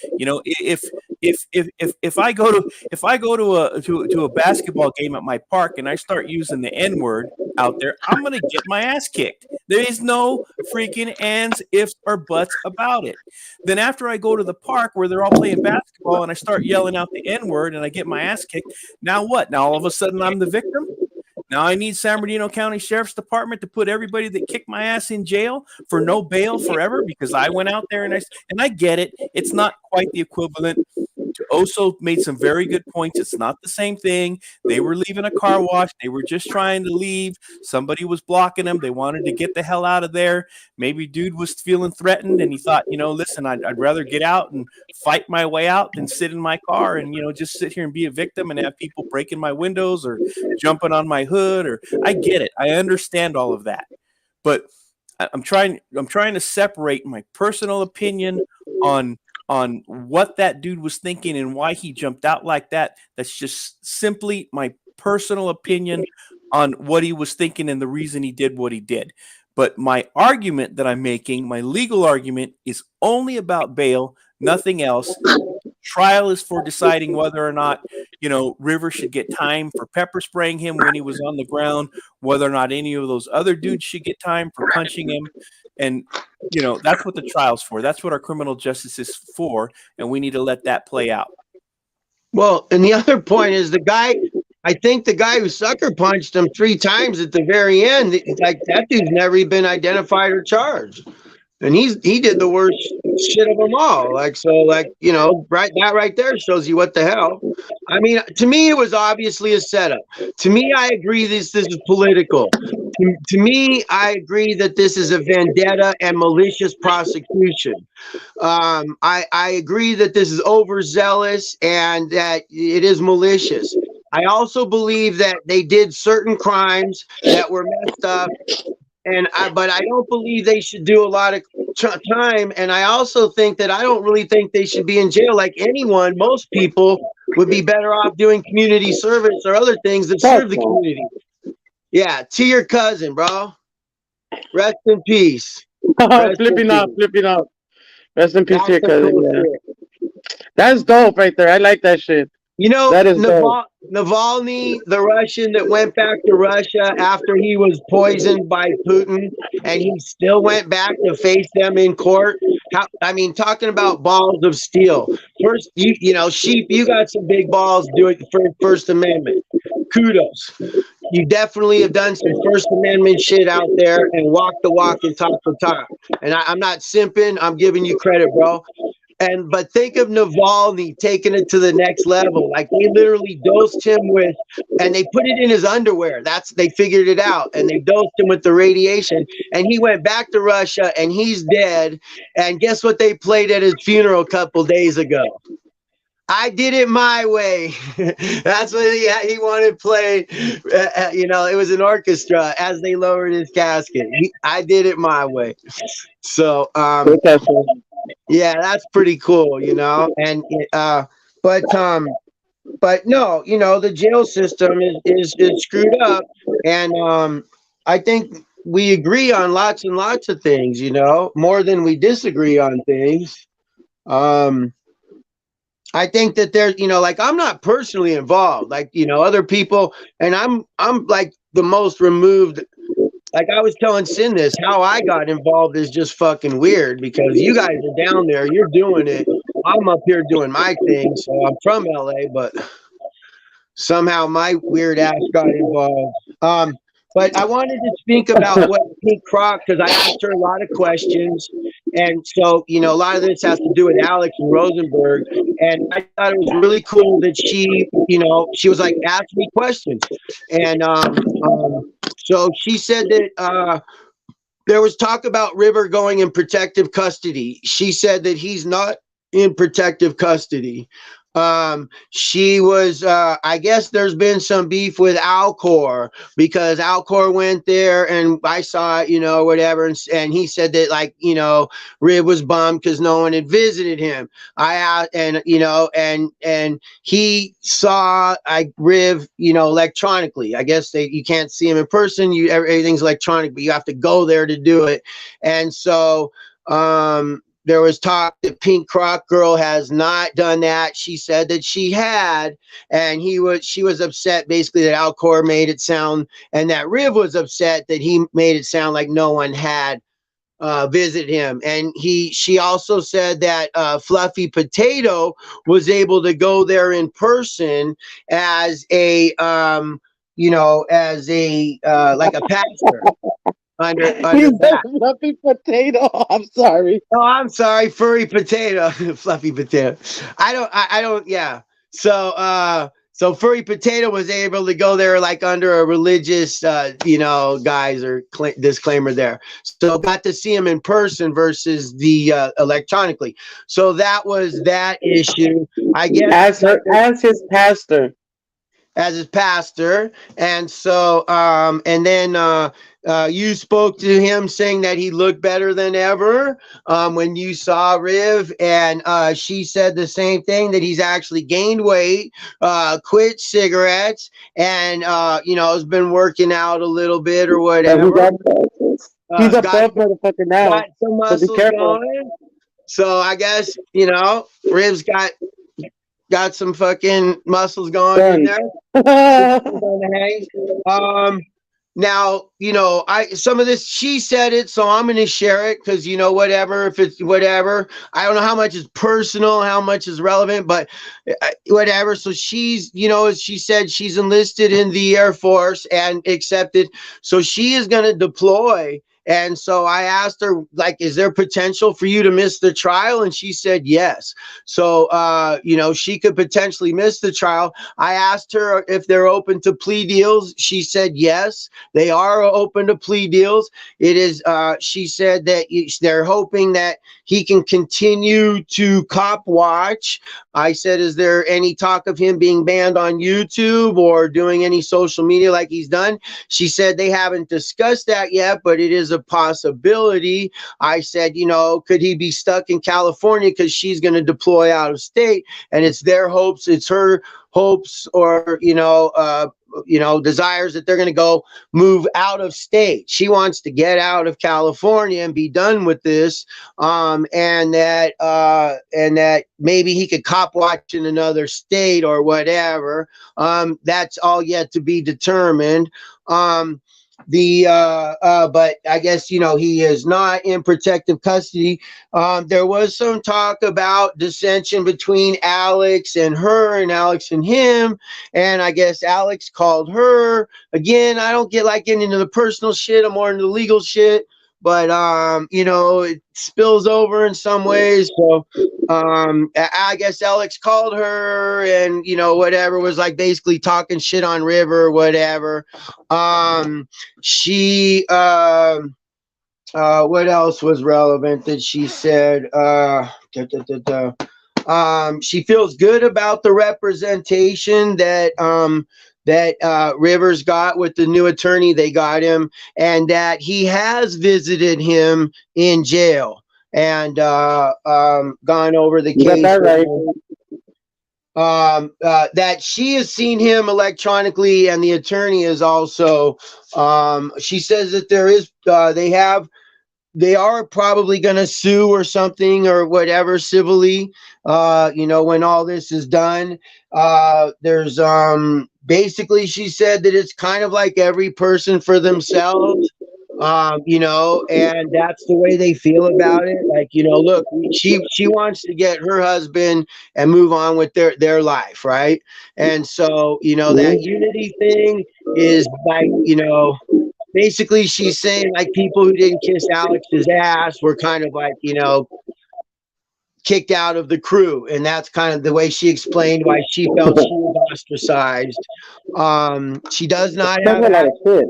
If I go to a basketball game at my park and I start using the N-word out there, I'm gonna get my ass kicked. There is no freaking ands, ifs, or buts about it. Then after I go to the park where they're all playing basketball and I start yelling out the N-word and I get my ass kicked, now what? Now all of a sudden I'm the victim? Now I need San Bernardino County Sheriff's Department to put everybody that kicked my ass in jail for no bail forever because I went out there and I get it. It's not quite the equivalent. Oso made some very good points. It's not the same thing. They were leaving a car wash. They were just trying to leave. Somebody was blocking them. They wanted to get the hell out of there. Maybe dude was feeling threatened and he thought, listen, I'd rather get out and fight my way out than sit in my car and, just sit here and be a victim and have people breaking my windows or jumping on my hood. Or I get it. I understand all of that. But I'm trying to separate my personal opinion on what that dude was thinking and why he jumped out like that. That's just simply my personal opinion on what he was thinking and the reason he did what he did. But my argument that I'm making, my legal argument, is only about bail, nothing else. Trial is for deciding whether or not, River should get time for pepper spraying him when he was on the ground, whether or not any of those other dudes should get time for punching him. And, that's what the trial's for. That's what our criminal justice is for. And we need to let that play out. Well, and the other point is I think the guy who sucker punched him 3 times at the very end, like that dude's never even been identified or charged. And he did the worst shit of them all. Right there shows you what the hell. I mean, to me, it was obviously a setup. To me, I agree this is political. To me, I agree that this is a vendetta and malicious prosecution. I agree that this is overzealous and that it is malicious. I also believe that they did certain crimes that were messed up. But I don't believe they should do a lot of time. And I also think that I don't really think they should be in jail like anyone. Most people would be better off doing community service or other things that serve the community. Yeah, to your cousin, bro. Rest in peace. Flipping up. Rest in peace to your cousin. That's dope right there. I like that shit. That is Navalny, the Russian that went back to Russia after he was poisoned by Putin, and he still went back to face them in court. Talking about balls of steel. First, Sheep, you got some big balls doing the First Amendment. Kudos. You definitely have done some First Amendment shit out there and walk the walk and talk the talk. And I'm not simping. I'm giving you credit, bro. but think of Navalny taking it to the next level. Like they literally dosed him with, and they put it in his underwear. They figured it out, and they dosed him with the radiation, and he went back to Russia, and he's dead. And guess what they played at his funeral a couple days ago? I did it my way. That's what he wanted played. It was an orchestra as they lowered his casket. I did it my way. So, yeah, that's pretty cool, And but no, the jail system is screwed up, and I think we agree on lots and lots of things, more than we disagree on things. I think that there's, like I'm not personally involved, like, other people, and I'm like the most removed. Like I was telling Sin this, how I got involved is just fucking weird because you guys are down there, you're doing it. I'm up here doing my thing. So I'm from LA, but somehow my weird ass got involved. But I wanted to speak about what Pink Croc, because I asked her a lot of questions. And so, a lot of this has to do with Alex and Rosenberg. And I thought it was really cool that she was like, ask me questions. And so she said that there was talk about River going in protective custody. She said that he's not in protective custody. She was I guess there's been some beef with Alcor because Alcor went there and I saw it, whatever, and he said that, like, Riv was bummed because no one had visited him. I asked, and he saw Riv, electronically. I guess you can't see him in person. Everything's electronic, but you have to go there to do it. And so there was talk that Pink Croc Girl has not done that. She said that she had, and she was upset basically that Alcor made it sound, and that Riv was upset that he made it sound like no one had visited him. And she also said that Fluffy Potato was able to go there in person as a like a pastor. Under that. Fluffy Potato. I'm sorry. Oh, I'm sorry, furry potato, fluffy potato. I don't. Yeah. So furry potato was able to go there like under a religious, guise or disclaimer there. So got to see him in person versus the electronically. So that was that issue. I guess as his pastor. As his pastor, and so and then you spoke to him saying that he looked better than ever when you saw Riv, and she said the same thing, that he's actually gained weight, quit cigarettes, and has been working out a little bit or whatever. He's a buff motherfucker now. Got some muscles going. So I guess Riv's got some fucking muscles going in there. Now, some of this, she said it, so I'm going to share it because, whatever, if it's whatever, I don't know how much is personal, how much is relevant, but whatever. So she's, as she said, she's enlisted in the Air Force and accepted. So she is going to deploy. And so I asked her, like, is there potential for you to miss the trial? And she said yes. So, she could potentially miss the trial. I asked her if they're open to plea deals. She said yes, they are open to plea deals. It is, she said that they're hoping that he can continue to cop watch. I said, is there any talk of him being banned on YouTube or doing any social media like he's done? She said they haven't discussed that yet, but it is a possibility. I said, could he be stuck in California because she's going to deploy out of state, and it's their hopes, it's her hopes, or desires that they're going to go move out of state. She wants to get out of California and be done with this, and that maybe he could cop watch in another state or whatever. That's all yet to be determined. But I guess he is not in protective custody. There was some talk about dissension between Alex and her and Alex and him, and I guess Alex called her again. I don't getting into the personal shit, I'm more into the legal shit, but you know, it spills over in some ways. So I guess Alex called her and, you know, whatever, was like basically talking shit on River or whatever. She what else was relevant that she said? She feels good about the representation that Rivers got with the new attorney they got him, and that he has visited him in jail and gone over the You got case that with right. him. That she has seen him electronically, and the attorney is also. She says that there is they are probably going to sue or something or whatever civilly, you know, when all this is done. There's basically, she said that it's kind of like every person for themselves, you know, and that's the way they feel about it. Like, you know, look, she wants to get her husband and move on with their life, right? And so, you know, that unity thing is like, you know, basically she's saying like people who didn't kiss Alex's ass were kind of like, you know, kicked out of the crew, and that's kind of the way she explained why she felt she was ostracized. She does not That's have a lot of shit.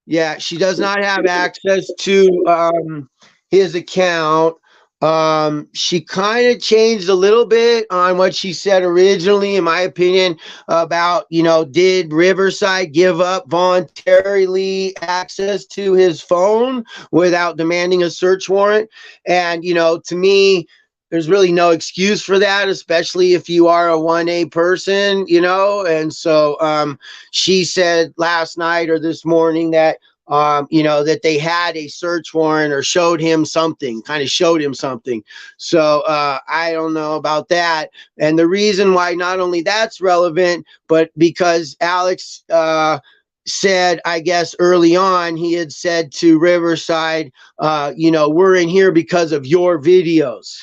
yeah, she does not have access to his account. She kind of changed a little bit on what she said originally, in my opinion, about, you know, did Riverside give up voluntarily access to his phone without demanding a search warrant? And, you know, to me, there's really no excuse for that, especially if you are a 1A person, you know? And so she said last night or this morning that you know, that they had a search warrant or showed him something, kind of showed him something. So I don't know about that. And the reason why not only that's relevant, but because Alex said, I guess early on, he had said to Riverside, you know, we're in here because of your videos.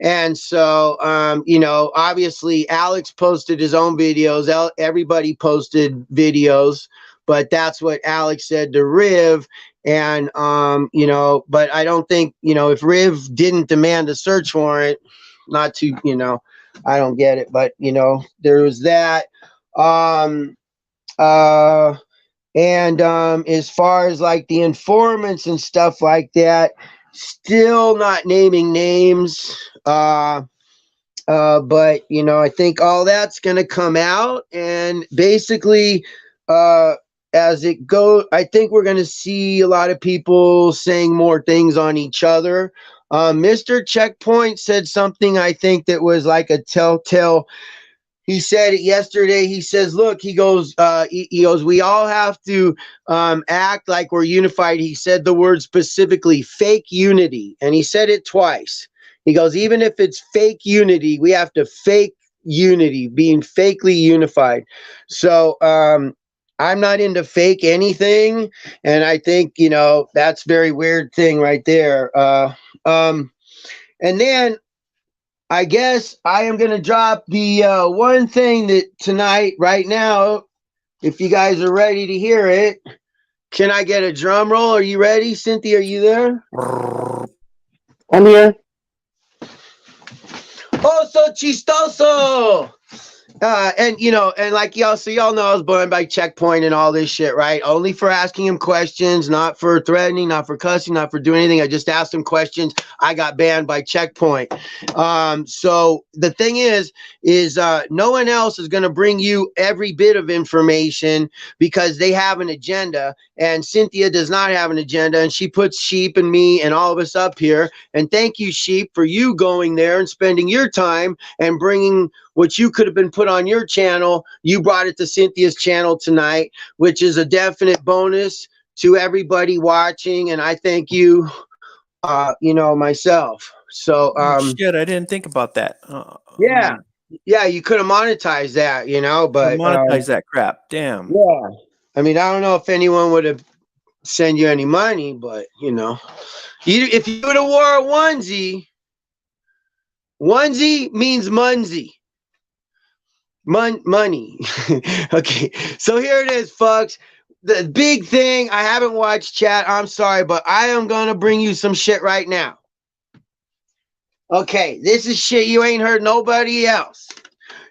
And so, you know, obviously Alex posted his own videos. Everybody posted videos, but that's what Alex said to Riv. And, you know, but I don't think, you know, if Riv didn't demand a search warrant, not to, you know, I don't get it, but, you know, there was that. Um, uh, and as far as like the informants and stuff like that, still not naming names. But you know, I think all that's gonna come out, and basically, uh, as it goes, I think we're gonna see a lot of people saying more things on each other. Mr. Checkpoint said something I think that was like a telltale. He said it yesterday. He says, look, he goes, we all have to act like we're unified. He said the word specifically, fake unity. And he said it twice. He goes, even if it's fake unity, we have to fake unity, being fakely unified. So I'm not into fake anything. And I think, you know, that's very weird thing right there. And then I guess I am going to drop the one thing that tonight, right now, if you guys are ready to hear it. Can I get a drum roll? Are you ready? Cynthia, are you there? I'm here. Oh, so chistoso. And you know, and like y'all, so y'all know I was burned by Checkpoint and all this shit, right? Only for asking him questions, not for threatening, not for cussing, not for doing anything. I just asked him questions. I got banned by Checkpoint. So the thing is no one else is going to bring you every bit of information because they have an agenda, and Cynthia does not have an agenda, and she puts Sheep and me and all of us up here. And thank you, Sheep, for you going there and spending your time and bringing what you could have been put on your channel. You brought it to Cynthia's channel tonight, which is a definite bonus to everybody watching. And I thank you, you know, myself. So, Shit, I didn't think about that. yeah, yeah, you could have monetized that, you know, but monetize that crap. Damn. yeah, I mean, I don't know if anyone would have sent you any money, but you know, if you would have wore a onesie, onesie means munsey. Money. Okay, so here it is, folks. the big thing, I haven't watched chat. I'm sorry, but I am going to bring you some shit right now. Okay, this is shit you ain't heard nobody else.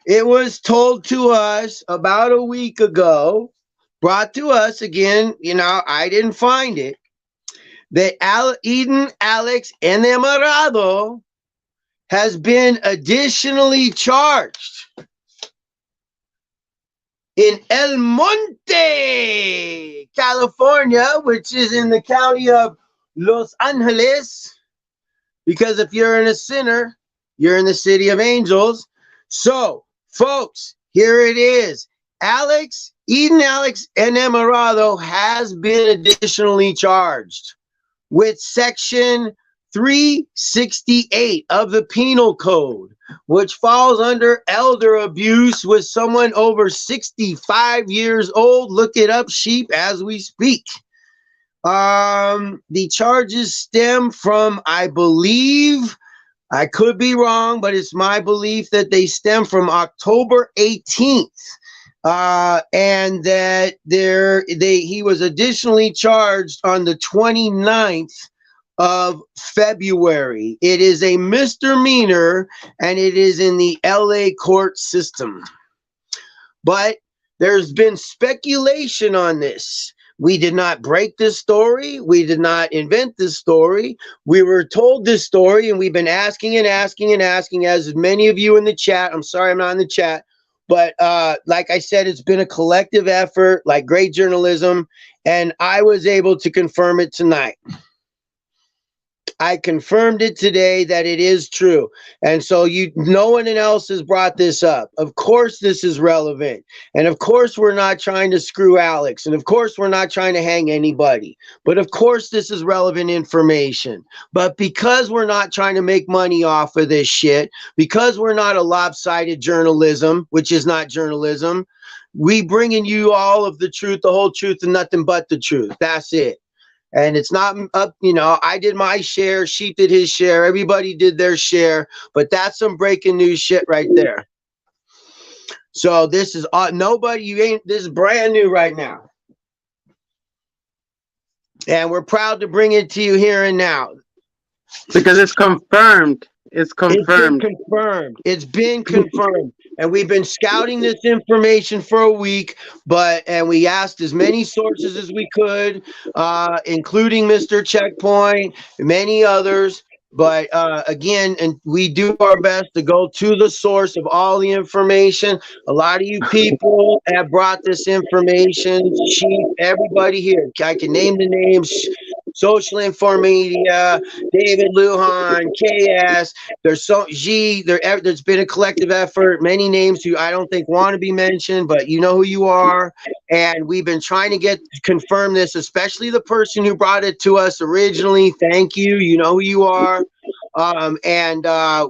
It was told to us about a week ago, brought to us again. I didn't find it. That Eden Alex Enamorado has been additionally charged in El Monte, California, which is in the county of Los Angeles. Because if you're in a sinner, you're in the city of angels. So, folks, here it is. Eden Alex Enamorado has been additionally charged with Section 368 of the Penal Code, which falls under elder abuse with someone over 65 years old. Look it up, sheep, as we speak. The charges stem from, I believe, I could be wrong, but it's my belief that they stem from October 18th. And that he was additionally charged on the 29th of February. It is a misdemeanor, and it is in the LA court system. But there's been speculation on this. We did not break this story. We did not invent this story. We were told this story, and we've been asking and asking and asking, as many of you in the chat. I'm sorry I'm not in the chat. But like I said, it's been a collective effort, like great journalism, and I was able to confirm it tonight. I confirmed it today that it is true. And so no one else has brought this up. Of course this is relevant. And of course we're not trying to screw Alex. And of course we're not trying to hang anybody. But of course this is relevant information. But because we're not trying to make money off of this shit, because we're not a lopsided journalism, which is not journalism, we bringing you all of the truth, the whole truth, and nothing but the truth. That's it. And it's not up, I did my share, Sheep did his share, everybody did their share, but that's some breaking news shit right there. So this is this is brand new right now. And we're proud to bring it to you here and now. Because it's confirmed. It's confirmed. It's been confirmed. And we've been scouting this information for a week, and we asked as many sources as we could, including Mr. Checkpoint, many others. But again, and we do our best to go to the source of all the information. A lot of you people have brought this information. Chief, everybody here, I can name the names. Social Informedia, David Lujan, KS. There's been a collective effort. Many names who I don't think want to be mentioned, but you know who you are. And we've been trying to confirm this, especially the person who brought it to us originally. Thank you. You know who you are.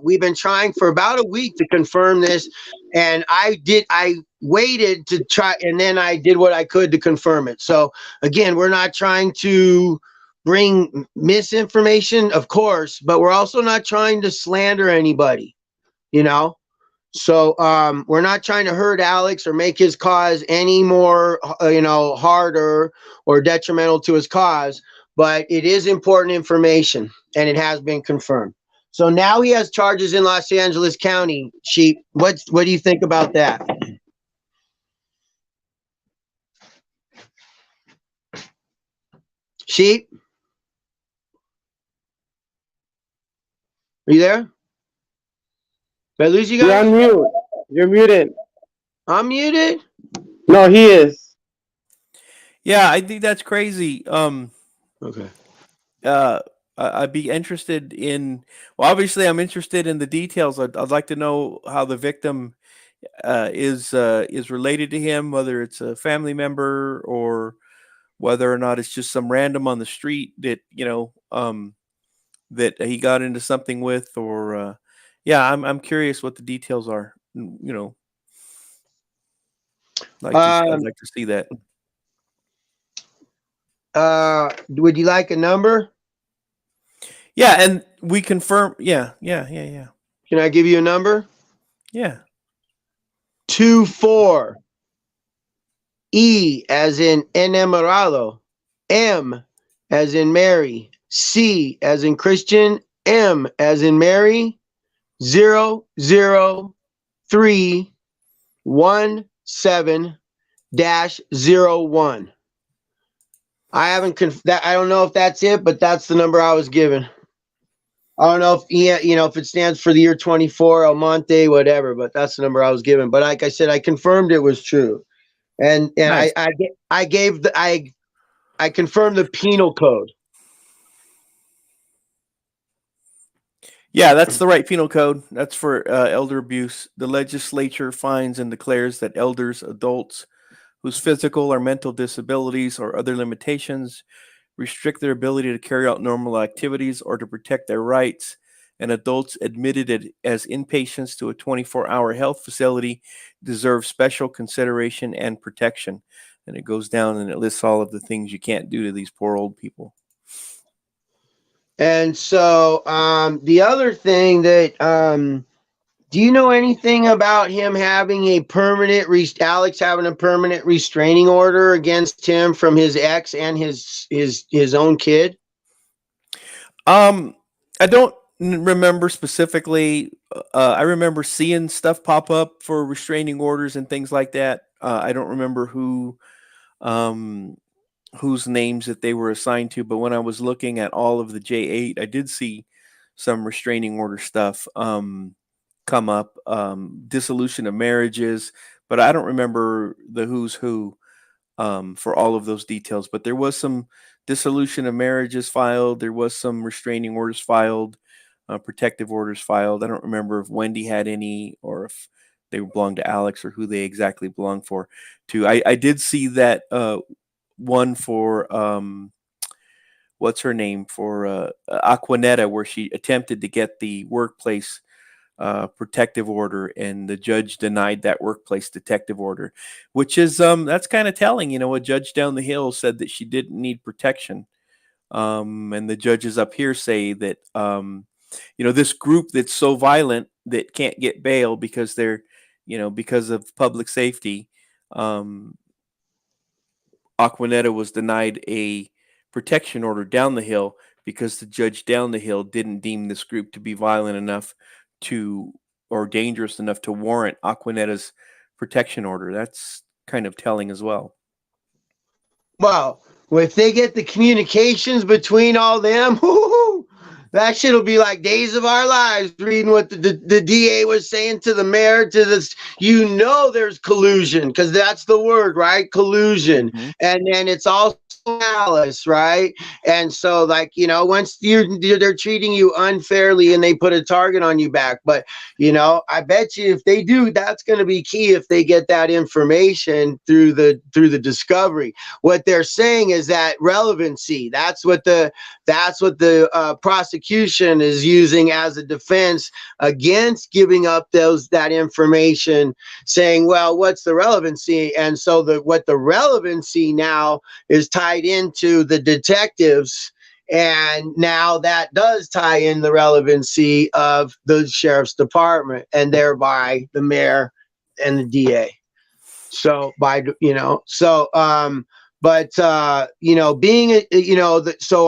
We've been trying for about a week to confirm this. And I waited to try, and then I did what I could to confirm it. So again, we're not trying to bring misinformation, of course, but we're also not trying to slander anybody, So we're not trying to hurt Alex or make his cause any more, harder or detrimental to his cause, but it is important information, and it has been confirmed. So now he has charges in Los Angeles County. Sheep, what do you think about that? Sheep? Are you there? Did I lose you guys? You're on mute. You're muted. I'm muted? No, he is. Yeah, I think that's crazy. Okay. I'd be interested in. Well, obviously, I'm interested in the details. I'd like to know how the victim is related to him, whether it's a family member or whether or not it's just some random on the street that that he got into something with, or I'm curious what the details are. I'd like to see that. Would you like a number? Yeah, and we confirm. Yeah. Can I give you a number? Yeah. 24 E as in enamorado, M as in Mary, C as in Christian, M as in Mary, 00317-01. I haven't that I don't know if that's it, but that's the number I was given. I don't know if if it stands for the year 24, El Monte, whatever, but that's the number I was given. But like I said, I confirmed it was true. And Nice. I confirmed the penal code. Yeah, that's the right penal code. That's for elder abuse. The legislature finds and declares that elders, adults whose physical or mental disabilities or other limitations restrict their ability to carry out normal activities or to protect their rights, and adults admitted as inpatients to a 24-hour health facility deserve special consideration and protection. And it goes down and it lists all of the things you can't do to these poor old people. And so the other thing that do you know anything about him having a Alex having a permanent restraining order against him from his ex and his own kid? I don't remember specifically. I remember seeing stuff pop up for restraining orders and things like that. I don't remember whose names that they were assigned to, but when I was looking at all of the J8, I did see some restraining order stuff come up, dissolution of marriages, but I don't remember the who's who for all of those details. But there was some dissolution of marriages filed. There was some restraining orders filed, protective orders filed. I don't remember if Wendy had any or if they belonged to Alex or who they exactly belonged to. I did see that one for what's her name for Aquanetta, where she attempted to get the workplace protective order, and the judge denied that workplace detective order, which is that's kind of telling. A judge down the hill said that she didn't need protection, and the judges up here say that this group that's so violent that can't get bail because they're because of public safety. Aquanetta was denied a protection order down the hill because the judge down the hill didn't deem this group to be violent enough or dangerous enough to warrant Aquanetta's protection order. That's kind of telling as well. Well, if they get the communications between all them, that shit'll be like Days of Our Lives, reading what the DA was saying to the mayor, to this, there's collusion, because that's the word, right? Collusion. Mm-hmm. And then it's also malice, right? And so, once they're treating you unfairly and they put a target on you back. But, I bet you if they do, that's going to be key if they get that information through the discovery. What they're saying is that relevancy, that's what the prosecution is using as a defense against giving up that information, saying, well, what's the relevancy? And so what the relevancy now is tied into the detectives, and now that does tie in the relevancy of the sheriff's department and thereby the mayor and the DA. So so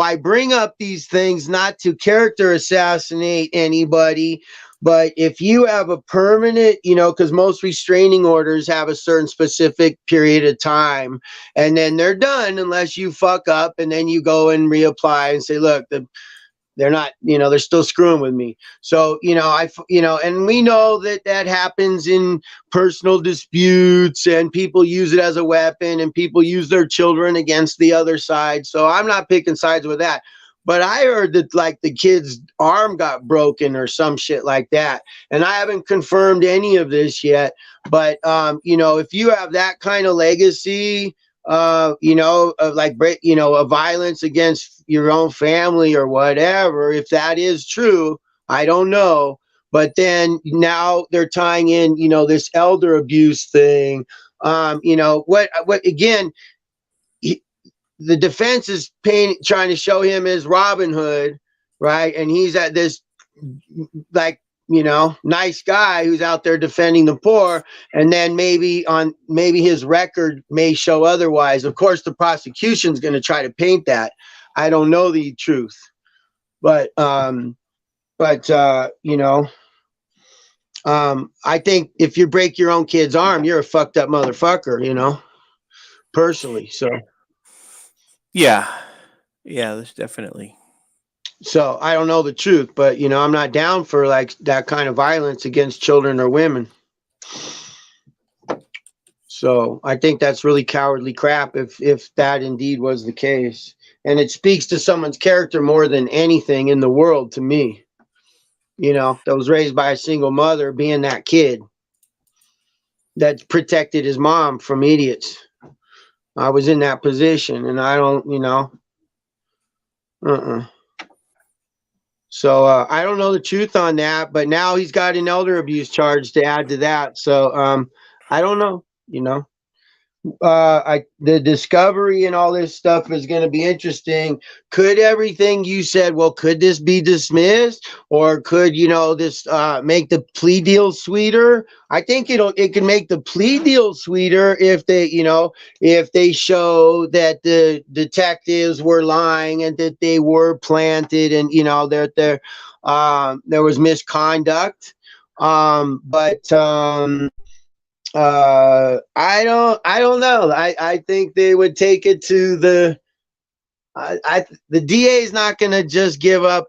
I bring up these things not to character assassinate anybody, but if you have a permanent, because most restraining orders have a certain specific period of time, and then they're done unless you fuck up, and then you go and reapply and say, look, they're not, they're still screwing with me. So, and we know that happens in personal disputes, and people use it as a weapon, and people use their children against the other side. So I'm not picking sides with that. But I heard that the kid's arm got broken or some shit like that. And I haven't confirmed any of this yet. But, if you have that kind of legacy, of violence against your own family or whatever, if that is true, I don't know. But then now they're tying in, this elder abuse thing. What again, the defense is trying to show him as Robin Hood, right? And he's at this nice guy who's out there defending the poor, and then maybe his record may show otherwise. Of course, the prosecution's going to try to paint that. I don't know the truth, but I think if you break your own kid's arm, you're a fucked up motherfucker, personally. Yeah, there's definitely. So I don't know the truth, but I'm not down for like that kind of violence against children or women. So I think that's really cowardly crap if that indeed was the case. And it speaks to someone's character more than anything in the world to me. That was raised by a single mother, being that kid that protected his mom from idiots. I was in that position, and I don't, So I don't know the truth on that, but now he's got an elder abuse charge to add to that. So I don't know, the discovery and all this stuff is going to be interesting. Could everything you said, well, could this be dismissed, or could this make the plea deal sweeter? I think it can make the plea deal sweeter if they show that the detectives were lying and that they were planted, and that there was misconduct. I don't know. I think they would take it to the DA is not going to just give up.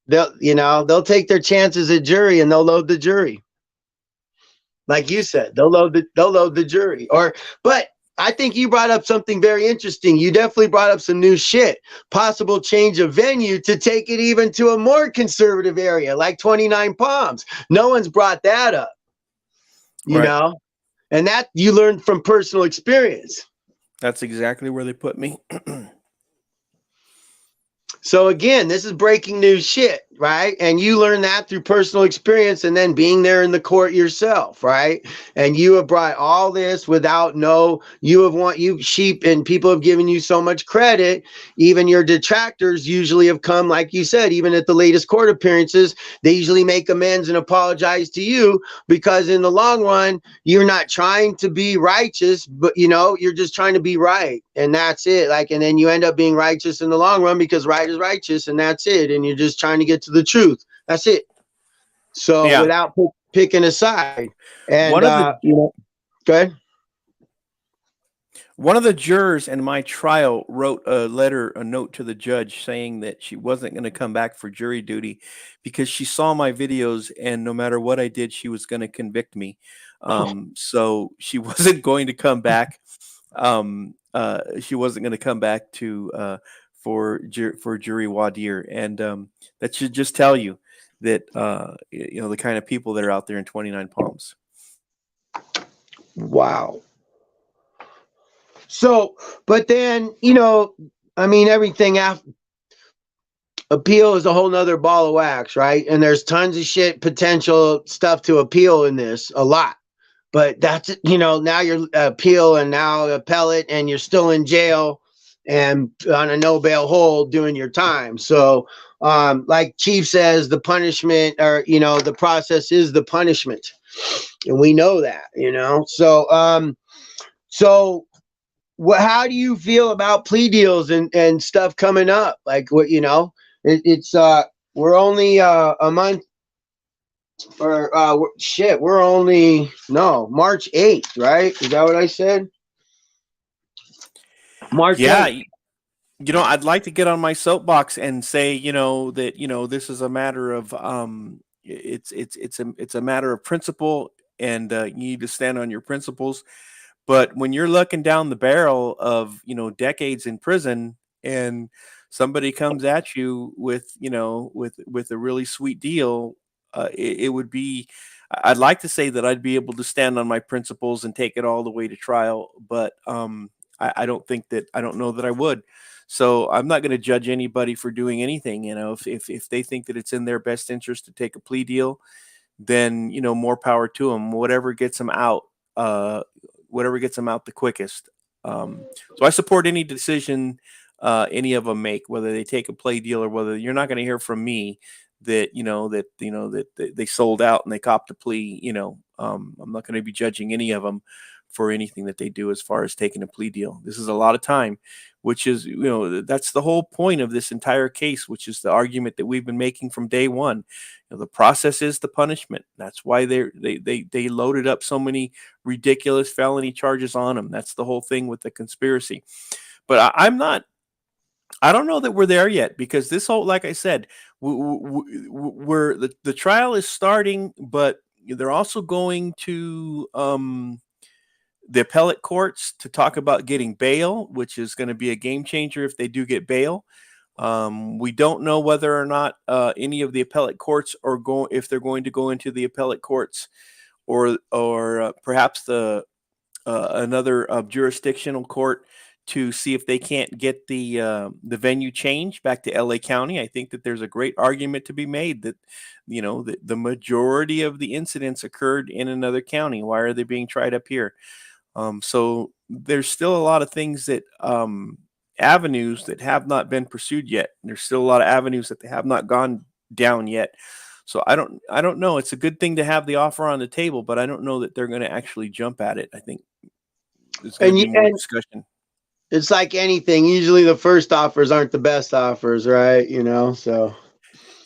They'll take their chances at jury, and they'll load the jury. Like you said, they'll load the jury. But I think you brought up something very interesting. You definitely brought up some new shit. Possible change of venue to take it even to a more conservative area, like 29 Palms. No one's brought that up. Right. And that you learned from personal experience. That's exactly where they put me. So again, this is breaking news shit, right? And you learn that through personal experience and then being there in the court yourself, right? And you have brought all this without you sheep, and people have given you so much credit. Even your detractors usually have come, like you said, even at the latest court appearances, they usually make amends and apologize to you, because in the long run, you're not trying to be righteous, but you're just trying to be right. And that's it. And then you end up being righteous in the long run, because right is righteous, and that's it. And you're just trying to get to the truth. That's it. So without picking a side. And go ahead. One of the jurors in my trial wrote a note to the judge saying that she wasn't going to come back for jury duty because she saw my videos, and no matter what I did, she was going to convict me. So she wasn't going to come back. She wasn't going to come back for jury voir dire, and that should just tell you that the kind of people that are out there in 29 Palms. Wow. So, but then everything after appeal is a whole nother ball of wax, right? And there's tons of potential stuff to appeal in this, a lot. But that's now you're appeal and now appellate, and you're still in jail and on a no bail hold doing your time. So like Chief says, the punishment, or the process is the punishment, and we know that. So how do you feel about plea deals and stuff coming up? Like, what we're only a month, or we're only March 8th, right? Is that what I said? March 8th. I'd like to get on my soapbox and say, that this is a matter of it's a matter of principle, and you need to stand on your principles. But when you're looking down the barrel of decades in prison, and somebody comes at you with a really sweet deal, it would be. I'd like to say that I'd be able to stand on my principles and take it all the way to trial, but I don't know that I would. So I'm not going to judge anybody for doing anything. If they think that it's in their best interest to take a plea deal, then more power to them. Whatever gets them out the quickest. So I support any decision any of them make, whether they take a plea deal or whether. You're not going to hear from me that they sold out and they copped a plea. I'm not going to be judging any of them for anything that they do as far as taking a plea deal. This is a lot of time, which is, that's the whole point of this entire case, which is the argument that we've been making from day one. The process is the punishment. That's why they loaded up so many ridiculous felony charges on them. That's the whole thing with the conspiracy. But I don't know that we're there yet, because this whole, like I said, we're the trial is starting, but they're also going to the appellate courts to talk about getting bail, which is going to be a game changer if they do get bail. We don't know whether or not any of the appellate courts are if they're going to go into the appellate courts, or perhaps the another jurisdictional court to see if they can't get the venue changed back to LA County. I think that there's a great argument to be made that, that the majority of the incidents occurred in another county. Why are they being tried up here? So there's still a lot of things that avenues that have not been pursued yet. There's still a lot of avenues that they have not gone down yet. So I don't know. It's a good thing to have the offer on the table, but I don't know that they're going to actually jump at it. I think there's going to be more discussion. It's like anything. Usually the first offers aren't the best offers, right? So.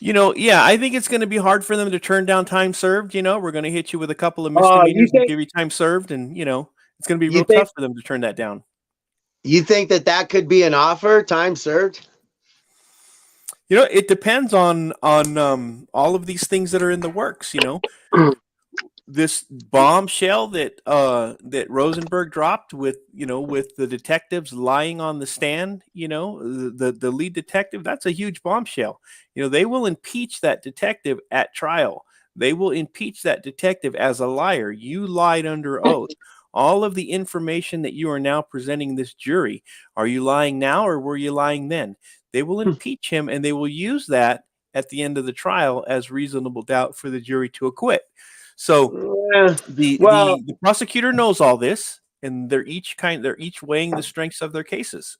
Yeah, I think it's going to be hard for them to turn down time served. We're going to hit you with a couple of misdemeanors and give you time served. And, it's going to be real tough for them to turn that down. You think that could be an offer, time served? It depends on all of these things that are in the works. This bombshell that Rosenberg dropped with the detectives lying on the stand, the lead detective, that's a huge bombshell. They will impeach that detective at trial. They will impeach that detective as a liar. You lied under oath. All of the information that you are now presenting this jury, are you lying now or were you lying then? They will impeach him, and they will use that at the end of the trial as reasonable doubt for the jury to acquit. So the prosecutor knows all this, and they're each weighing the strengths of their cases.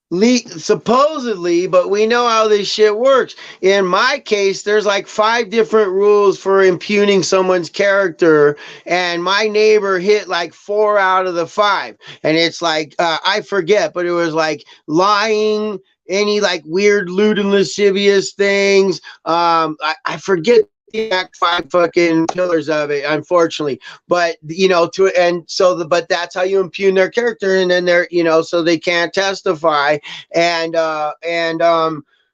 Supposedly, but we know how this shit works. In my case, there's like 5 different rules for impugning someone's character, and my neighbor hit like 4 out of the 5. And it's like, I forget, but it was like lying, any like weird, lewd and lascivious things. I forget the exact 5 fucking pillars of it, unfortunately, but but that's how you impugn their character, and then they're so they can't testify, and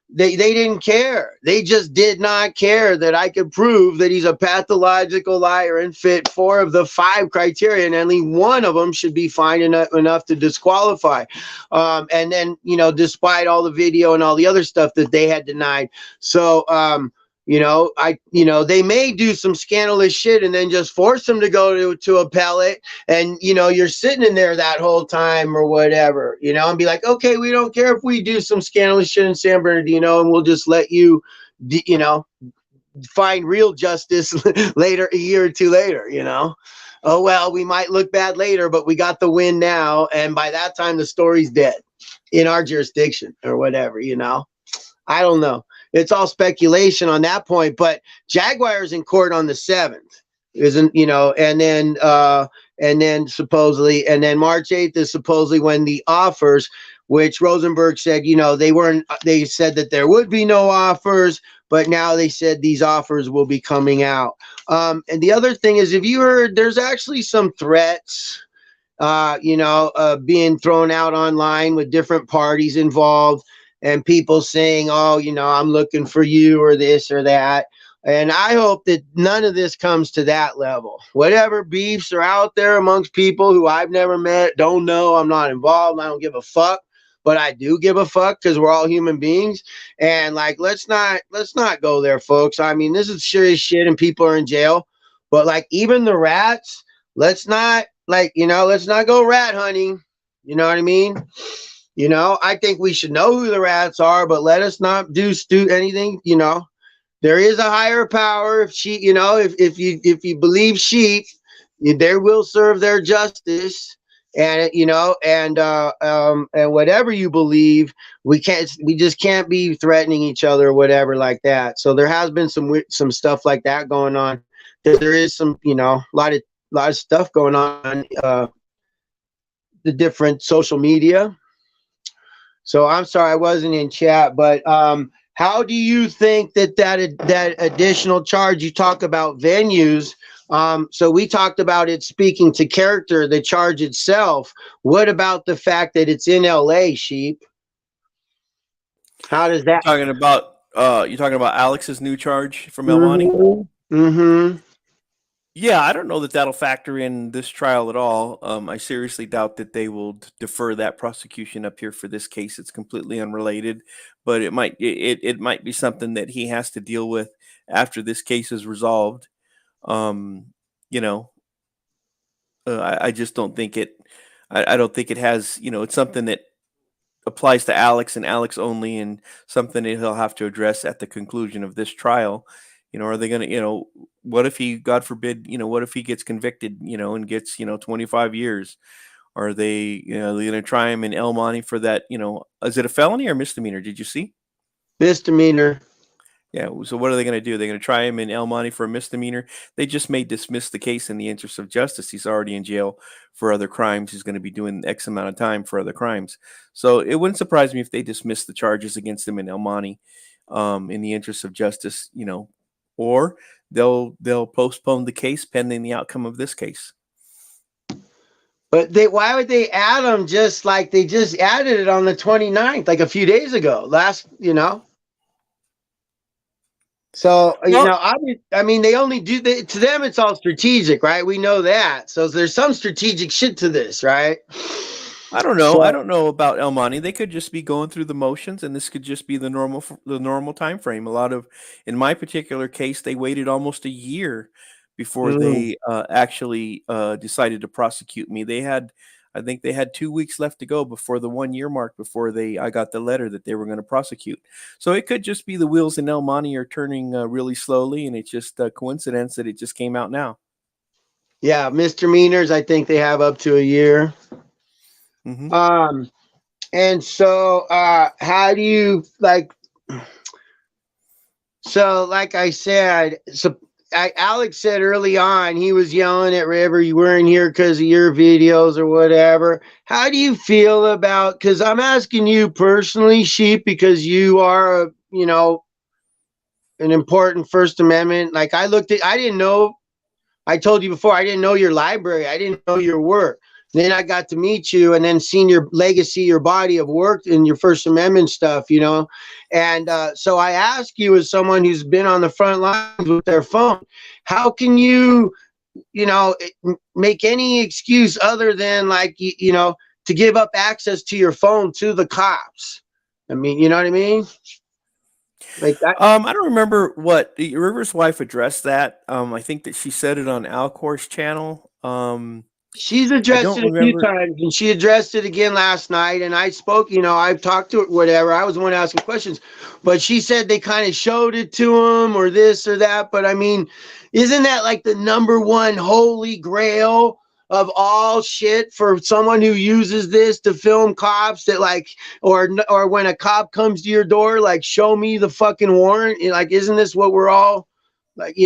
they didn't care. They just did not care that I could prove that he's a pathological liar and fit 4 of the 5 criteria, and only one of them should be fine enough to disqualify. And then despite all the video and all the other stuff that they had denied, so they may do some scandalous shit and then just force them to go to appellate, and you're sitting in there that whole time or whatever, and be like, okay, we don't care if we do some scandalous shit in San Bernardino, and we'll just let you find real justice later, a year or 2 later. Oh well, we might look bad later, but we got the win now, and by that time the story's dead in our jurisdiction or whatever. I don't know. It's all speculation on that point, but Jaguar's in court on the 7th, and then supposedly, and then March 8th is supposedly when the offers, which Rosenberg said, they said that there would be no offers, but now they said these offers will be coming out. And the other thing is, if you heard, there's actually some threats, being thrown out online with different parties involved, and people saying, oh, I'm looking for you or this or that. And I hope that none of this comes to that level. Whatever beefs are out there amongst people who I've never met, don't know, I'm not involved, I don't give a fuck. But I do give a fuck, because we're all human beings. And like, let's not go there, folks. I mean, this is serious shit and people are in jail. But like, even the rats, let's not go rat hunting. You know what I mean? I think we should know who the rats are, but let us not do anything. There is a higher power. If you believe sheep, they will serve their justice. and and whatever you believe, we just can't be threatening each other or whatever like that. So there has been some stuff like that going on. There is some, a lot of stuff going on, the different social media. So I'm sorry I wasn't in chat, but how do you think that additional charge, you talk about venues? So we talked about it speaking to character, the charge itself. What about the fact that it's in LA, Sheep? How does that? You're talking about Alex's new charge from El Monte? Mm-hmm. Mm-hmm. Yeah, I don't know that that'll factor in this trial at all. I seriously doubt that they will defer that prosecution up here for this case. It's completely unrelated, but it might be something that he has to deal with after this case is resolved. Um, you know, I just don't think it. I don't think it has. It's something that applies to Alex and Alex only, and something that he'll have to address at the conclusion of this trial. Are they going to, what if he, God forbid, what if he gets convicted, and gets, 25 years? Are they, they're going to try him in El Monte for that, is it a felony or misdemeanor? Did you see? Misdemeanor. Yeah. So what are they going to do? They're going to try him in El Monte for a misdemeanor. They just may dismiss the case in the interest of justice. He's already in jail for other crimes. He's going to be doing X amount of time for other crimes. So it wouldn't surprise me if they dismiss the charges against him in El Monte, in the interest of justice, or they'll postpone the case pending the outcome of this case. But why would they add them just like they just added it on the 29th, like a few days ago? So, I mean, they only to them, it's all strategic, right? We know that. So there's some strategic shit to this, right? I don't know. I don't know about El Monte. They could just be going through the motions, and this could just be the normal time frame. In my particular case, they waited almost a year before they actually decided to prosecute me. I think they had 2 weeks left to go before the 1 year mark before I got the letter that they were going to prosecute. So it could just be the wheels in El Monte are turning really slowly, and it's just a coincidence that it just came out now. Yeah, misdemeanors, I think they have up to a year. Mm-hmm. And so how do you like I said, Alex said early on, he was yelling at River, you weren't here because of your videos or whatever. How do you feel about, because I'm asking you personally, Sheep, because you are an important First Amendment. Like I didn't know, I told you before, I didn't know your library, I didn't know your work. Then I got to meet you and then seen your legacy, your body of work and your First Amendment stuff, And so I ask you, as someone who's been on the front lines with their phone, how can you, make any excuse other than to give up access to your phone to the cops? I mean, you know what I mean? Like that. I don't remember what River's wife addressed that. I think that she said it on Alcor's channel. She's addressed it a few times, and she addressed it again last night. And I spoke, I've talked to her, whatever. I was the one asking questions, but she said they kind of showed it to him or this or that. But I mean, isn't that like the number one holy grail of all shit for someone who uses this to film cops that or when a cop comes to your door, like, show me the fucking warrant? Like, isn't this what we're all like,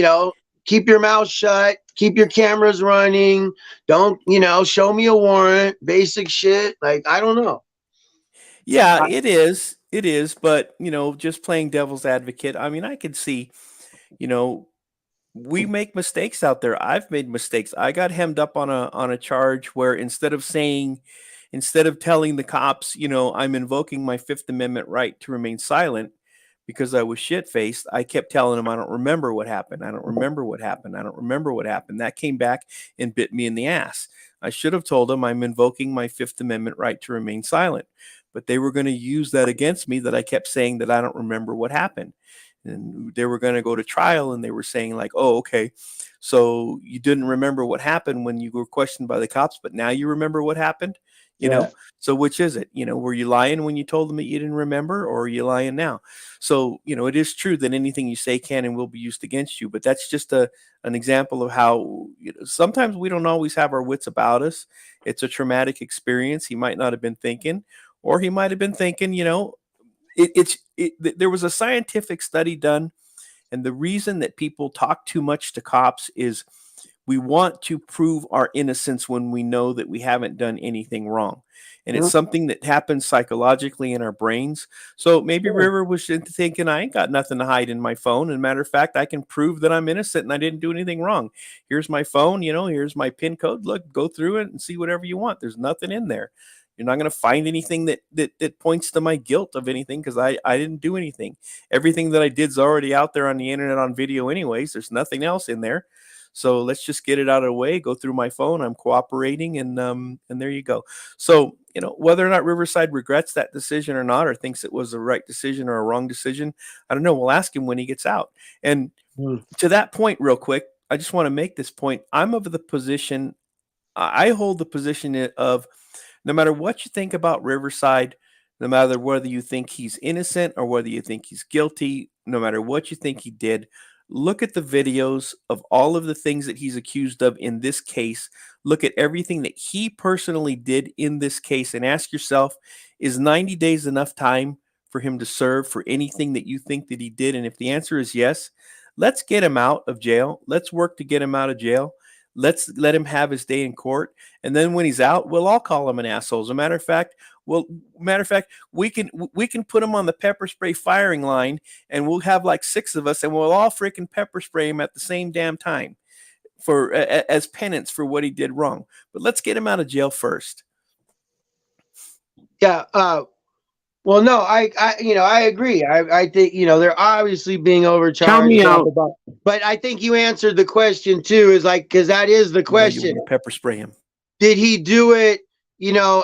keep your mouth shut, keep your cameras running, don't, show me a warrant, basic shit. Like, I don't know. Yeah, it is. It is. But, just playing devil's advocate, I mean, I can see, we make mistakes out there. I've made mistakes. I got hemmed up on a charge where instead of telling the cops, I'm invoking my Fifth Amendment right to remain silent because I was shit-faced, I kept telling them I don't remember what happened. I don't remember what happened. I don't remember what happened. That came back and bit me in the ass. I should have told them I'm invoking my Fifth Amendment right to remain silent. But they were going to use that against me, that I kept saying that I don't remember what happened. And they were going to go to trial, and they were saying like, oh, okay, so you didn't remember what happened when you were questioned by the cops, but now you remember what happened? You know, so which is it? You know, were you lying when you told them that you didn't remember, or are you lying now? So, you know, it is true that anything you say can and will be used against you, but that's just an example of how, you know, sometimes we don't always have our wits about us. It's a traumatic experience. He might not have been thinking, or he might have been thinking, you know, there was a scientific study done, and the reason that people talk too much to cops is we want to prove our innocence when we know that we haven't done anything wrong. And it's something that happens psychologically in our brains. So maybe River was thinking, I ain't got nothing to hide in my phone. And matter of fact, I can prove that I'm innocent and I didn't do anything wrong. Here's my phone, you know, here's my PIN code. Look, go through it and see whatever you want. There's nothing in there. You're not going to find anything that points to my guilt of anything, because I didn't do anything. Everything that I did is already out there on the internet on video anyways. There's nothing else in there. So let's just get it out of the way, go through my phone. I'm cooperating, and there you go. So, you know, whether or not Riverside regrets that decision or not, or thinks it was the right decision or a wrong decision, I don't know. We'll ask him when he gets out. And to that point, real quick, I just want to make this point. I'm of the position, I hold the position of, no matter what you think about Riverside, no matter whether you think he's innocent or whether you think he's guilty, no matter what you think he did, look at the videos of all of the things that he's accused of in this case. Look at everything that he personally did in this case and ask yourself, is 90 days enough time for him to serve for anything that you think that he did? And if the answer is yes, let's get him out of jail. Let's work to get him out of jail. Let's let him have his day in court. And then when he's out, we'll all call him an asshole. As a matter of fact, we can put him on the pepper spray firing line, and we'll have like 6 of us, and we'll all freaking pepper spray him at the same damn time for as penance for what he did wrong. But let's get him out of jail first. Yeah. Well, no, I agree. I think, they're obviously being overcharged. Count me out. But I think you answered the question too, is like, because that is the question. Pepper spray him. Did he do it,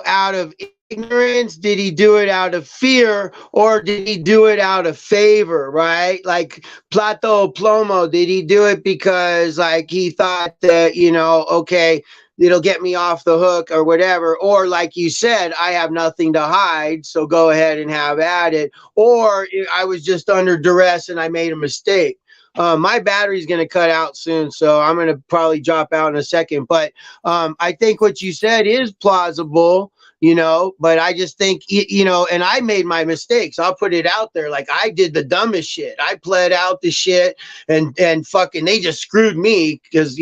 out of ignorance? Did he do it out of fear, or did he do it out of favor? Right? Like Plato Plomo, did he do it because like he thought that, okay, it'll get me off the hook or whatever? Or like you said, I have nothing to hide, so go ahead and have at it. Or I was just under duress and I made a mistake. My battery's going to cut out soon, so I'm going to probably drop out in a second. But I think what you said is plausible, but I just think, and I made my mistakes. I'll put it out there. Like, I did the dumbest shit. I pled out the shit and fucking, they just screwed me because,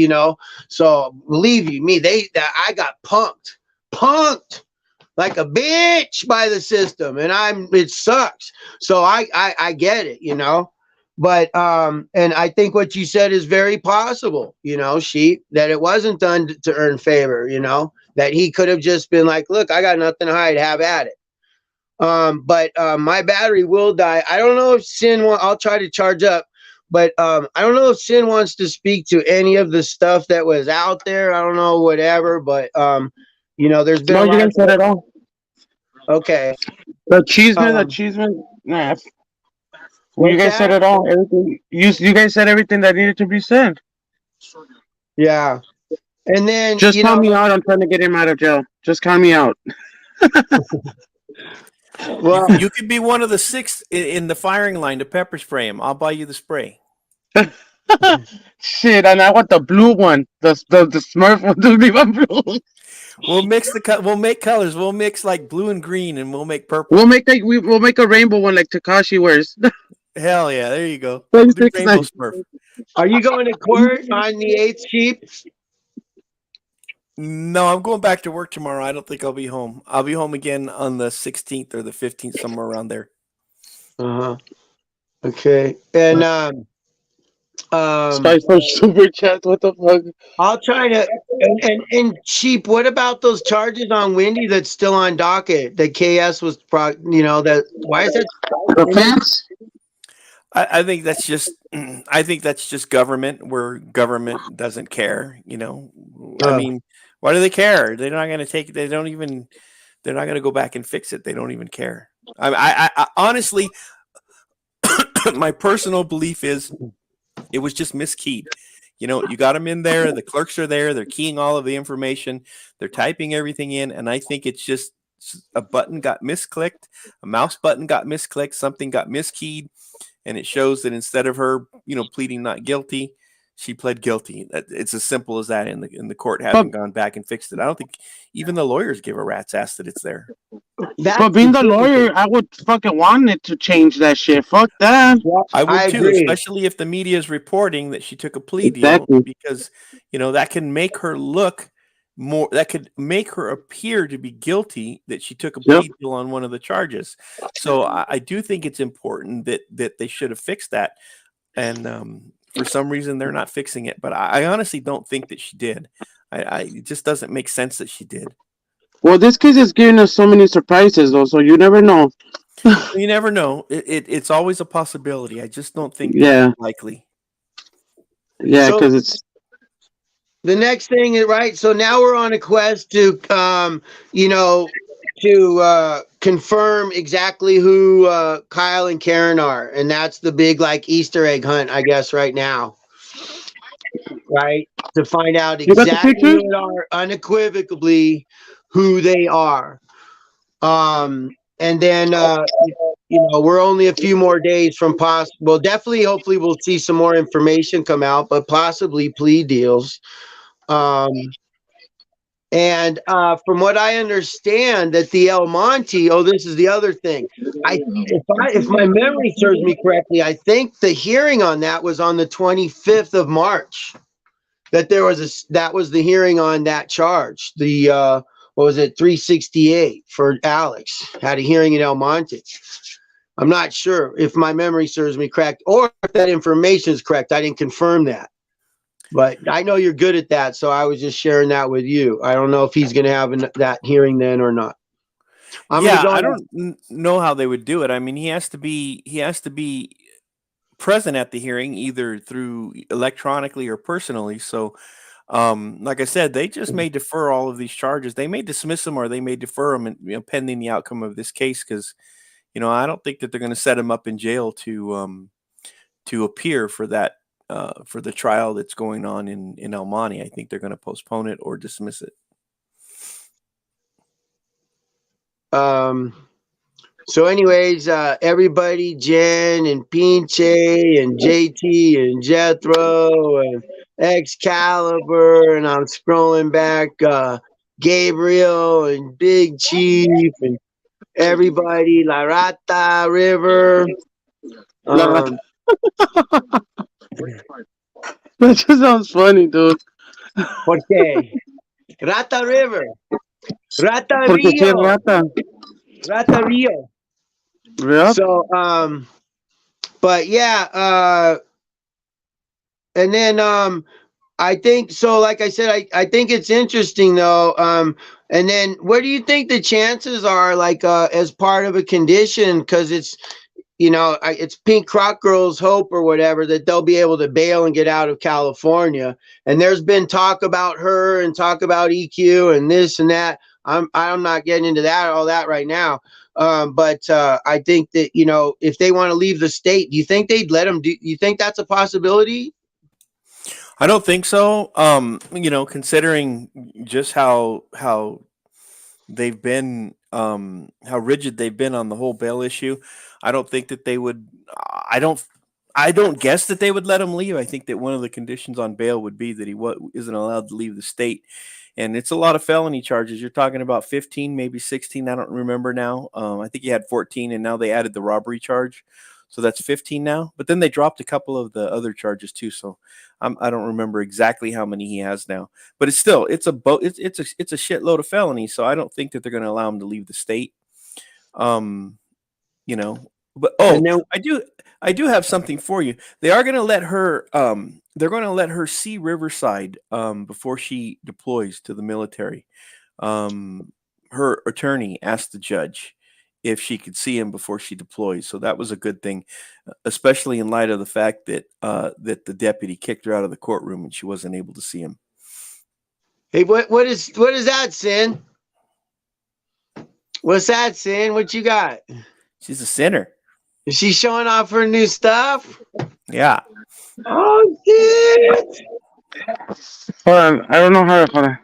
so believe you me, I got punked like a bitch by the system, and it sucks. So I get it, But and I think what you said is very possible, Sheep, that it wasn't done to earn favor, that he could have just been like, look, I got nothing to hide, have at it. But my battery will die. I don't know if I'll try to charge up, but I don't know if Sin wants to speak to any of the stuff that was out there. I don't know, whatever, but there's been No, you didn't say it all. Okay. The cheeseman, nah. You guys said it all. Everything you guys said everything that needed to be said. Yeah. And then just count me out. I'm trying to get him out of jail. Just count me out. Well, you could be one of the 6 in the firing line to pepper spray him. I'll buy you the spray. Shit, and I want the blue one. The Smurf one to be my blue. We'll make colors. We'll mix like blue and green, and we'll make purple. We'll make a rainbow one like Takashi wears. Hell yeah, there you go. Rainbow Smurf. Are you going to court on the 8th, Sheep? No, I'm going back to work tomorrow. I don't think I'll be home. I'll be home again on the 16th or the 15th, somewhere around there. Okay. And for super chat. What the fuck? I'll try to. And Sheep, what about those charges on Wendy that's still on docket? That KS was, that. Why is that? Offense? I think that's just government, where government doesn't care. I mean, why do they care? They're not going to take it. They're not going to go back and fix it. They don't even care. I honestly, my personal belief is it was just miskeyed. You got them in there. The clerks are there. They're keying all of the information. They're typing everything in. And I think it's just a button got misclicked. A mouse button got misclicked. Something got miskeyed. And it shows that instead of her, pleading not guilty, she pled guilty. It's as simple as that. And the court hasn't gone back and fixed it. I don't think even the lawyers give a rat's ass that it's there. But being the lawyer, I would fucking want it to change that shit. Fuck that. I would too, agree. especially if the media is reporting that she took a plea deal, because that can make her look more. That could make her appear to be guilty that she took a plea deal on one of the charges. So I do think it's important that they should have fixed that, and for some reason they're not fixing it. But I honestly don't think that she did. It just doesn't make sense that she did. Well, this case is giving us so many surprises, though, so you never know. You never know. It's always a possibility. I just don't think it's likely. Yeah, because it's the next thing is right. So now we're on a quest to, confirm exactly who Kyle and Karen are, and that's the big Easter egg hunt, I guess, right now. Right, to find out exactly what are unequivocally who they are. And then we're only a few more days from possible. Definitely, hopefully, we'll see some more information come out, but possibly plea deals. And from what I understand, that the El Monte. Oh, this is the other thing. If my memory serves me correctly, I think the hearing on that was on the 25th of March. That was the hearing on that charge. The what was it, 368 for Alex had a hearing in El Monte. I'm not sure if my memory serves me correct or if that information is correct. I didn't confirm that, but I know you're good at that, so I was just sharing that with you. I don't know if he's going to have that hearing then or not. I don't know how they would do it. I mean, he has to be present at the hearing, either through electronically or personally. So, like I said, they just may defer all of these charges. They may dismiss them or they may defer them, and pending the outcome of this case. Because, I don't think that they're going to set him up in jail to appear for that for the trial that's going on in El Monte. I think they're going to postpone it or dismiss it. So anyways, everybody, Jen and Pinche and JT and Jethro and Excalibur, and I'm scrolling back, Gabriel and Big Chief and everybody, La Rata River. That just sounds funny, dude. Porque Rata River. Rata Porque sí es Rio. rata. Rata Rio. Yep. So, but yeah, and then I think so. Like I said, I think it's interesting though. And then what do you think the chances are, as part of a condition? Because it's it's Pink Croc Girl's hope or whatever that they'll be able to bail and get out of California. And there's been talk about her and talk about EQ and this and that. I'm not getting into all that right now. But I think that, if they want to leave the state, do you think they'd let them do? You think that's a possibility? I don't think so. Considering just how they've been, how rigid they've been on the whole bail issue, I don't think that they would. I don't guess that they would let him leave. I think that one of the conditions on bail would be that he isn't allowed to leave the state. And it's a lot of felony charges. You're talking about 15, maybe 16. I don't remember now. I think he had 14, and now they added the robbery charge. So that's 15 now. But then they dropped a couple of the other charges too. So I don't remember exactly how many he has now. But it's a shitload of felonies. So I don't think that they're going to allow him to leave the state. But I do have something for you. They are going to let her. They're going to let her see Riverside before she deploys to the military. Her attorney asked the judge if she could see him before she deploys, so that was a good thing, especially in light of the fact that that the deputy kicked her out of the courtroom and she wasn't able to see him. Hey, what is that, Sin? What's that, Sin? What you got? She's a sinner. Is she showing off her new stuff? Yeah. Oh shit! Hold on. I don't know how to. Hold on.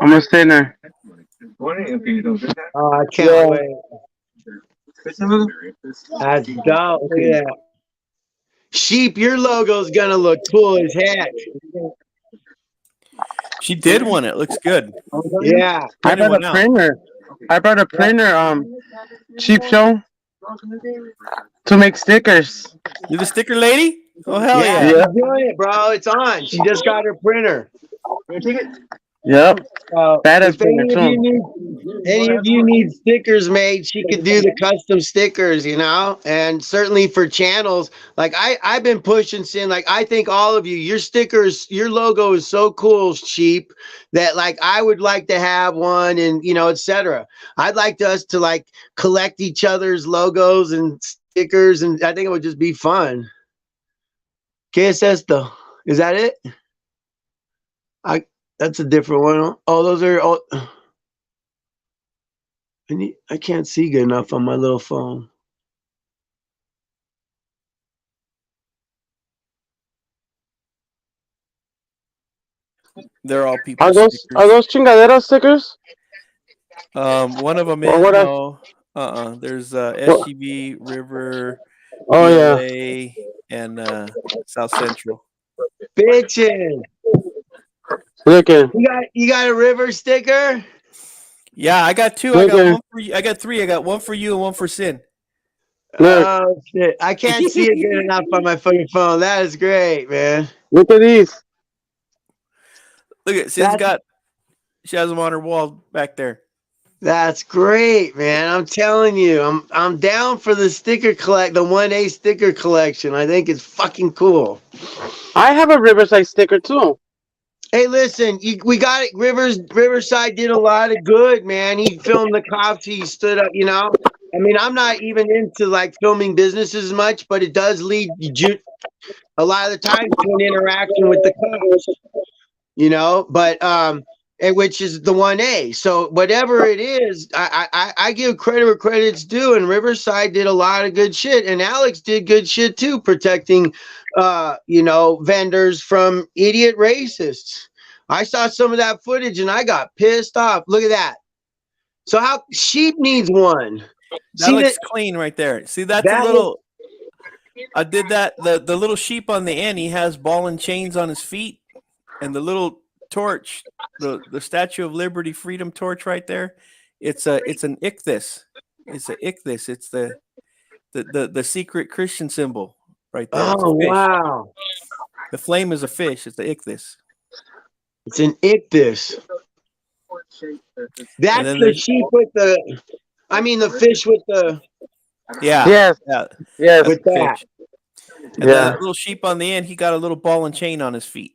I'm gonna stay there. Oh, I can't Yeah. wait. That's dope. Look at that. Sheep, your logo's gonna look cool as heck. She did one. It looks good. Yeah. I Printed brought a one out. printer. I brought a printer. Cheap show to make stickers. You're the sticker lady? Oh hell Yeah, yeah! Yeah. she's doing it, bro. It's on. She just got her printer. Yep. If Badass printer too. any of you need stickers made, she could do the custom stickers, you know. And certainly for channels, like I've been pushing sin. Like I think all of you, your stickers, your logo is so cool, Sheep, that like I would like to have one, and you know, etc. I'd like us to like collect each other's logos and stickers, and I think it would just be fun. KSS though, is that it? That's a different one. Oh, those are all. I can't see good enough on my little phone. They're all Are people's those stickers. chingadera stickers? One of them Or is what? no. There's What? SGV, River, Oh yeah. ELA, and South Central. Bitchin'. Look at. You got a river sticker? Yeah, I got two. I Look got at. one for you. I got three. I got one for you and one for Sin. Look. Oh shit. I can't see it good enough on my fucking phone. That is great, man. Look at these. Look at Sin's That's got. She has them on her wall back there. that's great, man. I'm telling you, I'm down for the the 1A sticker collection. I think it's fucking cool. I have a Riverside sticker too. Hey, listen, we got it. Riverside did a lot of good, man. He filmed the cops. He stood up, you know. I mean, I'm not even into like filming businesses much, but it does lead a lot of the time to an interaction with the cops, you know. But and which is the 1A. So whatever it is, I give credit where credit's due. And Riverside did a lot of good shit, and Alex did good shit too, protecting you know, vendors from idiot racists. I saw some of that footage and I got pissed off. Look at that. So how Sheep needs one. That See that looks clean right there. See, that's a that little. I did that. The little sheep on the end. He has ball and chains on his feet, and the little torch, the Statue of Liberty Freedom torch right there. It's an ichthys. It's a ichthys. It's the secret Christian symbol right there. It's a oh fish. wow. The flame is a fish. It's the ichthys. It's an ictus. And That's then the there's sheep with the the fish with the yeah, Yes. yeah, Yes. that's with the that. fish. And then Yeah. that little sheep on the end, he got a little ball and chain on his feet.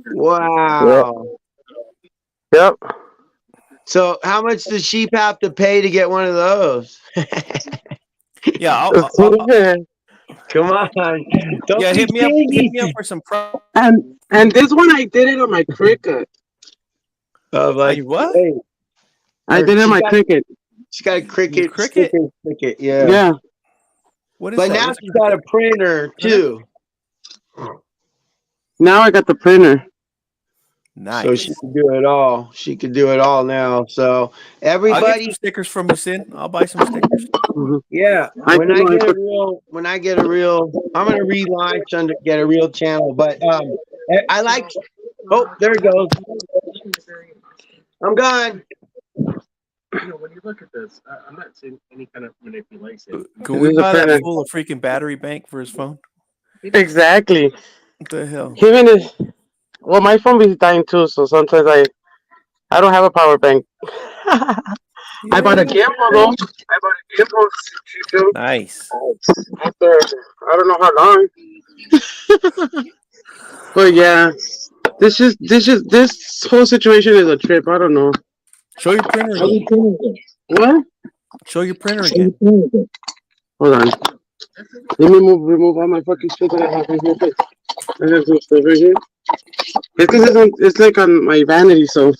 Wow. Yep. So how much does sheep have to pay to get one of those? Yeah, Come on. Don't yeah. be Hit me up. Hit me up stingy. for some And this one I did it on my cricket. Like what? hey, I did it on my cricket. she's got a Your cricket cricket? sticker cricket, yeah. Yeah. What is But that? now What's she's got a printer too. Now I got the printer. nice? So she can do it all. She can do it all now. So I'll get everybody, some stickers from you, Sin. I'll buy some stickers. Mhm. yeah. I When can I only get put- a real, I'm gonna relaunch and get a real channel. But I like. Oh, there it goes. I'm gone. When you look at this, I'm not seeing any kind of manipulation. Can This we is a buy that printer. full of freaking battery bank for his phone? Exactly. What the hell? Even if, well, my phone is dying too, so sometimes I don't have a power bank. I bought a gimbal though. I bought a gimbal too. Nice. After I don't know how long. But yeah, this whole situation is a trip. I don't know. Show your printer again. What? Show your printer again. Hold on. Let me remove all my fucking shit that I have in here. I have some stuff right here. It's because it's like on my vanity, so.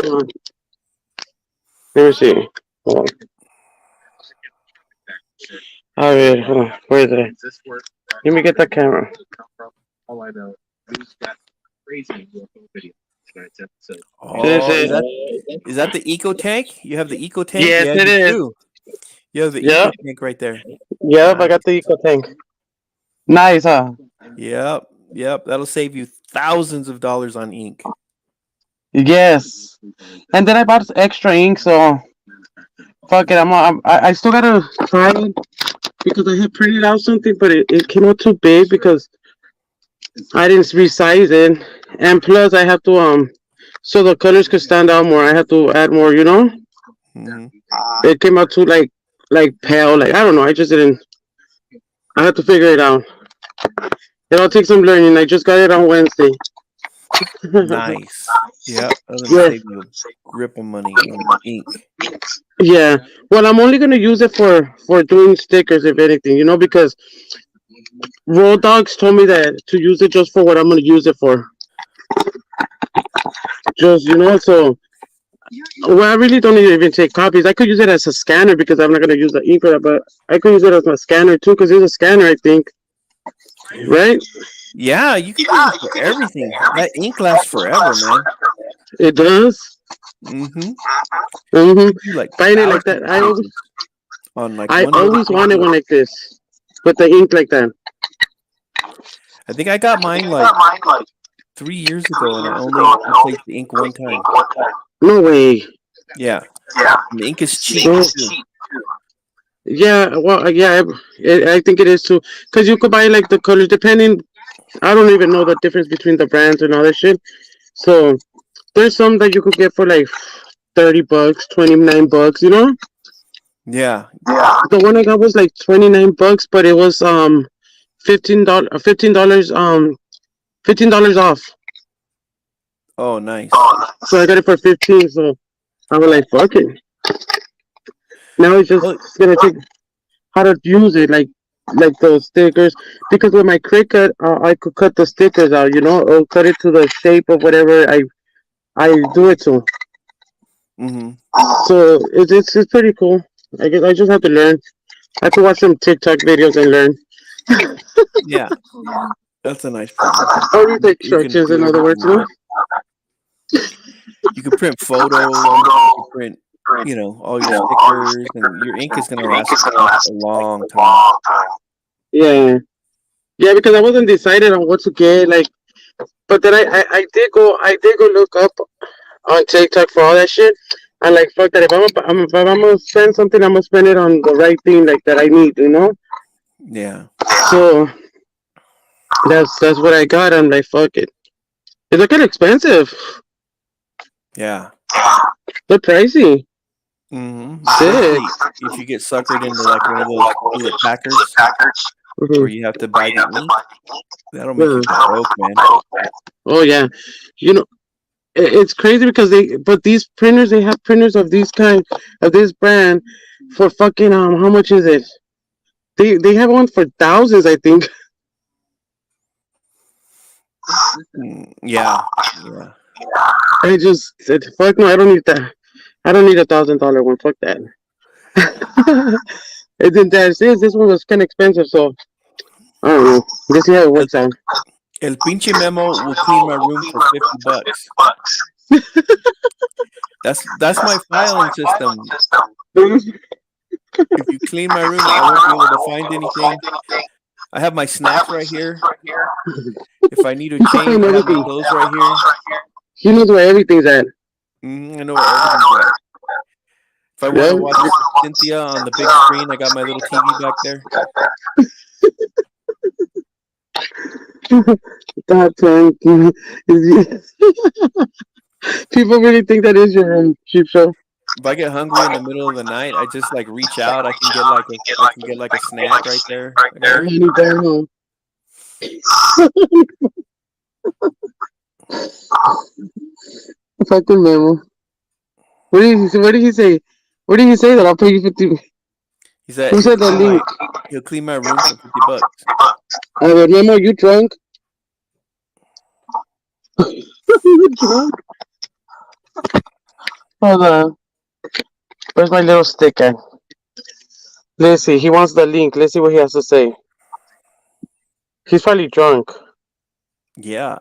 Hold on. Let me see. Hold on. Alright, hold on. Where is it? Let me get the camera. All I know, news got crazy UFO video tonight's episode. This Oh, is. is that the eco tank? You have the eco tank? Yes, Yeah, it you is. do. You have the Yep. eco tank right there. Yep, I Nice. got the eco tank. Nice, huh? Yep. Yep. That'll save you thousands of dollars on ink. Yes. And then I bought extra ink, so fuck it. I still gotta try it because I had printed out something, but it came out too big because I didn't resize it. And plus, I have to so the colors could stand out more. I have to add more. Hmm. It came out too like pale. Like I don't know. I just didn't. I had to figure it out. It'll take some learning. I just got it on Wednesday. Nice. Yep. That'll Yeah. save you a grip of money on ink. Yeah. Well, I'm only gonna use it for doing stickers, if anything, because Road Dogs told me that to use it just for what I'm gonna use it for. Just so. Well, I really don't even take copies. I could use it as a scanner because I'm not gonna use the ink for that, but I could use it as a scanner too because it's a scanner, I think. Right? Yeah, you can use it for everything. That ink lasts forever, man. It does. Mm-hmm. Mm-hmm. You like Buying it like thousands that, of pages on like I one little always piece wanted of ink. one like this with the ink like that. I think I got mine like 3 years ago, and I only replaced the ink one time. No way. Yeah, and the ink is cheap Oh, too. yeah. Well, yeah. I think it is too because you could buy like the colors depending. I don't even know the difference between the brands and all that shit. So there's some that you could get for like $30, $29. Yeah. The one I got was like $29, but it was $15 off. Oh, nice. So I got it for 15. So I was like, fuck it. Now it's just Well, gonna take how to use it, like those stickers. Because with my Cricut, I could cut the stickers out. Or cut it to the shape of whatever I do it to. mm-hmm. So it's pretty cool. I guess I just have to learn. I have to watch some TikTok videos and learn. Yeah, that's a nice problem. I'll read the You can instructions, do in other whatever words, you want. You can print photos. You can print, all your stickers, and your ink is gonna last a long time. Yeah. Yeah, because I wasn't decided on what to get, but then I did go look up on TikTok for all that shit. And like fuck that, if I'm gonna spend something, I'm gonna spend it on the right thing like that I need. Yeah. So that's what I got. I'm like fuck it. It's looking expensive. Yeah. They're pricey. Mm-hmm. Sick. Especially if you get suckered into like one of those bullet packers where you have to buy the ink, that'll make you broke, man. Oh yeah, it's crazy because these printers, they have printers of this brand for fucking how much is it? They have one for thousands, I think. Yeah. I just said fuck no, I don't need that. I don't need $1,000 one. Fuck that. And then this one was kind of expensive, so I don't know. Let's see how it works out. El pinche memo will clean my room for $50. That's my filing system. If you clean my room, I won't be able to find anything. I have my snacks right here. If I need to change, I have my clothes right here. He knows where everything's at. I know where everything's at. If I want to watch Cynthia on the big screen, I got my little TV back there. People really think that is your cheap show. If I get hungry in the middle of the night, I just like reach out. I can get like a snack right there. Fucking memo. What did he say? What did he say? What did he say that I'll pay you 50? He said, Who said that link? He'll clean my room for $50. Memo, you drunk? You drunk? Hold on. Where's my little sticker? Let's see. He wants the link. Let's see what he has to say. He's probably drunk. Yeah.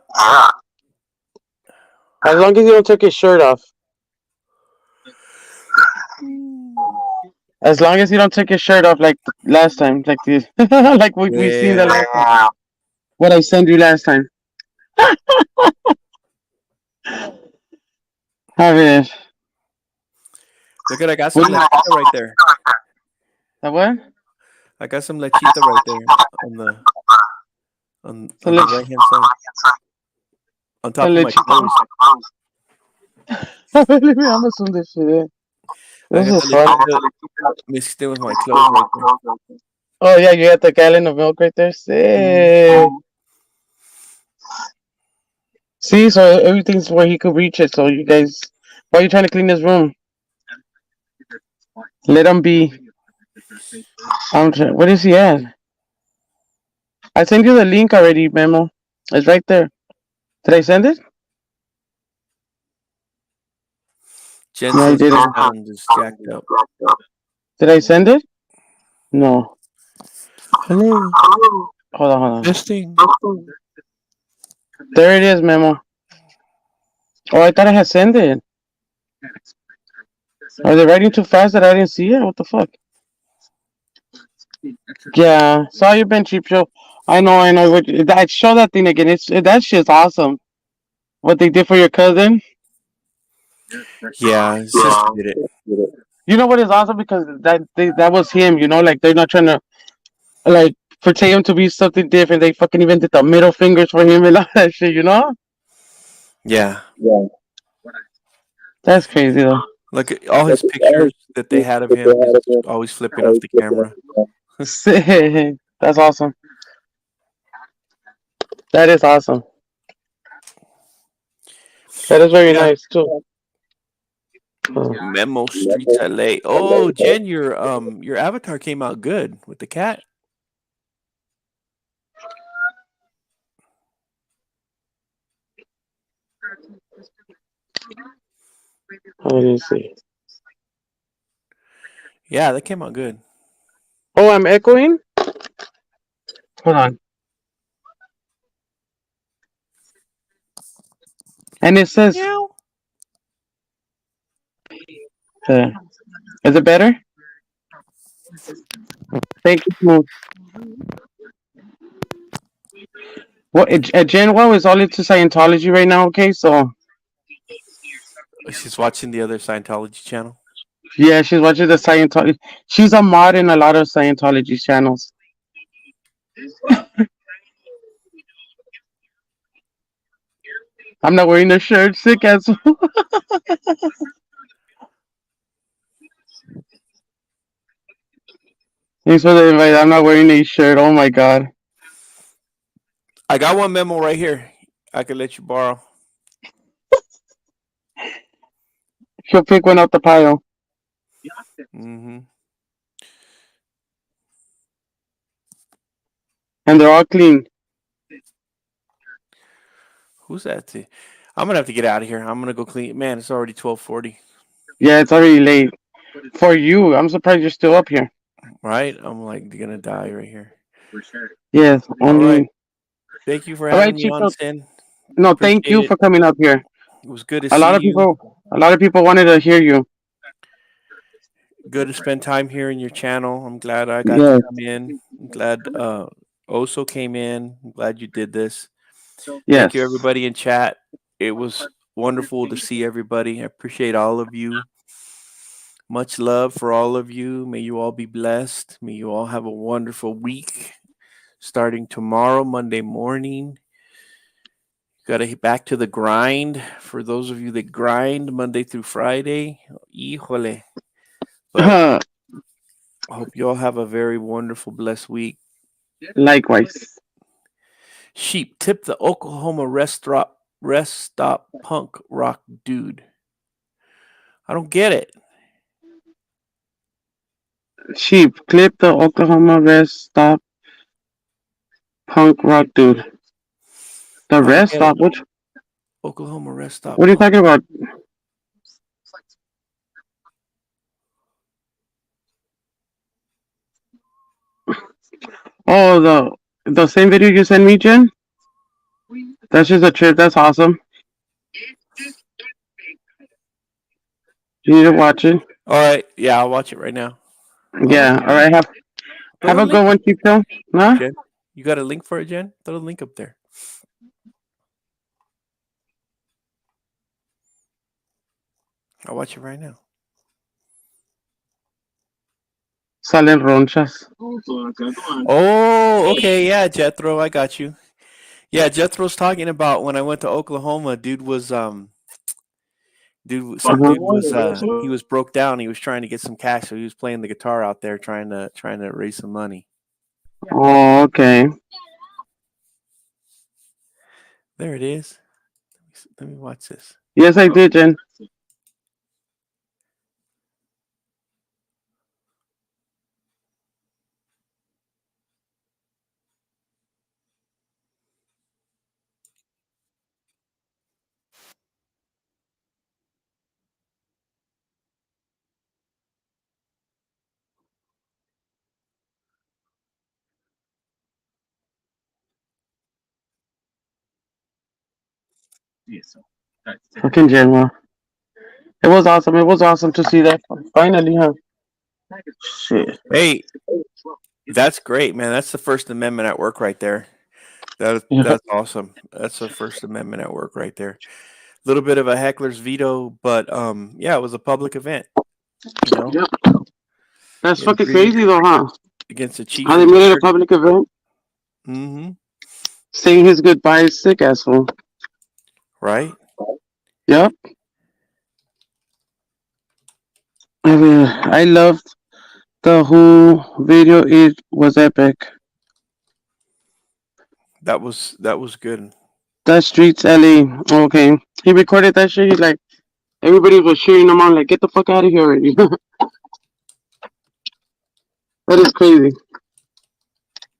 As long as he don't take his shirt off. As long as he don't take his shirt off like last time, like this, like we seen the Yeah. last time. What I sent you last time. A ver. Look at, I got some lechita right there. ¿A what? I got some lechita right there on the So on the right hand side, on top of my lechita. clothes. Let me Amazon this shit. I This got is the fun. lechita mixed in with my clothes right there. Oh yeah, you got the gallon of milk right there. Sick. See, so everything's where he could reach it. So you guys, why are you trying to clean this room? Let him be. What is he at? I sent you the link already, Memo. It's right there. Did I send it? Jen No, I says your didn't. sound is jacked up. Did I send it? No. Hello. Hold on. Testing. There it is, Memo. Oh, I thought I had sent it. Are they writing too fast that I didn't see it? What the fuck? Yeah, saw you, Ben Cheap Show. I know. I show that thing again. That shit's awesome. What they did for your cousin. Yeah, his sister did it. You know what is awesome because that was him. You know, like they're not trying to like portray him to be something different. They fucking even did the middle fingers for him and all that shit. You know? Yeah. That's crazy though. Look at all his pictures that they had of him. He's always flipping off the camera. Sick. That's awesome. That is awesome. That is very nice too. Memo Streets LA. Oh, Jen, your avatar came out good with the cat. Let me see. Yeah, that came out good. Oh, I'm echoing? Hold on. And it says there. Is it better? Thank you. Jen Wow is all into Scientology right now, okay? So She's watching the other Scientology channel. yeah, she's watching the Scientology. She's a mod in a lot of Scientology channels. I'm not wearing the shirt, sick as. Thanks for the invite. I'm not wearing a shirt. Oh my god. I got one memo right here. I could let you borrow. She'll pick one out the pile. Mm-hmm. And they're all clean. Who's that? I'm gonna have to get out of here. I'm gonna go clean. Man, it's already 12:40. Yeah, it's already late. For you, I'm surprised you're still up here. Right? I'm like gonna die right here. Yes. All right. Thank you for having me on, Sin. No, thank you for coming up here. It was good to A see lot of you. people wanted to hear you. Good to spend time here in your channel. I'm glad I got to come in. I'm glad Oso came in. I'm glad you did this. Thank you, everybody in chat. It was wonderful to see everybody. I appreciate all of you. Much love for all of you. May you all be blessed. May you all have a wonderful week. Starting tomorrow, Monday morning. Got to get back to the grind. For those of you that grind Monday through Friday, híjole. But I hope you all have a very wonderful, blessed week. Likewise. Sheep, tip the Oklahoma rest stop punk rock dude. I don't get it. Sheep, clip the Oklahoma rest stop punk rock dude. The rest stop? Which? Oklahoma rest stop. What are you talking about? Oh, The same video you sent me, Jen. That's just a trip. That's awesome. You need to watch it. All right, yeah, I'll watch it right now. Yeah. All right. Throw Have the a good link, one, Chico. Huh? Jen. You got a link for it, Jen? Throw the link up there. I'll watch it right now. Salen ronchas. Oh, okay, yeah, Jethro, I got you. Yeah, Jethro's talking about when I went to Oklahoma. Some Uh-huh. dude was he was broke down. He was trying to get some cash, so he was playing the guitar out there, trying to raise some money. Oh, okay. There it is. Let me watch this. Yes, I did, Jen. Yeah, so that's it. Fucking Jen. It was awesome. It was awesome to see that finally, huh? Shit. Hey, that's great, man. That's the First Amendment at work right there. Yeah. That's awesome. That's the First Amendment at work right there. A little bit of a heckler's veto, but yeah, it was a public event. You know, Yep. That's he had fucking agreed crazy though, huh? against the chief How of they the made it a church. public event, Mm-hmm. saying his goodbyes, sick asshole. Right? Yep. I mean, I loved the whole video. It was epic. That was good. That streets LA. Okay. He recorded that shit. He's like, everybody was cheering him on, like, get the fuck out of here already. That is crazy.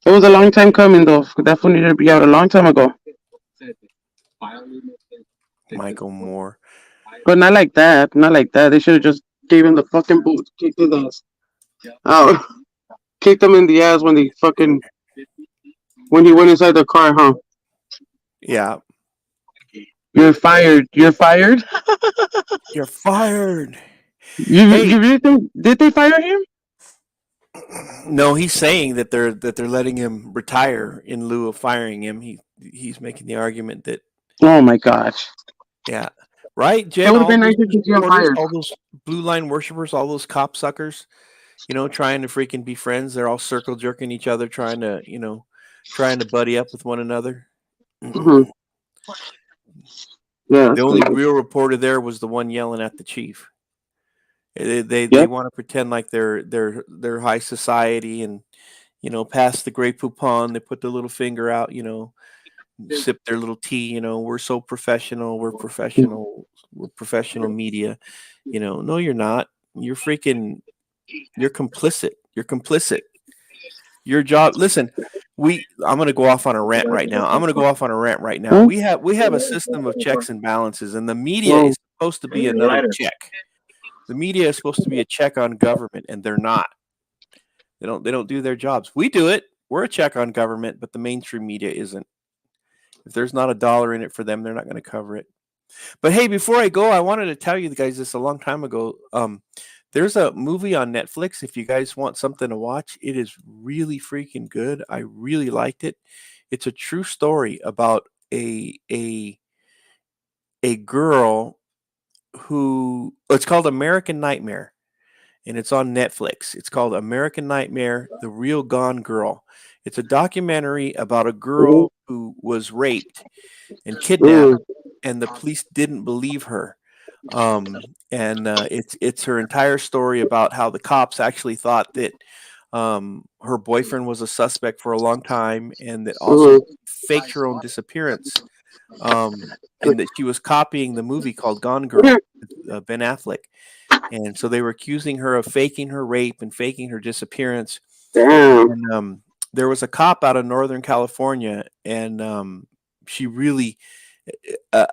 It was a long time coming though. That fool needed to be out a long time ago. Michael Moore. But not like that. Not like that. They should have just gave him the fucking boot, kicked his ass out, kicked him in the ass when he went inside the car, huh? Yeah. You're fired. You're fired. You're fired. You Hey, really think did they fire him? no, he's saying that they're letting him retire in lieu of firing him. He's making the argument that Oh my gosh. yeah. Right, It Jen, would have all been nice those if he got supporters, fired. all those blue line worshipers, all those cop suckers, trying to freaking be friends. They're all circle jerking each other, trying to buddy up with one another. Mm-hmm. Yeah, The that's only crazy. real reporter there was the one yelling at the chief. They Yep. want to pretend like they're high society and pass the Grey Poupon. They put their little finger out, sip their little tea. We're so professional. We're professional. We're professional media. No, you're not. You're freaking. You're complicit. You're complicit. Your job. Listen, I'm going to go off on a rant right now. Huh? We have a system of checks and balances, and the media Well, is supposed to be another check. The media is supposed to be a check on government, and they're not. They don't do their jobs. We do it. We're a check on government, but the mainstream media isn't. If there's not a dollar in it for them, they're not going to cover it. But hey, before I go, I wanted to tell you guys this a long time ago. There's a movie on Netflix. If you guys want something to watch, it is really freaking good. I really liked it. It's a true story about a girl who it's called American Nightmare, and it's on Netflix. It's called American Nightmare: The Real Gone Girl. It's a documentary about a mhm, girl who was raped and kidnapped, mm, and the police didn't believe her. And it's her entire story about how the cops actually thought that her boyfriend was a suspect for a long time, and that also mhm, faked her own disappearance. And that she was copying the movie called Gone mhm. Girl with Ben Affleck, and so they were accusing her of faking her rape and faking her disappearance. Damn. And there was a cop out of Northern California, and she really. Uh,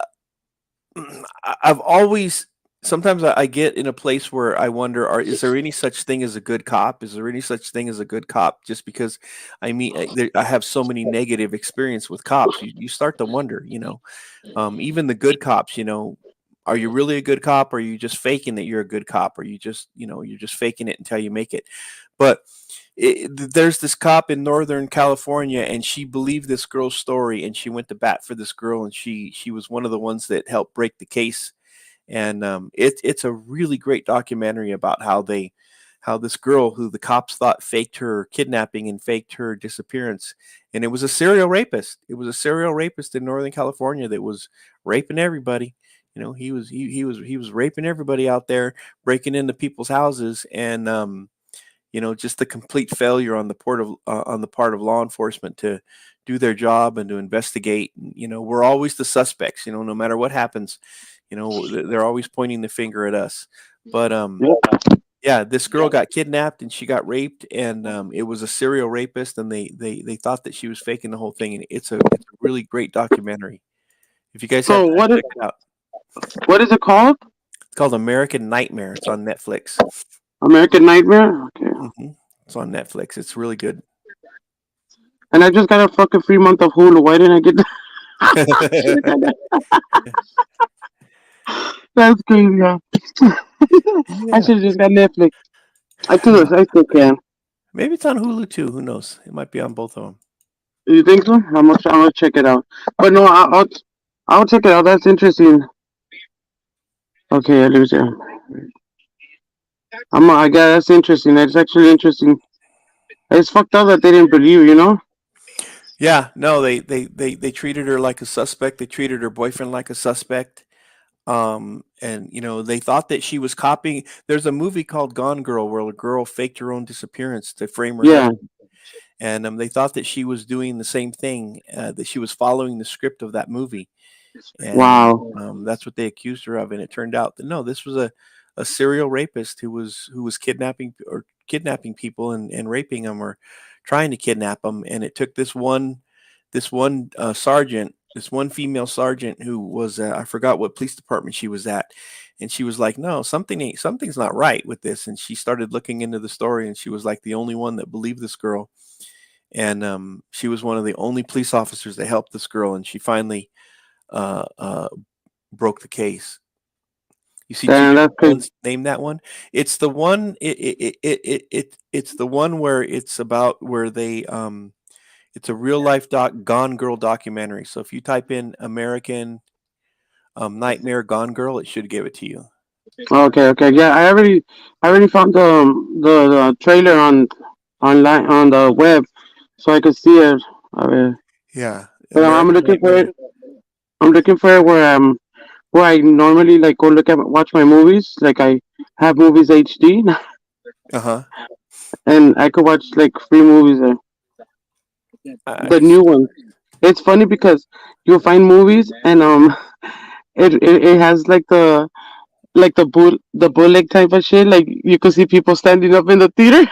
I've always sometimes I get in a place where I wonder, is there any such thing as a good cop? Is there any such thing as a good cop? Just because I have so many negative experience with cops, you start to wonder, even the good cops, are you really a good cop? Or are you just faking that you're a good cop? Or you just, you're just faking it until you make it. But there's this cop in Northern California, and she believed this girl's story, and she went to bat for this girl, and she was one of the ones that helped break the case. And it's a really great documentary about how this girl who the cops thought faked her kidnapping and faked her disappearance, and it was a serial rapist. It was a serial rapist in Northern California that was raping everybody. He was raping everybody out there, breaking into people's houses, and just the complete failure on the part of law enforcement to do their job and to investigate. We're always the suspects. No matter what happens, they're always pointing the finger at us. But yeah, this girl got kidnapped and she got raped, and it was a serial rapist, and they thought that she was faking the whole thing. And it's a really great documentary. If you guys have So time, check it out. what is it called? It's called American Nightmare. It's on Netflix. American Nightmare. Okay. It's on Netflix. It's really good. And I just got a fucking free month of Hulu. Why didn't I get that? That's crazy. Huh? I should have just got Netflix. I still can. Maybe it's on Hulu too. Who knows? It might be on both of them. You think so? I'm gonna check it out. But no, I'll check it out. That's interesting. Okay, let me see. I guess that's interesting. That's actually interesting. It's fucked up that they didn't believe. Yeah, no, they treated her like a suspect. They treated her boyfriend like a suspect. And they thought that she was copying. There's a movie called Gone Girl where a girl faked her own disappearance to frame her Yeah. husband. And they thought that she was doing the same thing, that she was following the script of that movie. And Wow. that's what they accused her of. And it turned out that no, this was a serial rapist who was kidnapping people and raping them or trying to kidnap them. And it took this one sergeant, this one female sergeant who was I forgot what police department she was at, and she was like, no, something's not right with this. And she started looking into the story, and she was like the only one that believed this girl. And she was one of the only police officers that helped this girl, and she finally broke the case. You see two Damn, that's different crazy. ones. Name that one. It's the one. It's the one where it's about where they It's a real life Gone Girl documentary. So if you type in American Nightmare Gone Girl, it should give it to you. Okay. Yeah, I already found the trailer online on the web, so I could see it. Yeah, But I'm American looking for Nightmare. it. I'm looking for it where I normally like go watch my movies. Like I have movies HD, Uh-huh. and I could watch like free movies there. The Nice. new ones. It's funny because you'll find movies and it has like the bootleg type of shit. Like you could see people standing up in the theater.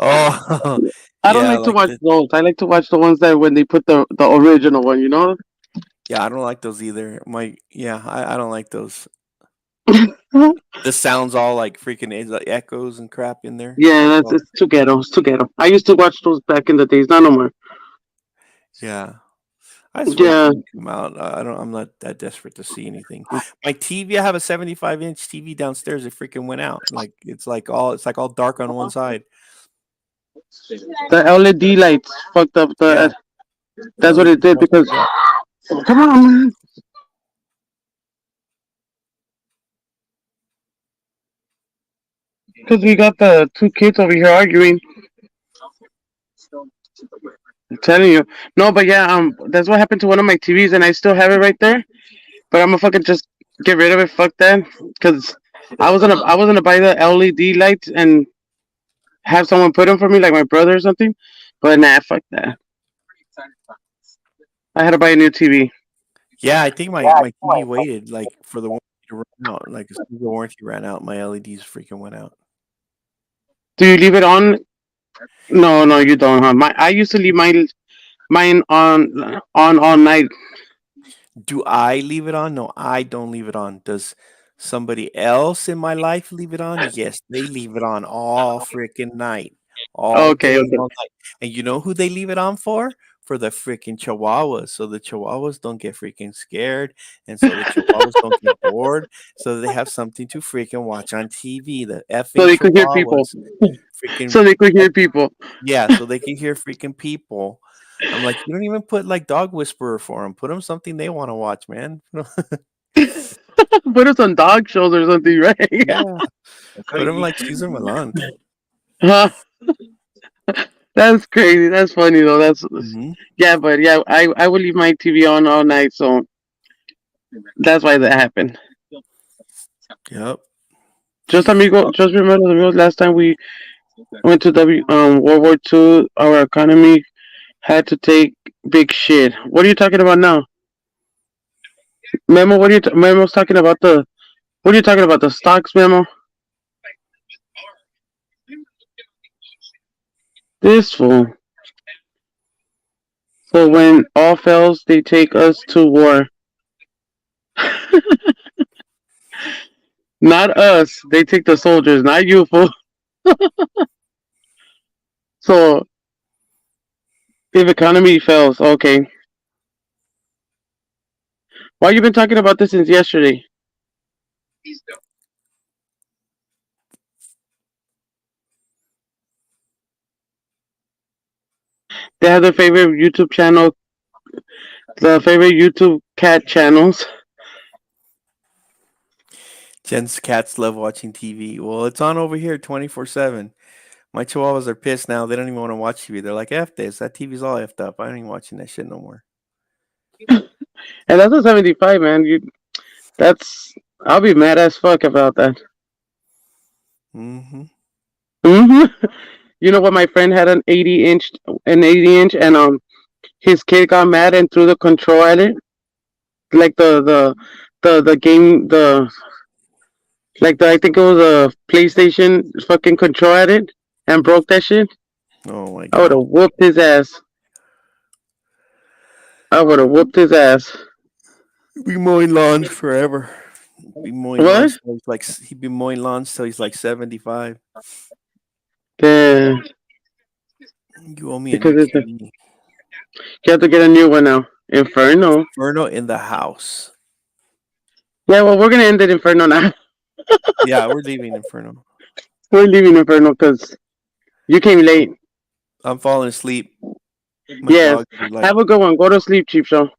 Oh, I don't yeah, like to like watch those. I like to watch the ones that when they put the original one. yeah, I don't like those either. I don't like those. The sounds all like freaking like echoes and crap in there. Yeah, Oh, it's too ghetto. It's too ghetto. I used to watch those back in the days. Not no more. yeah. I just wait for Yeah. them to come out. I'm not that desperate to see anything. My TV, I have a 75-inch TV downstairs. It freaking went out. Like it's like all dark on one side. The LED lights fucked up. Yeah, the That's what it LED did lights because are up. come on, man. Because we got the two kids over here arguing. I'm telling you. No, but yeah, that's what happened to one of my TVs, and I still have it right there. But I'm gonna fucking just get rid of it. Fuck that. Because I was gonna buy the LED lights and have someone put them for me, like my brother or something. But nah, fuck that. I had to buy a new TV. Yeah, I think my TV waited like for the warranty to run out. Like as soon as the warranty ran out, my LEDs freaking went out. Do you leave it on? No, you don't, huh? I used to leave mine on all night. Do I leave it on? No, I don't leave it on. Does somebody else in my life leave it on? Yes, they leave it on all freaking night, all day, Okay, and okay. all night. And you know who they leave it on for? For the freaking chihuahuas. So the chihuahuas don't get freaking scared. And so the chihuahuas don't get bored. So they have something to freaking watch on TV. The So effing they could hear people. chihuahuas. Freaking, So they could hear people. yeah, so they can hear freaking people. I'm like, you don't even put like dog whisperer for them. Put them something they want to watch, man. Put us on dog shows or something, right? Yeah. Put them like Cesar Millan. Huh? That's crazy. That's funny though. Mhm. Yeah, but yeah, I would leave my TV on all night, so that's why that happened. Yep. Just remember, amigos, last time we went to World War II, our economy had to take big shit. What are you talking about now, Memo? Memo's talking about the. What are you talking about? The stocks, Memo? This fool. So when all fails, they take us to war. Not us. They take the soldiers, not you, fool. So if economy fails, okay. Why you been talking about this since yesterday? They have their favorite YouTube channel, the favorite YouTube cat channels. Jen's cats love watching TV. Well, it's on over here 24/7. My chihuahuas are pissed now. They don't even want to watch TV. They're like, F this. That TV's all effed up. I ain't watching that shit no more. And that's a 75, man. That's I'll be mad as fuck about that. Mm-hmm. hmm You know what? My friend had an 80 inch, and his kid got mad and threw the control at it, like the game, I think it was a PlayStation fucking control at it, and broke that shit. Oh my I would god. have whooped his ass. I would have whooped his ass. Be mowing lawns forever. Be mowing What? lawns till he's like he'd be mowing lawns till he's like 75. Yeah, You owe me a new because TV. you have to get a new one now. Inferno. Inferno in the house. Yeah, well, we're gonna end it Inferno now. Yeah, we're leaving Inferno. We're leaving Inferno because you came late. I'm falling asleep. My Yes. dogs are like Have a good one. Go to sleep, Cheap Show.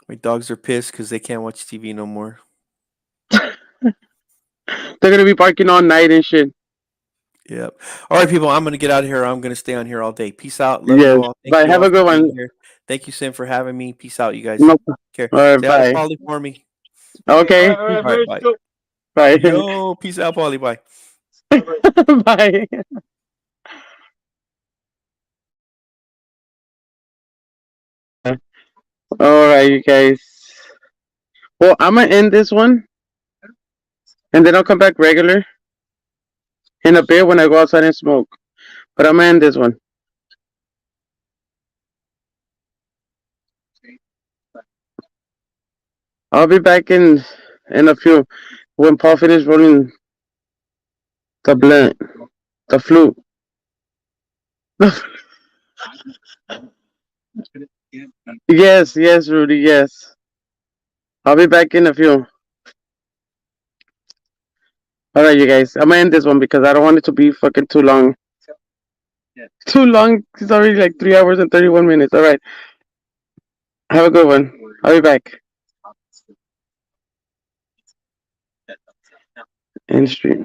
my dogs are pissed because they can't watch TV no more. They're gonna be barking all night and shit. Yep. All right, people. I'm gonna get out of here. I'm gonna stay on here all day. Peace out. Love you Yes. all. Thank Bye. you Have all a for good being one. here. Thank you, Sim, for having me. Peace out, you guys. No. Care. All right. Say hi to Bye. Polly for me. Okay. All right, bye. Bye. Yo, peace out, Polly. Bye. Bye. All right, you guys. Well, I'm gonna end this one, and then I'll come back regular in a bit when I go outside and smoke. But I'm gonna end this one. I'll be back in a few when Paul finishes rolling the blunt, the flute. Yes, yes, Rudy. Yes. I'll be back in a few. All right, you guys. I'm gonna end this one because I don't want it to be fucking too long. Too long. It's already like 3 hours and 31 minutes. All right. Have a good one. I'll be back. End stream.